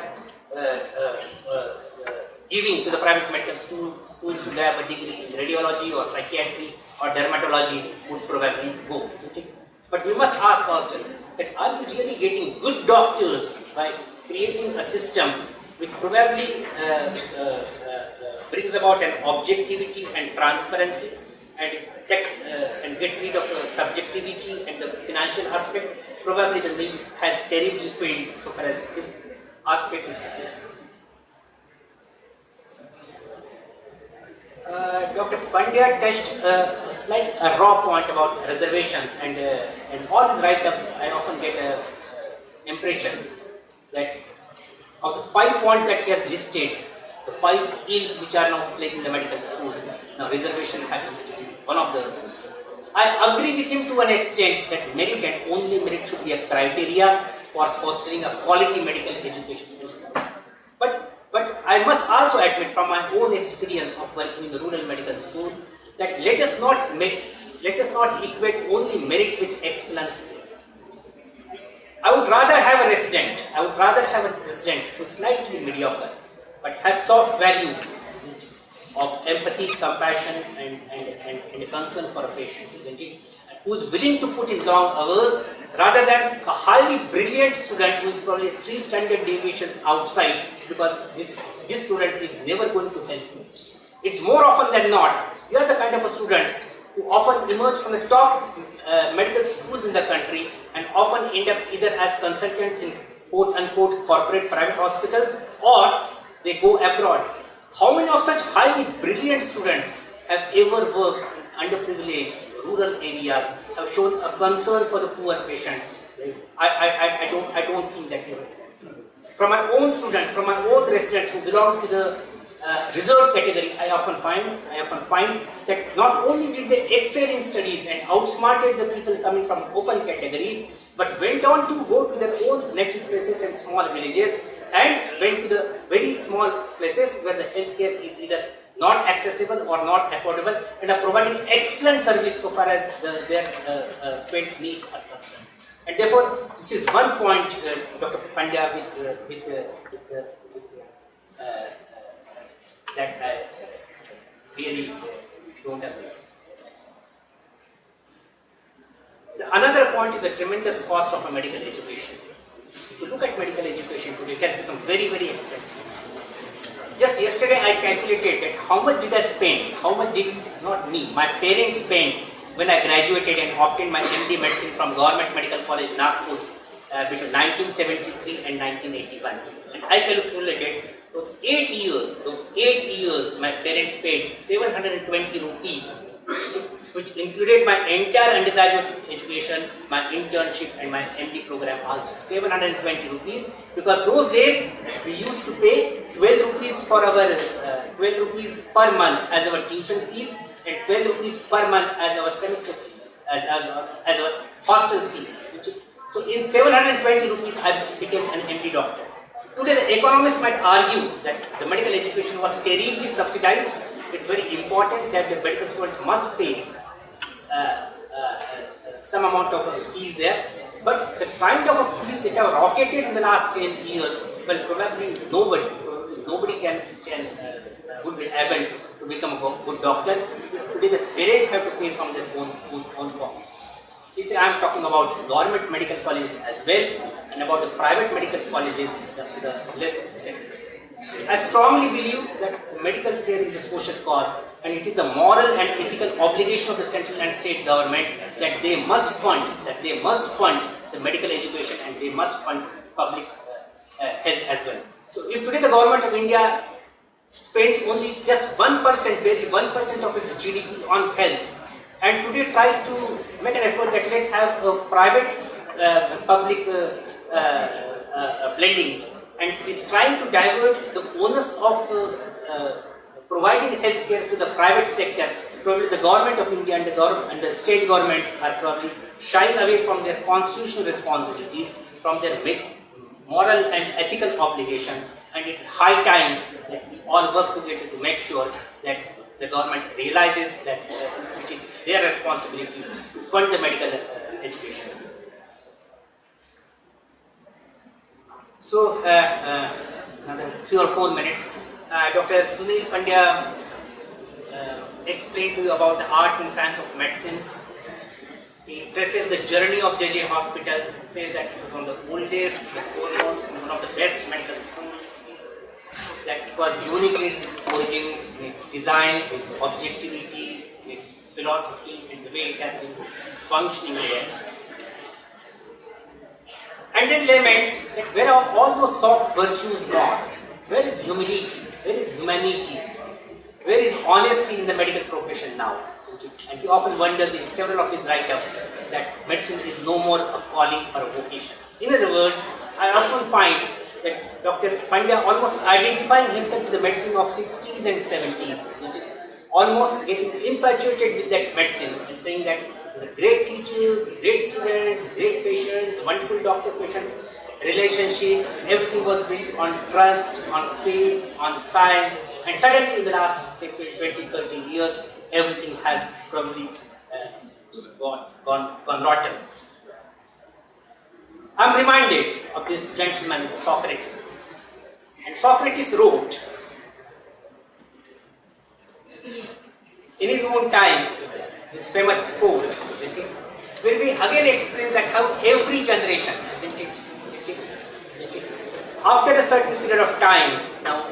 giving to the private medical schools to have a degree in radiology or psychiatry or dermatology would probably go, isn't it? But we must ask ourselves that are we really getting good doctors by creating a system which probably brings about an objectivity and transparency and gets rid of the subjectivity and the financial aspect? Probably the NEET has terribly failed so far as this aspect is concerned. Dr. Pandya touched a raw point about reservations, and all these write-ups I often get an impression that of the 5 points that he has listed, the 5 ills which are now plaguing the medical schools. Now reservation happens to be one of those. I agree with him to an extent that merit and only merit should be a criteria for fostering a quality medical education in schools. But I must also admit from my own experience of working in the rural medical school that let us not equate only merit with excellence. I would rather have a resident who is slightly mediocre but has soft values, isn't it, of empathy, compassion and a concern for a patient, isn't it? And who is willing to put in long hours rather than a highly brilliant student who is probably 3 standard deviations outside because this student is never going to help me. It's more often than not, they are the kind of students who often emerge from the top medical schools in the country and often end up either as consultants in quote-unquote corporate private hospitals or they go abroad. How many of such highly brilliant students have ever worked in underprivileged rural areas, have shown a concern for the poor patients? I don't think that ever exists. From my own students, from my own residents who belong to the reserved category, I often find that not only did they excel in studies and outsmarted the people coming from open categories, but went on to go to their own native places and small villages and went to the very small places where the healthcare is either not accessible or not affordable and are providing excellent service so far as their felt needs are concerned. And therefore, this is one point, Dr. Pandya, that I really don't agree. Another point is the tremendous cost of a medical education. If you look at medical education today, it has become very, very expensive. Just yesterday I calculated that how much did I spend, how much did, not me, my parents spent when I graduated and obtained my MD medicine from Government Medical College, Nagpur between 1973 and 1981. And I calculated those 8 years my parents paid 720 rupees, which included my entire undergraduate education, my internship and my MD program also. 720 rupees, because those days we used to pay 12 rupees for our 12 rupees per month as our tuition fees and 12 rupees per month as our semester fees, as our hostel fees. So in 720 rupees I became an MD doctor. Today the economists might argue that the medical education was terribly subsidized. It's very important that the medical students must pay some amount of fees there, but the kind of fees that have rocketed in the last 10 years, well, probably nobody would be able to become a good doctor. Today the parents have to pay from their own pockets. This I am talking about government medical colleges as well and about the private medical colleges, the less sector. I strongly believe that medical care is a social cause and it is a moral and ethical obligation of the central and state government that they must fund the medical education and they must fund public health as well. So if today the government of India spends only just 1%, barely 1% of its GDP on health, and today tries to make an effort that let's have a private public blending, and is trying to divert the onus of providing health care to the private sector, probably the government of India and the state governments are probably shying away from their constitutional responsibilities, from their moral and ethical obligations, and it's high time that we all work together to make sure that the government realizes that it is their responsibility to fund the medical education. So, another 3 or 4 minutes. Dr. Sunil Pandya explained to you about the art and science of medicine. He traces the journey of JJ Hospital, says that it was one of the oldest, the foremost, and one of the best medical schools, that it was unique in its origin, in its design, its objectivity, its philosophy, and the way it has been functioning there. And then laments that where are all those soft virtues gone? Where is humility? Where is humanity? Where is honesty in the medical profession now? And he often wonders in several of his write-ups that medicine is no more a calling or a vocation. In other words, I often find that Dr. Pandya almost identifying himself with the medicine of 60s and 70s, isn't it? Almost getting infatuated with that medicine and saying that the great teachers, great students, great patients, wonderful doctor-patient relationship, everything was built on trust, on faith, on science, and suddenly in the last say 20, 30 years, everything has probably gone rotten. I am reminded of this gentleman Socrates, and Socrates wrote in his own time this famous quote, isn't it? Where we again experience that how every generation, isn't it? After a certain period of time, now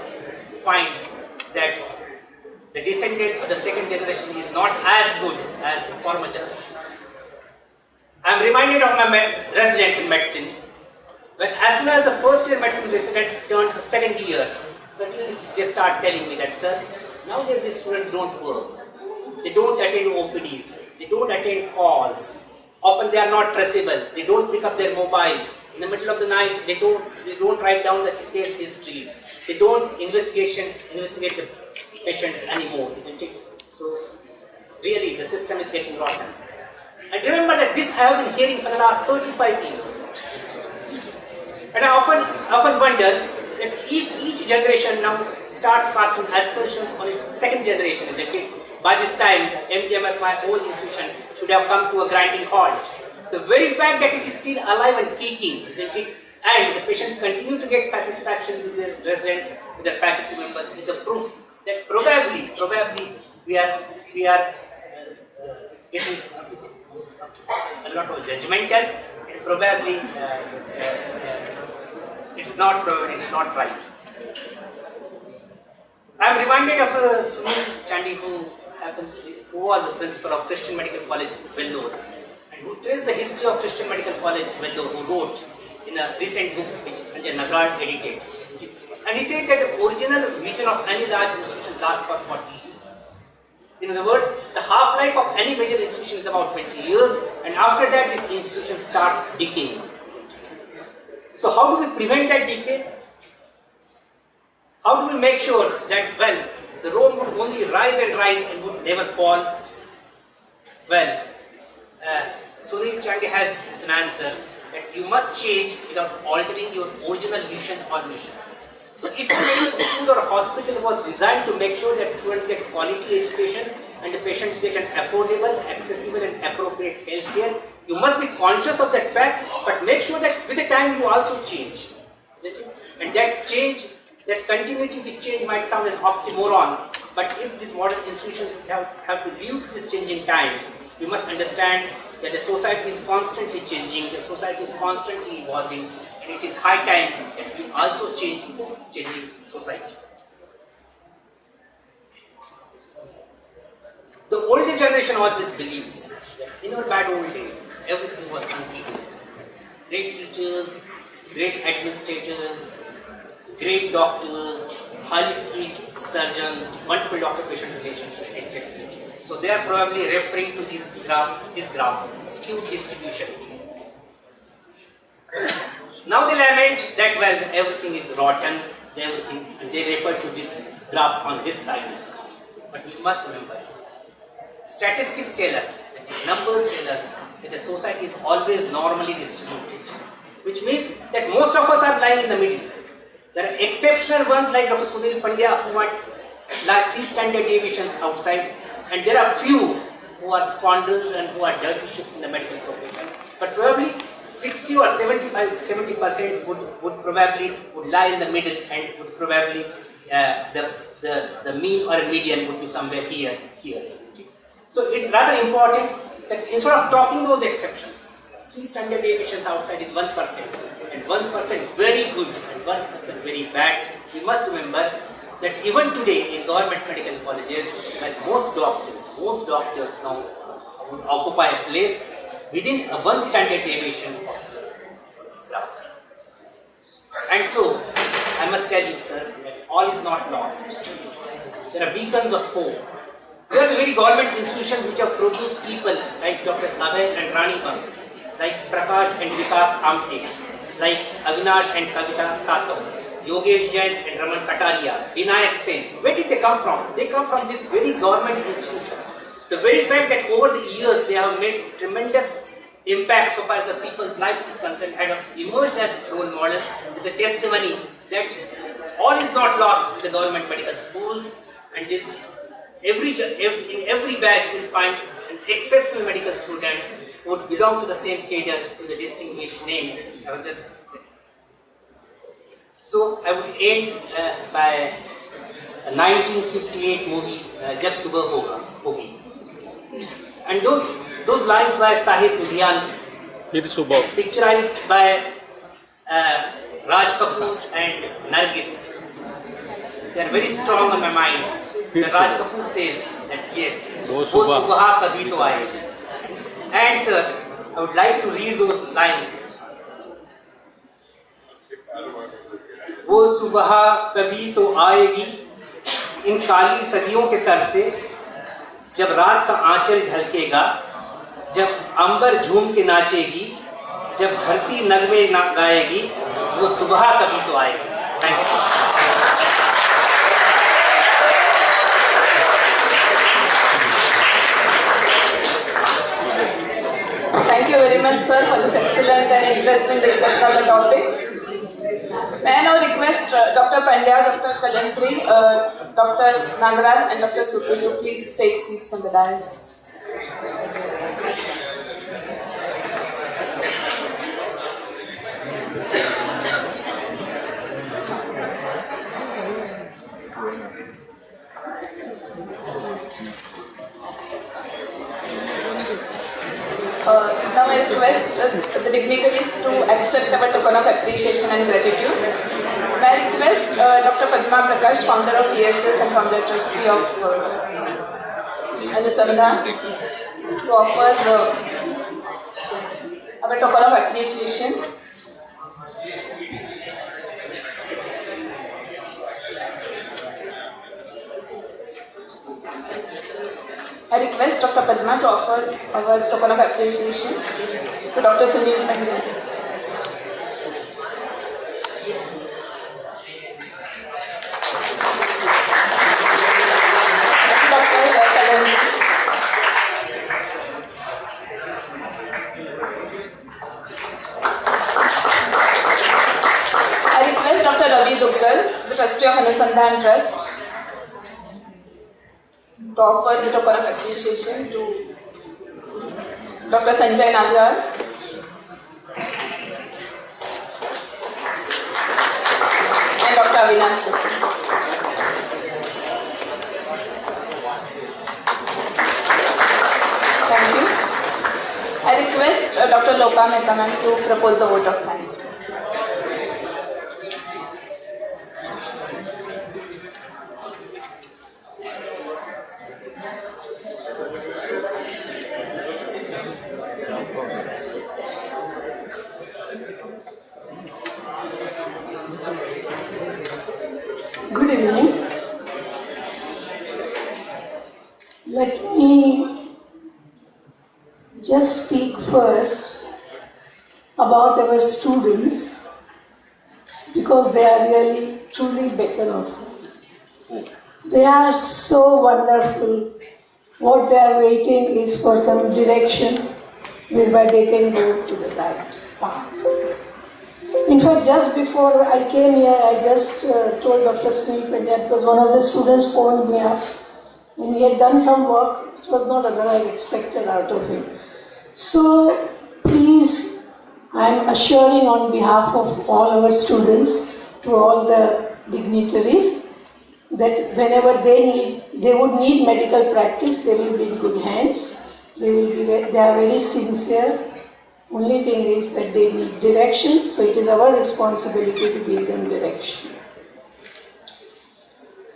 finds that the descendants of the second generation is not as good as the former generation. I am reminded of my residents in medicine, when as soon as the first year medicine resident turns the second year, suddenly they start telling me that, sir, nowadays these students don't work. They don't attend OPDs, they don't attend calls. Often they are not traceable. They don't pick up their mobiles. In the middle of the night, they don't write down the case histories. They don't investigate the patients anymore, isn't it? So really, the system is getting rotten. And remember that this I have been hearing for the last 35 years. And I often wonder that if each generation now starts passing aspersions on its second generation, isn't it? By this time, MGMS, my old institution, should have come to a grinding halt. The very fact that it is still alive and kicking, isn't it? And the patients continue to get satisfaction with their residents, with their faculty members, is a proof that probably we are getting a lot of judgmental, and probably it's not right. I am reminded of Sunil Chandy, who was the principal of Christian Medical College, Vellore, and who traced the history of Christian Medical College, Vellore, who wrote in a recent book which Sanjay Nagraj edited. And he said that the original vision of any large institution lasts for 40 years. In other words, the half-life of any major institution is about 20 years, and after that this institution starts decaying. So how do we prevent that decay? How do we make sure that, well, the Rome would only rise and would never fall? Well, Sunil Chandy has an answer that you must change without altering your original vision or mission. So if a medical school or a hospital was designed to make sure that students get quality education and the patients get an affordable, accessible and appropriate health care, you must be conscious of that fact, but make sure that with the time you also change. And that change, that continuity with change might sound an oxymoron, but if these modern institutions have to live with these changing times, we must understand that the society is constantly changing, the society is constantly evolving, and it is high time that we also change with changing society. The older generation always believes that in our bad old days, everything was hunky. Great teachers, great administrators, great doctors, highly skilled surgeons, wonderful doctor-patient relationship, etc. So they are probably referring to this graph, skewed distribution. Now they lament that, well, everything is rotten, and they refer to this graph on this side. But we must remember, statistics tell us, numbers tell us that the society is always normally distributed, which means that most of us are lying in the middle. There are exceptional ones like Dr. Sunil Pandya who might lie 3 standard deviations outside, and there are few who are scoundrels and who are dirty ships in the medical profession. But probably 60 or 70% would lie in the middle, and would probably the mean or a median would be somewhere here. So it's rather important that instead of talking those exceptions, 3 standard deviations outside is 1%, and 1% very good and 1% very bad. We must remember that even today in government medical colleges, when most doctors now would occupy a place within a 1 standard deviation of this graph. And so, I must tell you, sir, that all is not lost. There are beacons of hope. There are the very government institutions which have produced people like Dr. Abhay and Rani Bang, like Prakash and Vikas Amte, like Avinash and Kavita Sato, Yogesh Jain and Raman Kataria, Vinayak Sen. Where did they come from? They come from these very government institutions. The very fact that over the years they have made tremendous impact so far as the people's life is concerned, have emerged as role models, is a testimony that all is not lost in the government medical schools, and this in every batch you will find an exceptional medical students who would belong to the same cadre with the distinguished names I have just. So I would end by a 1958 movie, Jab Hogi. And those lines by Sahib Ludhian, picturized by Raj Kapoor and Nargis, they are very strong on my mind. Raj Kapoor says that yes, wo subha kabhi to aayegi. And sir, I would like to read those lines. वो सुबह कभी तो आएगी इन काली सदियों के sir से, जब रात का आंचल ढलकेगा, जब अंबर झूम के नाचेगी, जब धरती नगमे गाएगी, वो सुबह कभी तो आएगी. Thank you. Thank you very much, sir, for this excellent and interesting discussion on the topic. May I now request Dr. Pandya, Dr. Kalantri, Dr. Nagaraj and Dr.SUPE to please take seats on the dais. Now I request the dignitaries to accept our token of appreciation and gratitude. May I request Dr. Padma Prakash, founder of ESS and founder trustee of Anusandhan, to offer our token of appreciation. I request Dr. Padma to offer our token of appreciation to Dr. Sunil Pandya. Dr. Kalantri. I request Dr. Ravi Duggal, the trustee of Anusandhan Trust, to offer the token of appreciation to Dr. Sanjay Najar, and Dr. Avinash. Thank you. I request Dr. Lopa Mehta ma'am to propose the vote of thanks. Good evening. Let me just speak first about our students, because they are really truly better off. They are so wonderful. What they are waiting is for some direction whereby they can go to the right path. In fact, just before I came here, I just told Dr. Sunil Pandya, because one of the students phoned me up and he had done some work which was not otherwise expected out of him. So, please, I am assuring on behalf of all our students, to all the dignitaries, that whenever they would need medical practice, they will be in good hands. They are very sincere. Only thing is that they need direction, so it is our responsibility to give them direction.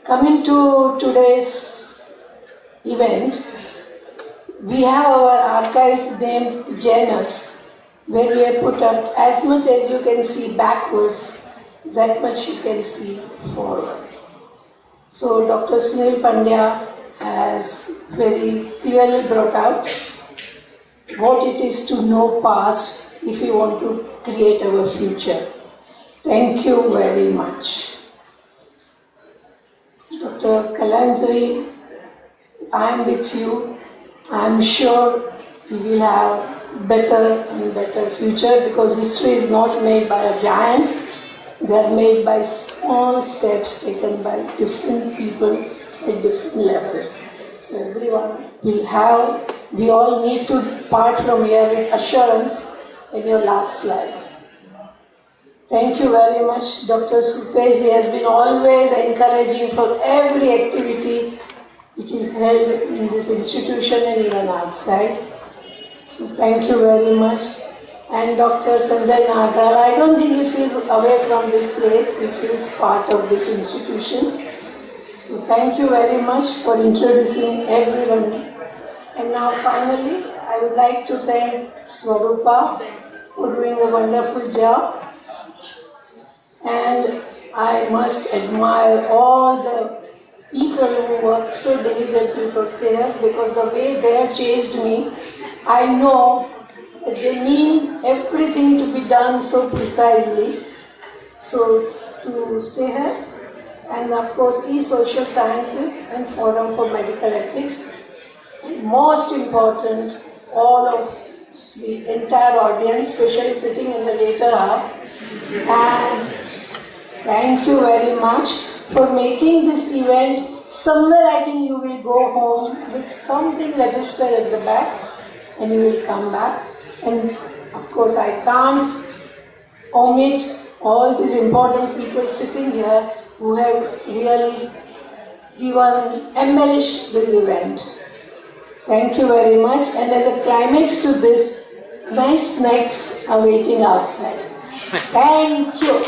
Coming to today's event, we have our archives named Janus, where we have put up as much as you can see backwards, that much you can see forward. So Dr. Sunil Pandya has very clearly brought out what it is to know past if we want to create our future. Thank you very much. Dr. Kalanjari, I am with you. I am sure we will have better and better future, because history is not made by giants. They are made by small steps taken by different people at different levels. So everyone will have, we all need to part from here with assurance in your last slide. Thank you very much, Dr. SUPE. He has been always encouraging for every activity which is held in this institution and even outside. So thank you very much. And Dr. Sanjay Nagral, I don't think he feels away from this place, he feels part of this institution. So thank you very much for introducing everyone. And now finally, I would like to thank Swarupa for doing a wonderful job. And I must admire all the people who work so diligently for SEHAT, because the way they have chased me, I know that they mean everything to be done so precisely. So to SEHAT, and of course E-Social Sciences and Forum for Medical Ethics, and most important, all of the entire audience, especially sitting in the later half, and thank you very much for making this event. Somewhere I think you will go home with something registered at the back and you will come back. And of course I can't omit all these important people sitting here who have really embellished this event. Thank you very much. And as a climax to this, nice snacks are waiting outside. Thank you.